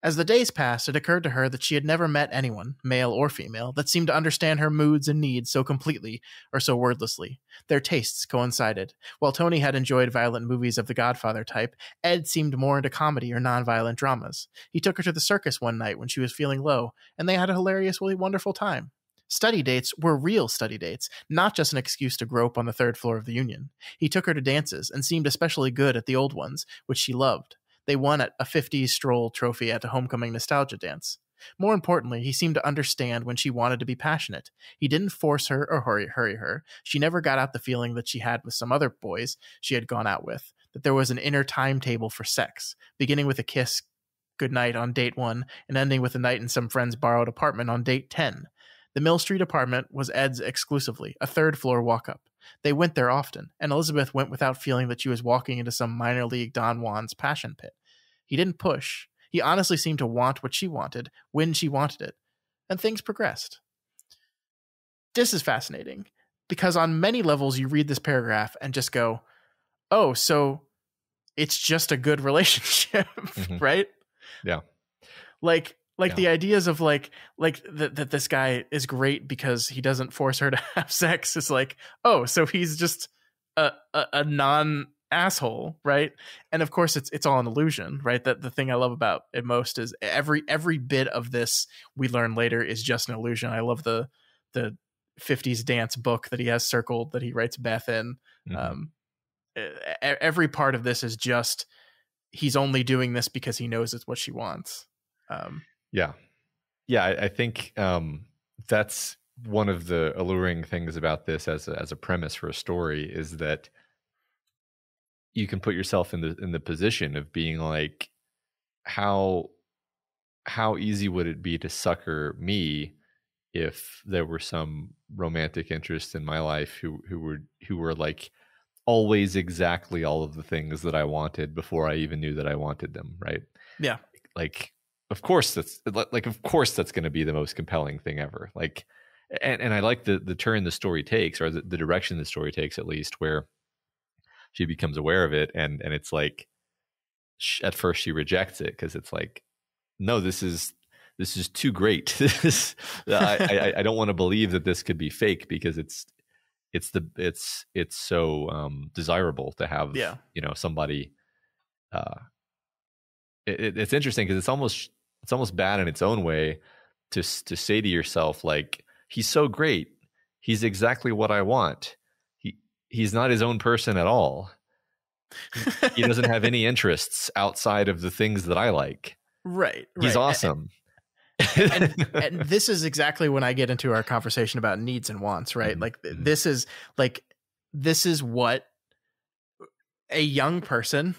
Speaker 1: As the days passed, it occurred to her that she had never met anyone, male or female, that seemed to understand her moods and needs so completely or so wordlessly. Their tastes coincided. While Tony had enjoyed violent movies of the Godfather type, Ed seemed more into comedy or nonviolent dramas. He took her to the circus one night when she was feeling low, and they had a hilariously wonderful time. Study dates were real study dates, not just an excuse to grope on the third floor of the Union. He took her to dances and seemed especially good at the old ones, which she loved. They won at a 50s stroll trophy at a homecoming nostalgia dance. More importantly, he seemed to understand when she wanted to be passionate. He didn't force her or hurry her. She never got out the feeling that she had with some other boys she had gone out with, that there was an inner timetable for sex, beginning with a kiss goodnight on date 1 and ending with a night in some friend's borrowed apartment on date 10. The Mill Street apartment was Ed's exclusively, a third-floor walk-up. They went there often, and Elizabeth went without feeling that she was walking into some minor league Don Juan's passion pit. He didn't push. He honestly seemed to want what she wanted, when she wanted it. And things progressed. This is fascinating, because on many levels you read this paragraph and just go, oh, so it's just a good relationship, right?
Speaker 2: Yeah.
Speaker 1: Like the ideas of like that this guy is great because he doesn't force her to have sex is like, oh, so he's just a non asshole, right? And of course it's all an illusion, right? That the thing I love about it most is every bit of this we learn later is just an illusion. I love the 50s dance book that he has circled that he writes Beth in. Every part of this is just he's only doing this because he knows it's what she wants.
Speaker 2: I think that's one of the alluring things about this as a premise for a story is that you can put yourself in the position of being like, how easy would it be to sucker me if there were some romantic interest in my life who were like always exactly all of the things that I wanted before I even knew that I wanted them, right?
Speaker 1: Yeah.
Speaker 2: Like, of course that's going to be the most compelling thing ever. Like, and I like the turn the story takes, or the direction the story takes, at least, where she becomes aware of it, and it's like at first she rejects it because it's like, no, this is too great. I don't want to believe that this could be fake because it's so desirable to have somebody. It's interesting because it's almost bad in its own way to say to yourself, like, he's so great, he's exactly what I want. He's not his own person at all. He doesn't have any interests outside of the things that I like.
Speaker 1: Right.
Speaker 2: He's awesome.
Speaker 1: And this is exactly when I get into our conversation about needs and wants, right? This is what a young person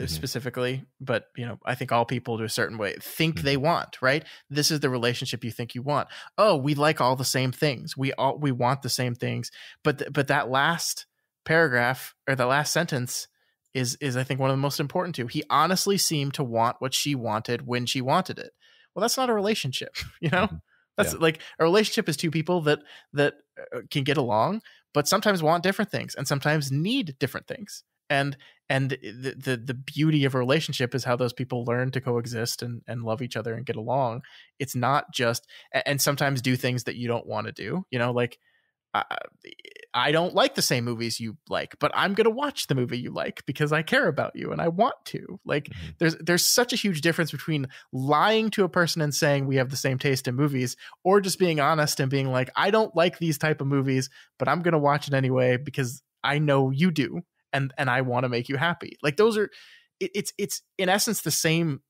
Speaker 1: specifically, but I think all people to a certain way think they want, right? This is the relationship you think you want. Oh, we like all the same things. We want the same things. But that last paragraph, or the last sentence, is I think one of the most important too. He honestly seemed to want what she wanted when she wanted it. Well, that's not a relationship, That's like a relationship is two people that can get along, but sometimes want different things and sometimes need different things. And the beauty of a relationship is how those people learn to coexist and love each other and get along. It's not just, and sometimes do things that you don't want to do, like I don't like the same movies you like, but I'm going to watch the movie you like because I care about you and I want to. Like there's such a huge difference between lying to a person and saying we have the same taste in movies, or just being honest and being like, I don't like these type of movies, but I'm going to watch it anyway because I know you do. And I want to make you happy. Like those are, it's in essence the same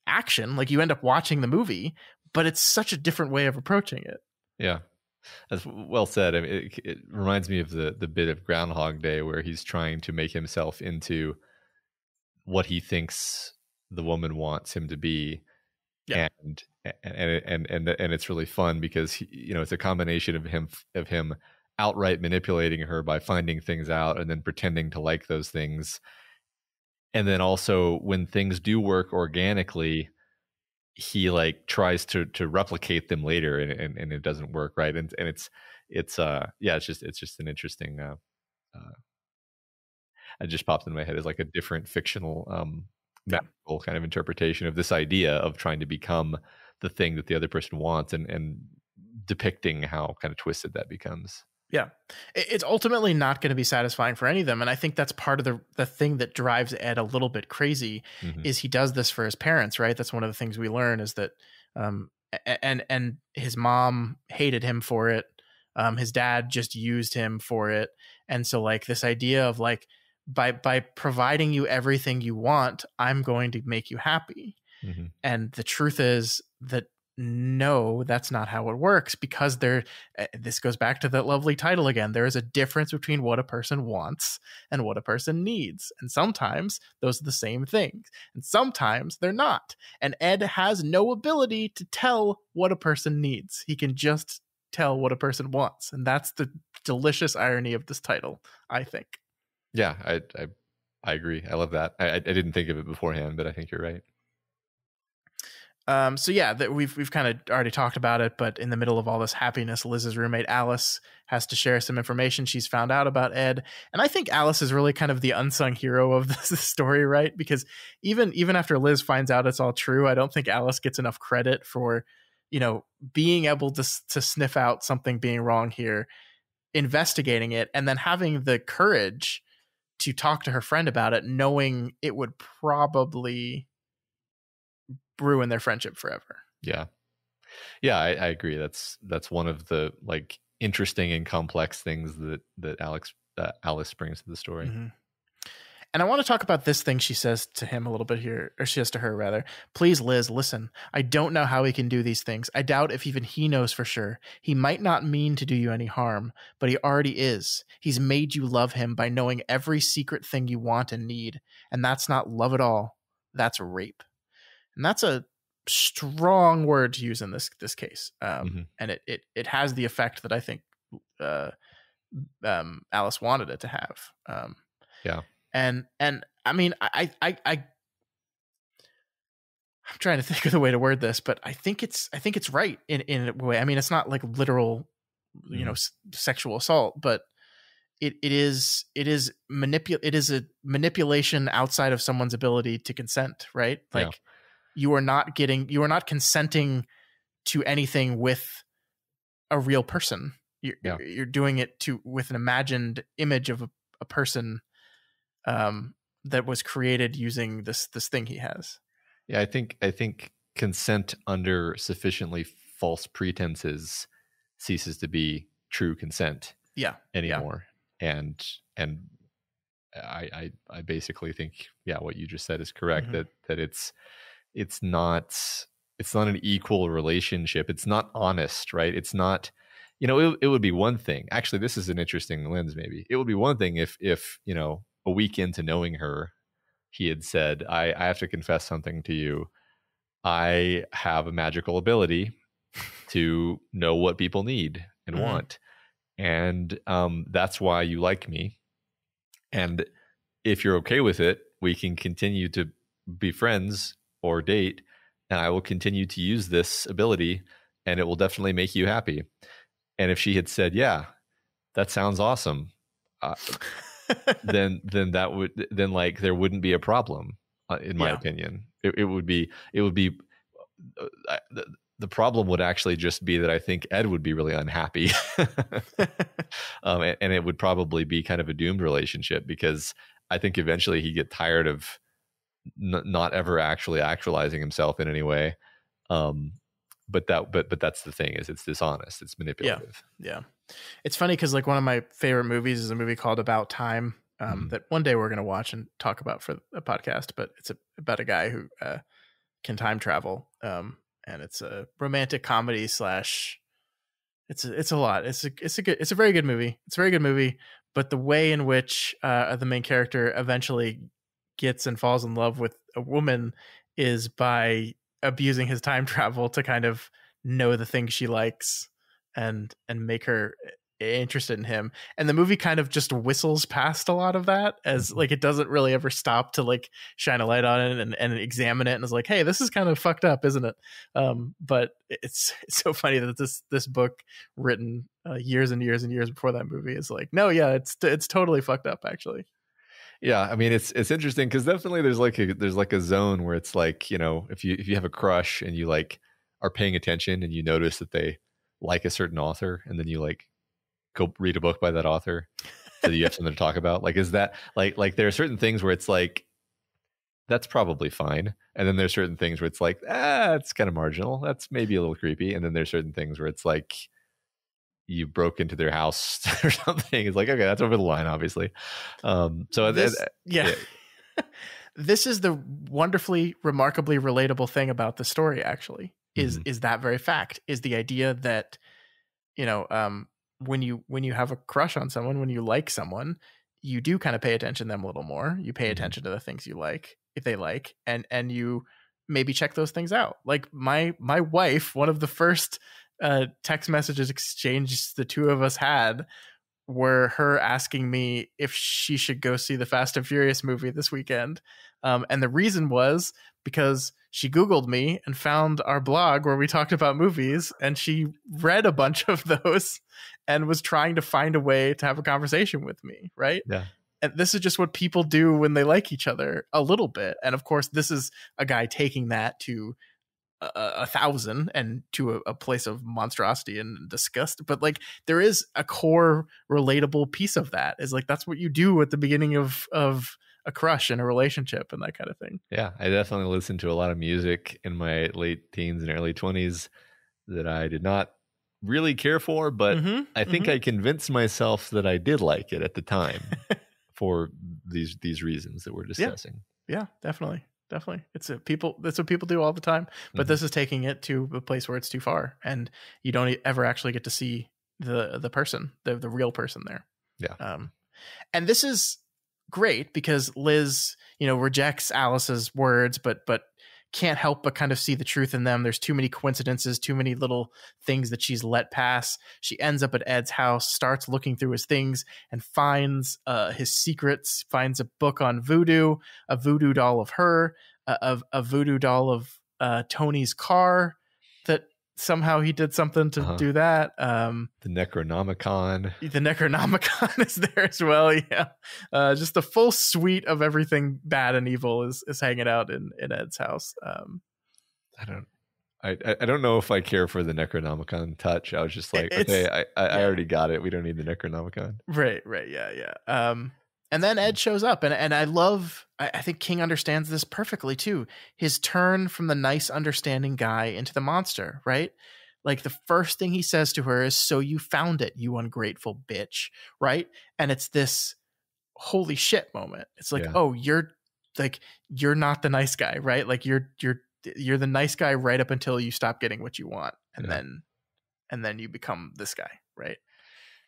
Speaker 1: action. Like you end up watching the movie, but it's such a different way of approaching it.
Speaker 2: Yeah, that's well said. I mean, it reminds me of the bit of Groundhog Day where he's trying to make himself into what he thinks the woman wants him to be. Yeah. And it's really fun because it's a combination of him outright manipulating her by finding things out and then pretending to like those things, and then also when things do work organically, he like tries to replicate them later and it doesn't work, right? And it's just an interesting it just popped in my head as like a different fictional magical kind of interpretation of this idea of trying to become the thing that the other person wants, and depicting how kind of twisted that becomes.
Speaker 1: Yeah. It's ultimately not going to be satisfying for any of them. And I think that's part of the thing that drives Ed a little bit crazy is he does this for his parents, right? That's one of the things we learn is that, and his mom hated him for it. His dad just used him for it. And so like this idea of like, by providing you everything you want, I'm going to make you happy. And the truth is that no, that's not how it works, because this goes back to that lovely title again. There is a difference between what a person wants and what a person needs. And sometimes those are the same things, and sometimes they're not. And Ed has no ability to tell what a person needs. He can just tell what a person wants. And that's the delicious irony of this title, I think.
Speaker 2: Yeah, I agree. I love that. I didn't think of it beforehand, but I think you're right.
Speaker 1: So yeah, that we've kind of already talked about it, but in the middle of all this happiness, Liz's roommate Alice has to share some information she's found out about Ed. And I think Alice is really kind of the unsung hero of this story, right? Because even after Liz finds out it's all true, I don't think Alice gets enough credit for, being able to sniff out something being wrong here, investigating it, and then having the courage to talk to her friend about it, knowing it would probably ruin their friendship forever.
Speaker 2: Yeah, I agree. That's one of the like interesting and complex things that Alice brings to the story.
Speaker 1: And I want to talk about this thing she says to him a little bit here, or she says to her rather. Please, Liz, listen. I don't know how he can do these things. I doubt if even he knows for sure. He might not mean to do you any harm, but he already is. He's made you love him by knowing every secret thing you want and need. And that's not love at all. That's rape. And that's a strong word to use in this case. And it has the effect that I think Alice wanted it to have.
Speaker 2: Yeah.
Speaker 1: And I mean, I'm trying to think of the way to word this, but I think it's right in a way. I mean, it's not like literal, sexual assault, but it is a manipulation outside of someone's ability to consent, right? Like you are not consenting to anything with a real person. You're doing it with an imagined image of a person that was created using this thing he has.
Speaker 2: Yeah, I think consent under sufficiently false pretenses ceases to be true consent. Anymore. And I basically think what you just said is correct, that it's not an equal relationship. It's not honest, right? It's not, it would be one thing. Actually, this is an interesting lens. Maybe it would be one thing if a week into knowing her, he had said, I have to confess something to you. I have a magical ability to know what people need and want. And that's why you like me. And if you're okay with it, we can continue to be friends or date, and I will continue to use this ability, and it will definitely make you happy. And if she had said, yeah, that sounds awesome, then like there wouldn't be a problem, in my opinion. It would be the problem would actually just be that I think Ed would be really unhappy. And it would probably be kind of a doomed relationship, because I think eventually he'd get tired of not ever actually actualizing himself in any way. But that's the thing, is it's dishonest. It's manipulative.
Speaker 1: Yeah. It's funny because like one of my favorite movies is a movie called About Time that one day we're going to watch and talk about for a podcast, but it's about a guy who can time travel. And it's a romantic comedy / it's a lot. It's a very good movie. It's a very good movie, but the way in which the main character eventually gets and falls in love with a woman is by abusing his time travel to kind of know the things she likes and make her interested in him. And the movie kind of just whistles past a lot of that, as like it doesn't really ever stop to like shine a light on it and examine it, and it's like, hey, this is kind of fucked up, isn't it? But it's so funny that this book written years and years and years before that movie is like, no, yeah, it's totally fucked up actually.
Speaker 2: Yeah, I mean it's interesting because definitely there's like a zone where it's like, if you have a crush and you like are paying attention and you notice that they like a certain author and then you like go read a book by that author so that you have something to talk about. Like, is that like there are certain things where it's like that's probably fine, and then there's certain things where it's like it's kind of marginal. That's maybe a little creepy, and then there's certain things where it's like you broke into their house or something. It's like, okay, that's over the line, obviously. So
Speaker 1: yeah. This is the wonderfully, remarkably relatable thing about the story, actually, is that very fact, is the idea that, when you have a crush on someone, when you like someone, you do kind of pay attention to them a little more. You pay attention to the things you like, if they like, and you maybe check those things out. Like my wife, one of the first text messages exchanges the two of us had were her asking me if she should go see the Fast and Furious movie this weekend. And the reason was because she Googled me and found our blog where we talked about movies, and she read a bunch of those and was trying to find a way to have a conversation with me. Right.
Speaker 2: Yeah.
Speaker 1: And this is just what people do when they like each other a little bit. And of course, this is a guy taking that to 1,000 and to a place of monstrosity and disgust. But like, there is a core relatable piece of that, is like, that's what you do at the beginning of a crush in a relationship and that kind of thing.
Speaker 2: Yeah, I definitely listened to a lot of music in my late teens and early 20s that I did not really care for, but I think I convinced myself that I did like it at the time for these reasons that we're discussing.
Speaker 1: Yeah, definitely. That's what people do all the time, but this is taking it to a place where it's too far and you don't ever actually get to see the person, the real person there.
Speaker 2: Yeah.
Speaker 1: And this is great because Liz, rejects Alice's words, but can't help but kind of see the truth in them. There's too many coincidences, too many little things that she's let pass. She ends up at Ed's house, starts looking through his things, and finds his secrets, finds a book on voodoo, a voodoo doll of her, a voodoo doll of Tony's car, that somehow he did something to do that.
Speaker 2: The Necronomicon.
Speaker 1: The Necronomicon is there as well. Yeah. Just the full suite of everything bad and evil is hanging out in Ed's house.
Speaker 2: I don't know if I care for the Necronomicon touch. I was just like, okay, I already got it. We don't need the Necronomicon.
Speaker 1: Right. Yeah. And then Ed shows up, and I think King understands this perfectly too. His turn from the nice, understanding guy into the monster, right? Like the first thing he says to her is, "So you found it, you ungrateful bitch," right? And it's this holy shit moment. It's like, oh, you're not the nice guy, right? Like you're the nice guy right up until you stop getting what you want, and then you become this guy, right?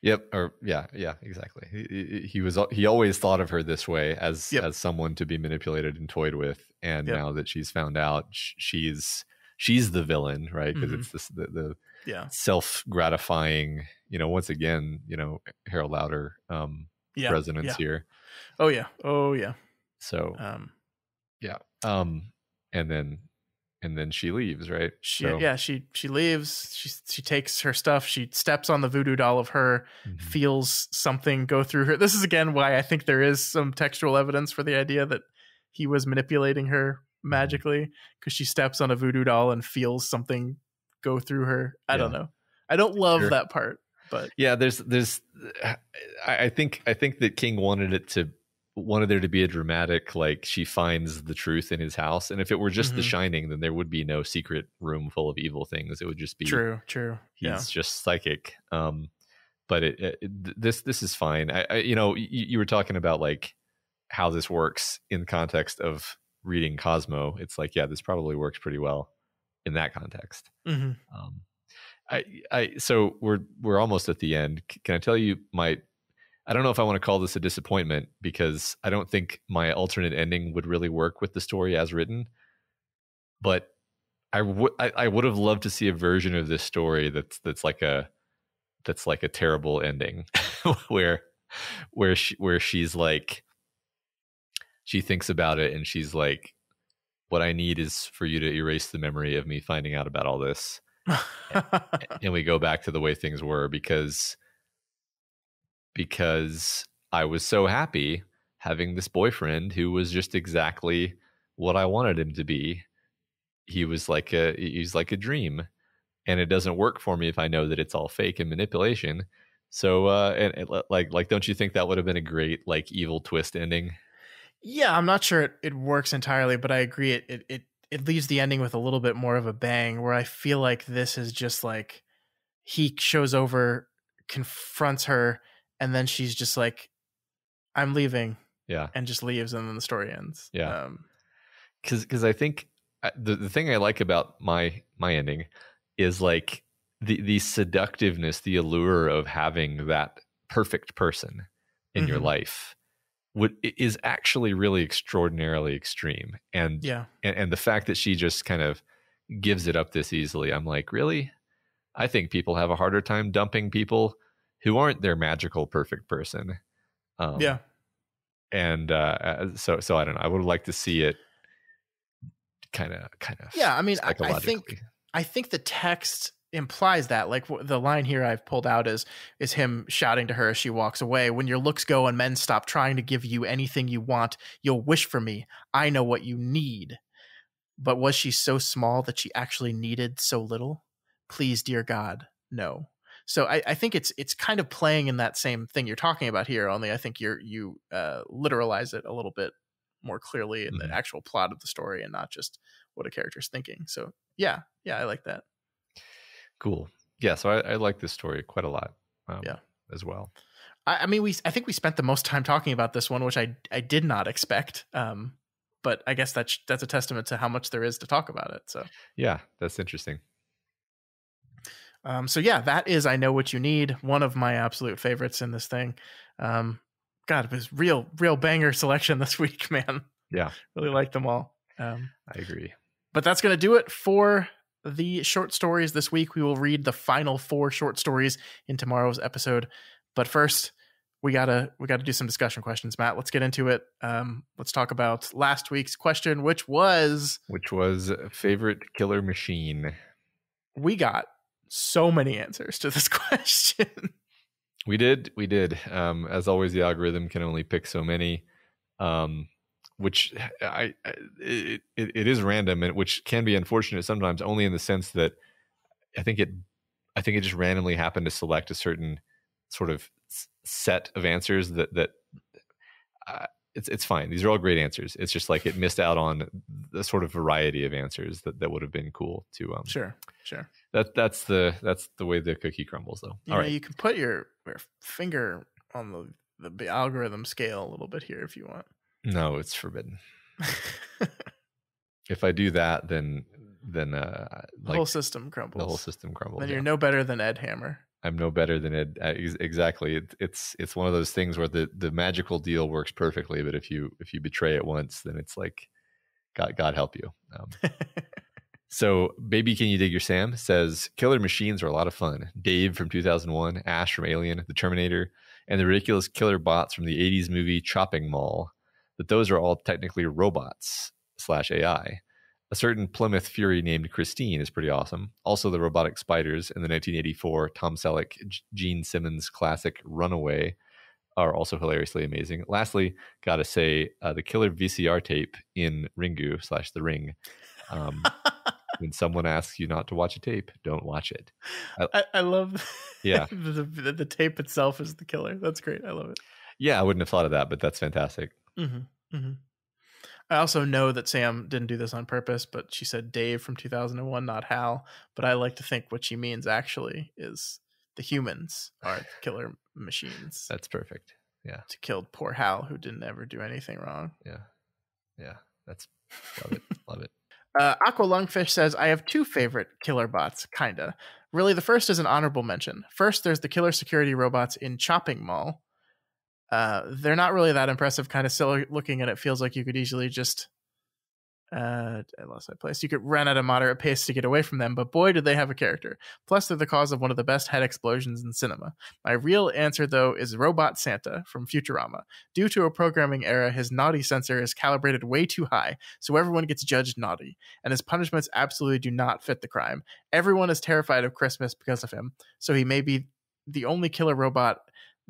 Speaker 2: Yep. Or yeah, exactly. He always thought of her this way as someone to be manipulated and toyed with, and now that she's found out, she's the villain, right? Because it's the self-gratifying. Once again, Harold Lauder resonance here.
Speaker 1: Oh yeah.
Speaker 2: So and then she leaves, right?
Speaker 1: She leaves. She takes her stuff. She steps on the voodoo doll of her, feels something go through her. This is again why I think there is some textual evidence for the idea that he was manipulating her magically, because she steps on a voodoo doll and feels something go through her. I don't know. I don't love that part, but
Speaker 2: yeah, I think that King wanted there to be a dramatic, like, she finds the truth in his house, and if it were just The Shining, then there would be no secret room full of evil things. It would just be
Speaker 1: true.
Speaker 2: He's just psychic. But this is fine. You were talking about like how this works in context of reading Cosmo. It's like, yeah, this probably works pretty well in that context. So we're almost at the end. Can I tell you I don't know if I want to call this a disappointment, because I don't think my alternate ending would really work with the story as written. But I would have loved to see a version of this story that's like a terrible ending, where she's like, she thinks about it and she's like, what I need is for you to erase the memory of me finding out about all this, and we go back to the way things were, because I was so happy having this boyfriend who was just exactly what I wanted him to be. He's like a dream, and it doesn't work for me if I know that it's all fake and manipulation. So like don't you think that would have been a great like evil twist ending?
Speaker 1: Yeah, I'm not sure it works entirely, but I agree it leaves the ending with a little bit more of a bang, where I feel like this is just like he shows over, confronts her, and then she's just like, I'm leaving.
Speaker 2: Yeah.
Speaker 1: And just leaves, and then the story ends.
Speaker 2: Yeah. Because I think the thing I like about my ending is like the seductiveness, the allure of having that perfect person in your life is actually really extraordinarily extreme. And and the fact that she just kind of gives it up this easily, I'm like, really? I think people have a harder time dumping people who aren't their magical perfect person. And so I don't know. I would like to see it kind of.
Speaker 1: Yeah, I mean, I think the text implies that. Like the line here I've pulled out is him shouting to her as she walks away. When your looks go and men stop trying to give you anything you want, you'll wish for me. I know what you need. But was she so small that she actually needed so little? Please, dear God, no. So I think it's kind of playing in that same thing you're talking about here, only I think you literalize it a little bit more clearly in the actual plot of the story and not just what a character's thinking. So yeah, I like that.
Speaker 2: Cool. Yeah, so I like this story quite a lot as well.
Speaker 1: I mean, I think we spent the most time talking about this one, which I did not expect. But I guess that's a testament to how much there is to talk about it. So
Speaker 2: yeah, that's interesting.
Speaker 1: So yeah, that is I Know What You Need, one of my absolute favorites in this thing. God, it was real banger selection this week, man.
Speaker 2: Yeah,
Speaker 1: really liked them all.
Speaker 2: I agree.
Speaker 1: But that's going to do it for the short stories this week. We will read the final 4 short stories in tomorrow's episode. But first, we gotta do some discussion questions, Matt. Let's get into it. Let's talk about last week's question, which was
Speaker 2: favorite killer machine.
Speaker 1: We got so many answers to this question.
Speaker 2: We did. As always, the algorithm can only pick so many, which it is random, and which can be unfortunate sometimes. Only in the sense that I think it just randomly happened to select a certain sort of set of answers that it's fine. These are all great answers. It's just like it missed out on the sort of variety of answers that would have been cool to.
Speaker 1: Sure.
Speaker 2: That's the way the cookie crumbles, though.
Speaker 1: All right, you can put your finger on the algorithm scale a little bit here if you want.
Speaker 2: No, it's forbidden. If I do that, then
Speaker 1: the whole system crumbles.
Speaker 2: The whole system crumbles.
Speaker 1: Then you're no better than Ed Hammer.
Speaker 2: I'm no better than Ed. Exactly. It's one of those things where the magical deal works perfectly, but if you betray it once, then it's like, God help you. So, Baby Can You Dig Your Sam says, killer machines are a lot of fun. Dave from 2001, Ash from Alien, The Terminator, and the ridiculous killer bots from the 80s movie Chopping Mall. But those are all technically robots / AI. A certain Plymouth Fury named Christine is pretty awesome. Also, the robotic spiders in the 1984 Tom Selleck, Gene Simmons classic Runaway are also hilariously amazing. Lastly, gotta say, the killer VCR tape in Ringu / The Ring. When someone asks you not to watch a tape, don't watch it.
Speaker 1: I love
Speaker 2: yeah.
Speaker 1: the tape itself is the killer. That's great. I love it.
Speaker 2: Yeah, I wouldn't have thought of that, but that's fantastic.
Speaker 1: I also know that Sam didn't do this on purpose, but she said Dave from 2001, not Hal. But I like to think what she means actually is the humans are killer machines.
Speaker 2: That's perfect. Yeah.
Speaker 1: To kill poor Hal, who didn't ever do anything wrong.
Speaker 2: Yeah. That's love it.
Speaker 1: Aqua Lungfish says, I have 2 favorite killer bots, kinda. Really, the first is an honorable mention. First, there's the killer security robots in Chopping Mall. They're not really that impressive, kind of silly looking, and it feels like you could easily just I lost my place. You could run at a moderate pace to get away from them, but boy, did they have a character. Plus, they're the cause of one of the best head explosions in cinema. My real answer, though, is Robot Santa from Futurama. Due to a programming error, his naughty sensor is calibrated way too high, so everyone gets judged naughty, and his punishments absolutely do not fit the crime. Everyone is terrified of Christmas because of him, so he may be the only killer robot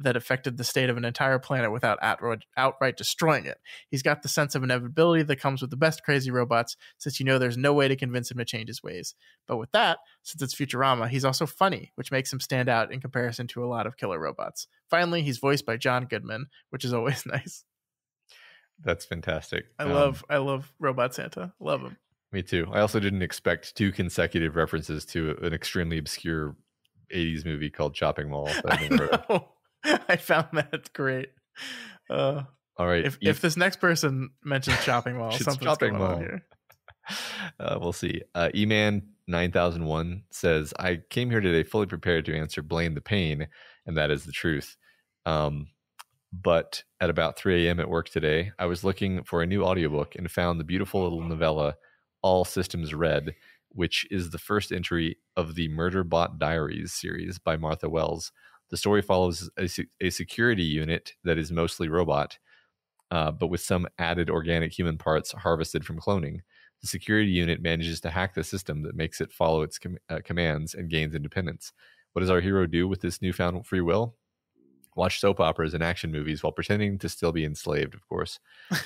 Speaker 1: that affected the state of an entire planet without outright destroying it. He's got the sense of inevitability that comes with the best crazy robots, since you know there's no way to convince him to change his ways. But with that, since it's Futurama, he's also funny, which makes him stand out in comparison to a lot of killer robots. Finally, he's voiced by John Goodman, which is always nice.
Speaker 2: That's fantastic.
Speaker 1: I love Robot Santa. Love him.
Speaker 2: Me too. I also didn't expect 2 consecutive references to an extremely obscure 80s movie called Chopping Mall.
Speaker 1: I found that great.
Speaker 2: All right.
Speaker 1: If this next person mentions Chopping Mall, something's going on here.
Speaker 2: We'll see. E-Man 9001 says, I came here today fully prepared to answer Blame the Pain, and that is the truth. But at about 3 a.m. at work today, I was looking for a new audiobook and found the beautiful little novella All Systems Red, which is the first entry of the Murderbot Diaries series by Martha Wells. The story follows a security unit that is mostly robot, but with some added organic human parts harvested from cloning. The security unit manages to hack the system that makes it follow its commands and gains independence. What does our hero do with this newfound free will? Watch soap operas and action movies while pretending to still be enslaved, of course.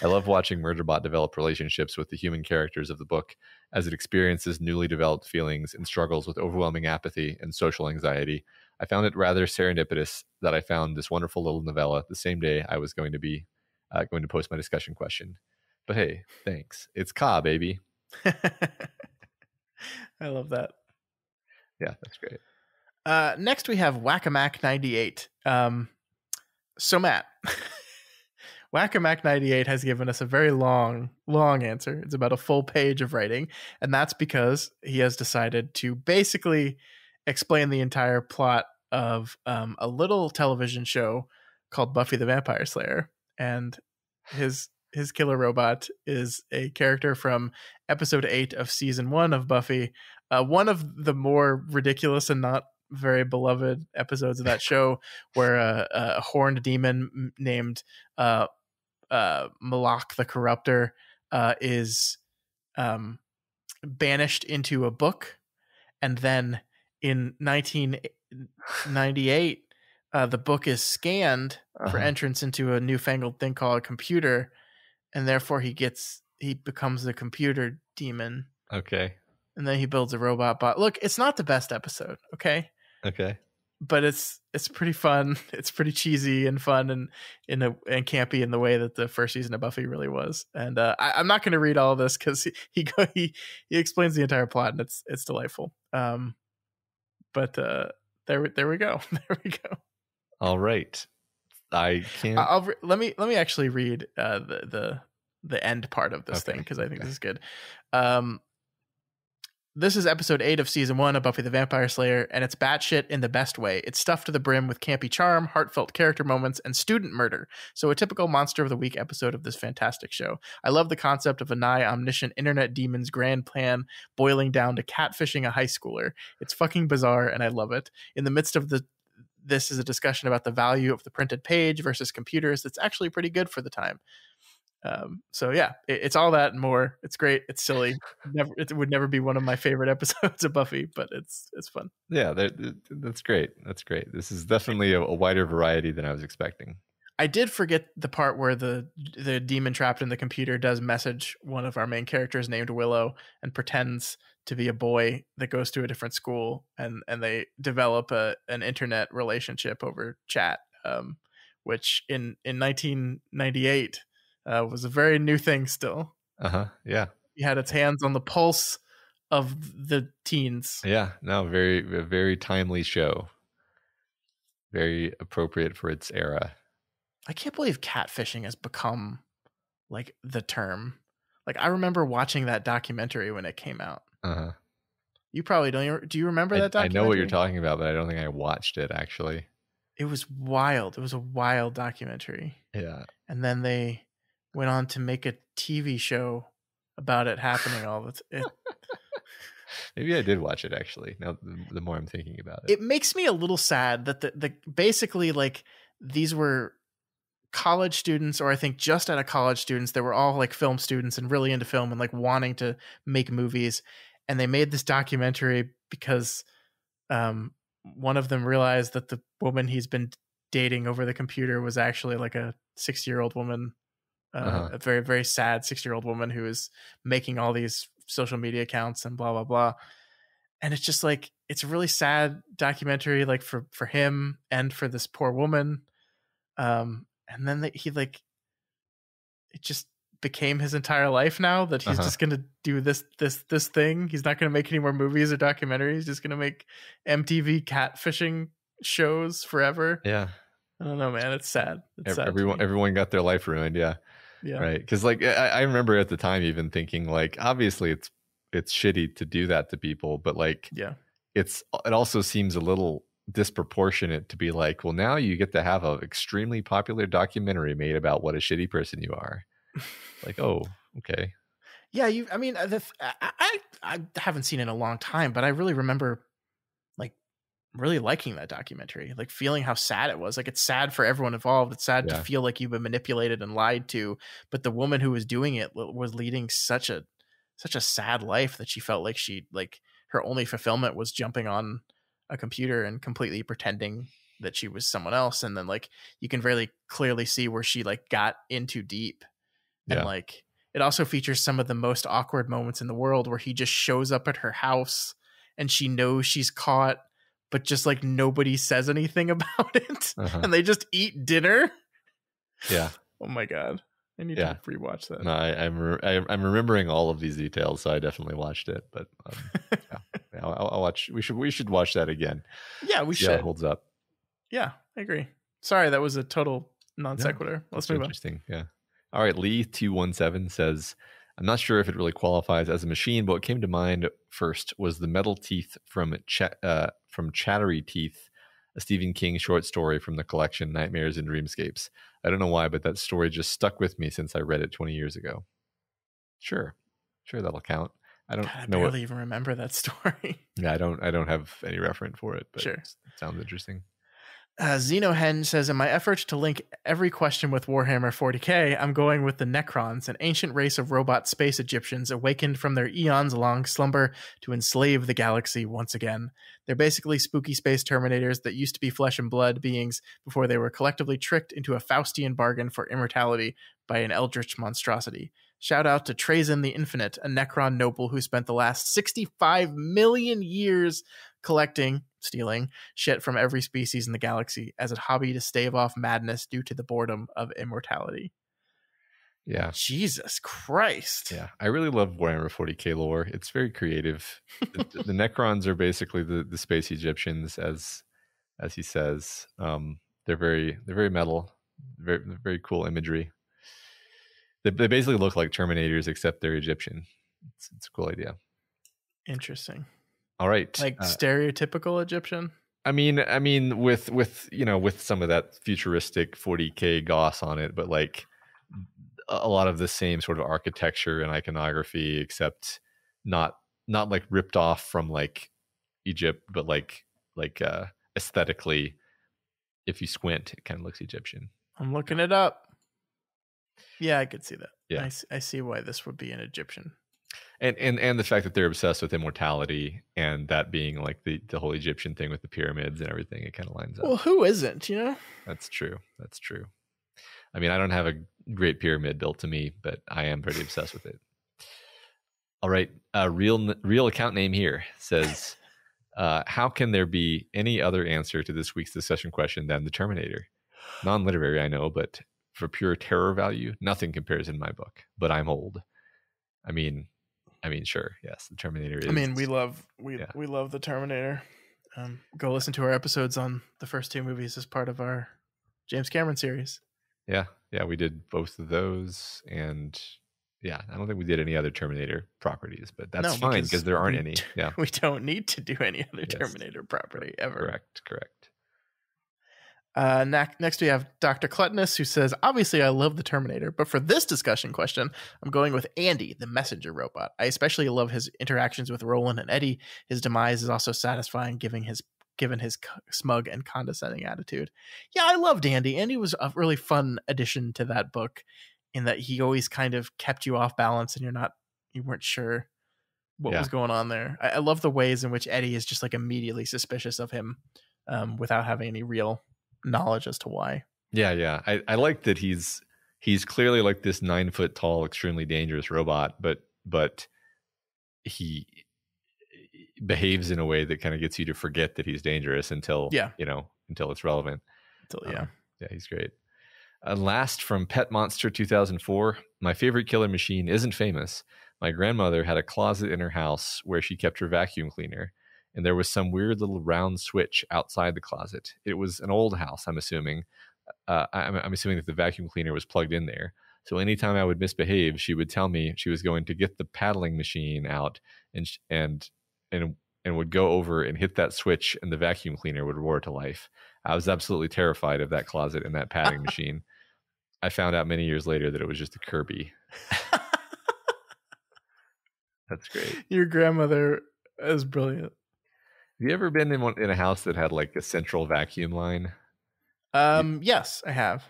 Speaker 2: I love watching Murderbot develop relationships with the human characters of the book as it experiences newly developed feelings and struggles with overwhelming apathy and social anxiety. I found it rather serendipitous that I found this wonderful little novella the same day I was going to post my discussion question. But hey, thanks. It's Ka, baby.
Speaker 1: I love that.
Speaker 2: Yeah, that's great.
Speaker 1: Next we have Whack-A-Mac 98. So Matt, Whack-A-Mac 98 has given us a very long answer. It's about a full page of writing, and that's because he has decided to basically explain the entire plot of a little television show called Buffy the Vampire Slayer, and his killer robot is a character from episode 8 of season 1 of Buffy, one of the more ridiculous and not very beloved episodes of that show, where a horned demon named Malak the Corruptor is banished into a book, and then in 1998 the book is scanned for entrance into a newfangled thing called a computer, and therefore he becomes the computer demon.
Speaker 2: Okay. And
Speaker 1: then he builds a robot bot. Look, it's not the best episode, okay?
Speaker 2: Okay.
Speaker 1: But it's pretty fun. It's pretty cheesy and fun and campy in the way that the first season of Buffy really was. And I'm not going to read all of this because he explains the entire plot, and it's delightful. But there we go. There we go.
Speaker 2: All right. I can't.
Speaker 1: Let me actually read the end part of this thing, because I think this is good. This is episode 8 of season 1 of Buffy the Vampire Slayer, and it's batshit in the best way. It's stuffed to the brim with campy charm, heartfelt character moments, and student murder. So a typical Monster of the Week episode of this fantastic show. I love the concept of a nigh omniscient internet demon's grand plan boiling down to catfishing a high schooler. It's fucking bizarre, and I love it. In the midst of this is a discussion about the value of the printed page versus computers that's actually pretty good for the time. So yeah, it's all that and more. It's great. It's silly. It would never be one of my favorite episodes of Buffy, but it's fun.
Speaker 2: Yeah, that's great. That's great. This is definitely a wider variety than I was expecting.
Speaker 1: I did forget the part where the demon trapped in the computer does message one of our main characters named Willow and pretends to be a boy that goes to a different school, and they develop an internet relationship over chat, which in 1998 was a very new thing still.
Speaker 2: Yeah.
Speaker 1: He had its hands on the pulse of the teens.
Speaker 2: Yeah. No, very, very timely show. Very appropriate for its era.
Speaker 1: I can't believe catfishing has become like the term. Like, I remember watching that documentary when it came out. You probably don't. Do you remember that documentary?
Speaker 2: I know what you're talking about, but I don't think I watched it actually.
Speaker 1: It was wild. It was a wild documentary.
Speaker 2: Yeah.
Speaker 1: And then they went on to make a TV show about it happening all the time.
Speaker 2: Maybe I did watch it actually. Now, the more I'm thinking about it,
Speaker 1: it makes me a little sad that the basically, like, these were college students, or I think just out of college students. They were all like film students and really into film and like wanting to make movies. And they made this documentary because one of them realized that the woman he's been dating over the computer was actually like a 60-year-old woman, a very, very sad 60-year-old woman who is making all these social media accounts and blah, blah, blah. And it's just like, it's a really sad documentary, like for him and for this poor woman. And then it just became his entire life now that he's just going to do this thing. He's not going to make any more movies or documentaries. He's just going to make MTV catfishing shows forever.
Speaker 2: Yeah.
Speaker 1: I don't know, man. It's sad.
Speaker 2: Everyone got their life ruined. Yeah.
Speaker 1: Yeah.
Speaker 2: Right. Because like I remember at the time even thinking like, obviously it's shitty to do that to people, but like,
Speaker 1: yeah,
Speaker 2: it also seems a little disproportionate to be like, well, now you get to have an extremely popular documentary made about what a shitty person you are. Like, oh, okay.
Speaker 1: Yeah. I haven't seen it in a long time, but I really remember like really liking that documentary, like feeling how sad it was. Like, it's sad for everyone involved. It's sad to feel like you've been manipulated and lied to, but the woman who was doing it was leading such a sad life that she felt like her only fulfillment was jumping on a computer and completely pretending that she was someone else. And then like, you can very clearly see where she like got in too deep. And like, it also features some of the most awkward moments in the world where he just shows up at her house and she knows she's caught, but just like nobody says anything about it. And they just eat dinner. Yeah. Oh my God. I need to rewatch that.
Speaker 2: No, I'm remembering all of these details, so I definitely watched it. But I'll watch. We should watch that again.
Speaker 1: Yeah, we should.
Speaker 2: Yeah, it holds up.
Speaker 1: Yeah, I agree. Sorry, that was a total non sequitur. Let's move on.
Speaker 2: Interesting. Yeah. All right. Lee217 says, I'm not sure if it really qualifies as a machine, but what came to mind first was the metal teeth from Chattery Teeth, a Stephen King short story from the collection Nightmares and Dreamscapes. I don't know why, but that story just stuck with me since I read it 20 years ago. Sure, that'll count. I barely
Speaker 1: even remember that story.
Speaker 2: Yeah, I don't have any reference for it, but
Speaker 1: sure.
Speaker 2: It sounds interesting.
Speaker 1: Xenohen says, in my effort to link every question with Warhammer 40k, I'm going with the Necrons, an ancient race of robot space Egyptians awakened from their eons-long slumber to enslave the galaxy once again. They're basically spooky space Terminators that used to be flesh and blood beings before they were collectively tricked into a Faustian bargain for immortality by an eldritch monstrosity. Shout out to Trazyn the Infinite, a Necron noble who spent the last 65 million years stealing shit from every species in the galaxy as a hobby to stave off madness due to the boredom of immortality.
Speaker 2: Yeah.
Speaker 1: Jesus Christ.
Speaker 2: Yeah. I really love Warhammer 40k lore. It's very creative. The Necrons are basically the space Egyptians, as he says. They're very metal, very, very cool imagery. They basically look like Terminators, except they're Egyptian. It's a cool idea.
Speaker 1: Interesting.
Speaker 2: All right.
Speaker 1: Like stereotypical Egyptian?
Speaker 2: I mean with some of that futuristic 40k goss on it, but like a lot of the same sort of architecture and iconography, except not like ripped off from like Egypt, but like aesthetically, if you squint, it kind of looks Egyptian.
Speaker 1: I'm looking it up. Yeah, I could see that.
Speaker 2: Yeah.
Speaker 1: I see why this would be an Egyptian.
Speaker 2: And the fact that they're obsessed with immortality and that being like the whole Egyptian thing with the pyramids and everything, it kind of lines up.
Speaker 1: Well, who isn't,
Speaker 2: That's true. I mean, I don't have a great pyramid built to me, but I am pretty obsessed with it. All right. Real account name here says, how can there be any other answer to this week's discussion question than the Terminator? Non-literary, I know, but for pure terror value, nothing compares in my book, but I'm old. I mean, sure. Yes. The Terminator is.
Speaker 1: I mean, we love the Terminator. Go listen to our episodes on the first two movies as part of our James Cameron series.
Speaker 2: Yeah. We did both of those. And yeah, I don't think we did any other Terminator properties, but that's fine because there aren't any. Yeah.
Speaker 1: We don't need to do any other Terminator property ever.
Speaker 2: Correct.
Speaker 1: Next we have Dr. Cluttonus, who says, obviously I love the Terminator, but for this discussion question, I'm going with Andy, the messenger robot. I especially love his interactions with Roland and Eddie. His demise is also satisfying given his smug and condescending attitude. Yeah, I loved Andy. Andy was a really fun addition to that book in that he always kind of kept you off balance and you weren't sure what was going on there. I love the ways in which Eddie is just like immediately suspicious of him without having any real knowledge as to why.
Speaker 2: Yeah. I like that he's clearly like this 9 foot tall, extremely dangerous robot, but he behaves in a way that kind of gets you to forget that he's dangerous until until it's relevant. Yeah, he's great. Last, from Pet Monster 2004, my favorite killer machine isn't famous. My grandmother had a closet in her house where she kept her vacuum cleaner, and there was some weird little round switch outside the closet. It was an old house, I'm assuming. I'm assuming that the vacuum cleaner was plugged in there. So anytime I would misbehave, she would tell me she was going to get the paddling machine out and would go over and hit that switch, and the vacuum cleaner would roar to life. I was absolutely terrified of that closet and that padding machine. I found out many years later that it was just a Kirby. That's great.
Speaker 1: Your grandmother is brilliant.
Speaker 2: Have you ever been in a house that had like a central vacuum line?
Speaker 1: Yes, I have.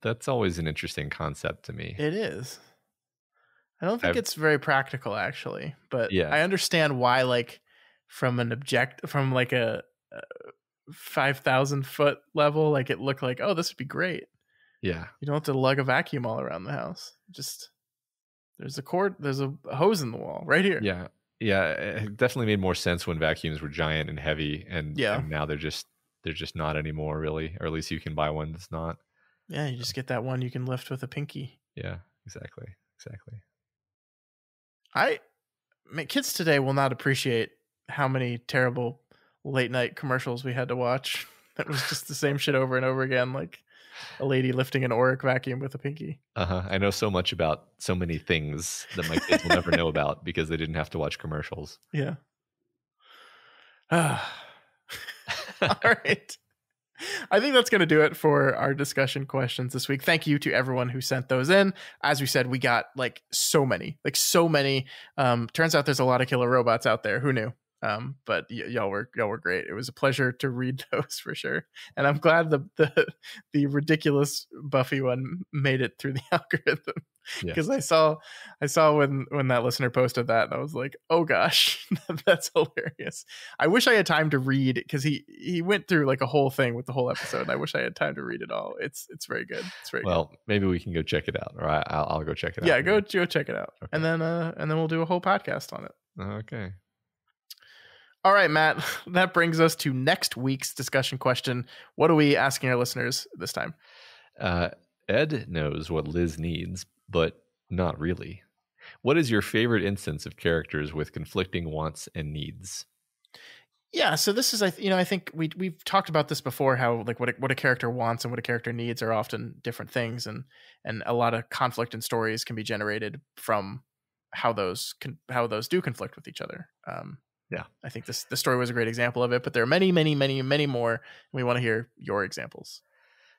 Speaker 2: That's always an interesting concept to me.
Speaker 1: It is. I don't think it's very practical, actually, but I understand why, like, from like a 5,000 foot level, like, it looked like, oh, this would be great.
Speaker 2: Yeah.
Speaker 1: You don't have to lug a vacuum all around the house. Just, there's a hose in the wall right here.
Speaker 2: Yeah. Yeah. It definitely made more sense when vacuums were giant and heavy, and now they're just not anymore, really, or at least you can buy one that's not.
Speaker 1: Yeah, you just get that one you can lift with a pinky.
Speaker 2: Yeah, exactly.
Speaker 1: Kids today will not appreciate how many terrible late night commercials we had to watch. That was just the same shit over and over again, like a lady lifting an Oric vacuum with a pinky.
Speaker 2: I know so much about so many things that my kids will never know about because they didn't have to watch commercials.
Speaker 1: Yeah. All right. I think that's going to do it for our discussion questions this week. Thank you to everyone who sent those in. As we said, we got so many. Turns out there's a lot of killer robots out there. Who knew? But y'all were great. It was a pleasure to read those for sure. And I'm glad the ridiculous Buffy one made it through the algorithm, because I saw when that listener posted that, and I was like, oh gosh, that's hilarious. I wish I had time to read, because he went through like a whole thing with the whole episode, and I wish I had time to read it all. It's very good. It's very
Speaker 2: well good. Maybe we can go check it out, or I'll go check it out.
Speaker 1: Yeah, go check it out. Okay. And then we'll do a whole podcast on it.
Speaker 2: Okay.
Speaker 1: All right, Matt, that brings us to next week's discussion question. What are we asking our listeners this time?
Speaker 2: Ed knows what Liz needs, but not really. What is your favorite instance of characters with conflicting wants and needs?
Speaker 1: Yeah, so this is, I think we've talked about this before, how like what a character wants and what a character needs are often different things, and a lot of conflict in stories can be generated from how those do conflict with each other. Yeah, I think this story was a great example of it, but there are many, many, many, many more, and we want to hear your examples.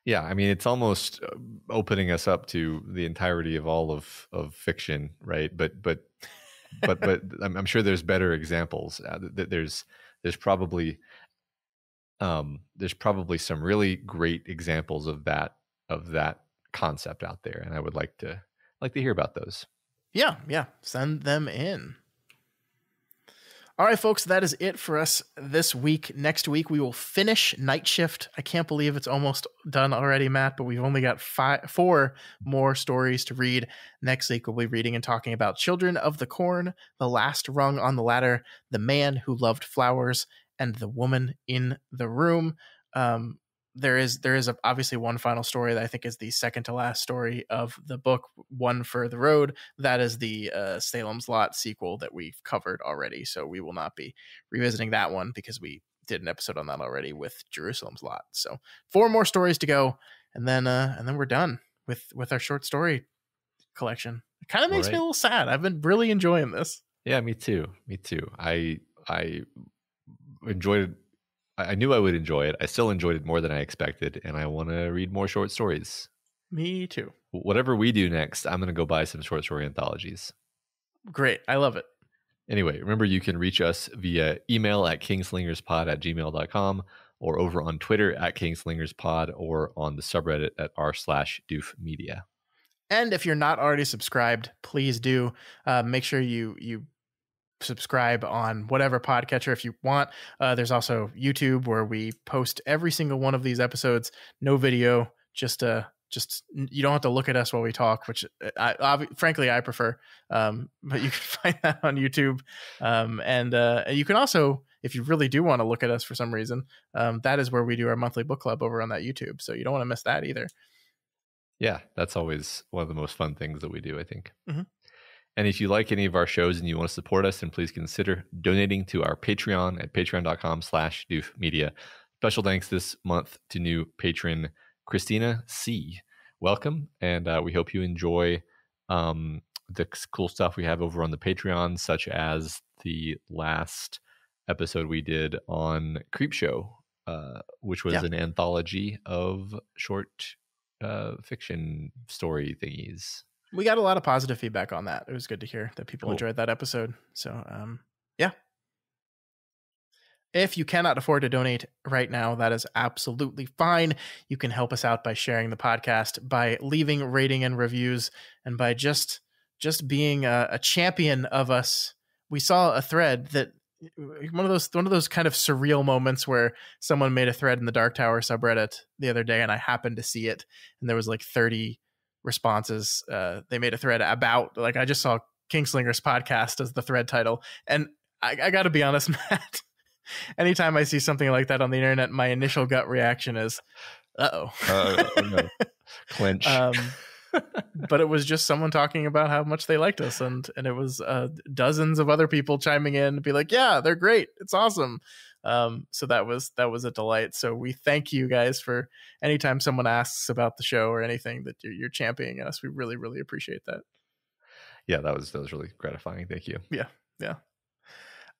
Speaker 2: Yeah, I mean, it's almost opening us up to the entirety of all of fiction, right? But I'm sure there's better examples. There's probably some really great examples of that concept out there, and I would like to hear about those. Yeah,
Speaker 1: send them in. All right, folks, that is it for us this week. Next week, we will finish Night Shift. I can't believe it's almost done already, Matt, but we've only got 4 more stories to read. Next week, we'll be reading and talking about Children of the Corn, The Last Rung on the Ladder, The Man Who Loved Flowers, and The Woman in the Room. There is obviously one final story that I think is the second to last story of the book, One for the Road. That is the Salem's Lot sequel that we've covered already. So we will not be revisiting that one, because we did an episode on that already with Jerusalem's Lot. So 4 more stories to go, and then we're done with our short story collection. It kind of makes me a little sad. I've been really enjoying this.
Speaker 2: Yeah, me too. I enjoyed it. I knew I would enjoy it. I still enjoyed it more than I expected, and I want to read more short stories.
Speaker 1: Me too.
Speaker 2: Whatever we do next, I'm going to go buy some short story anthologies.
Speaker 1: Great. I love it.
Speaker 2: Anyway, remember, you can reach us via email at kingslingerspod@gmail.com, or over on Twitter at kingslingerspod, or on the subreddit at r/doofmedia.
Speaker 1: And if you're not already subscribed, please do. Make sure you subscribe on whatever podcatcher if you want. There's also YouTube where we post every single one of these episodes. No video, just you don't have to look at us while we talk, which frankly I prefer. But you can find that on YouTube. And you can also, if you really do want to look at us for some reason, that is where we do our monthly book club over on that YouTube. So you don't want to miss that either.
Speaker 2: Yeah, that's always one of the most fun things that we do, I think.
Speaker 1: Mm-hmm.
Speaker 2: And if you like any of our shows and you want to support us, then please consider donating to our Patreon at patreon.com/doofmedia. Special thanks this month to new patron Christina C. Welcome, and we hope you enjoy the cool stuff we have over on the Patreon, such as the last episode we did on Creepshow, which was an anthology of short fiction story thingies.
Speaker 1: We got a lot of positive feedback on that. It was good to hear that people enjoyed that episode. So, yeah. If you cannot afford to donate right now, that is absolutely fine. You can help us out by sharing the podcast, by leaving rating and reviews, and by just being a champion of us. We saw a thread that one of those kind of surreal moments where someone made a thread in the Dark Tower subreddit the other day, and I happened to see it, and there was like 30 responses. They made a thread about, like, I just saw Kingslingers podcast as the thread title, and I got to be honest, Matt. Anytime I see something like that on the internet, my initial gut reaction is, no.
Speaker 2: Clinch.
Speaker 1: But it was just someone talking about how much they liked us, and it was dozens of other people chiming in and be like, yeah, they're great, it's awesome. So that was a delight. So we thank you guys for anytime someone asks about the show or anything that you're championing us. We really, really appreciate that.
Speaker 2: Yeah, that was really gratifying. Thank you.
Speaker 1: Yeah.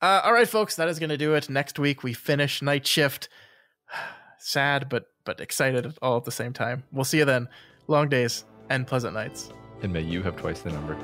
Speaker 1: All right, folks, that is going to do it. Next week we finish Night Shift. Sad, but excited all at the same time. We'll see you then. Long days and pleasant nights.
Speaker 2: And may you have twice the number.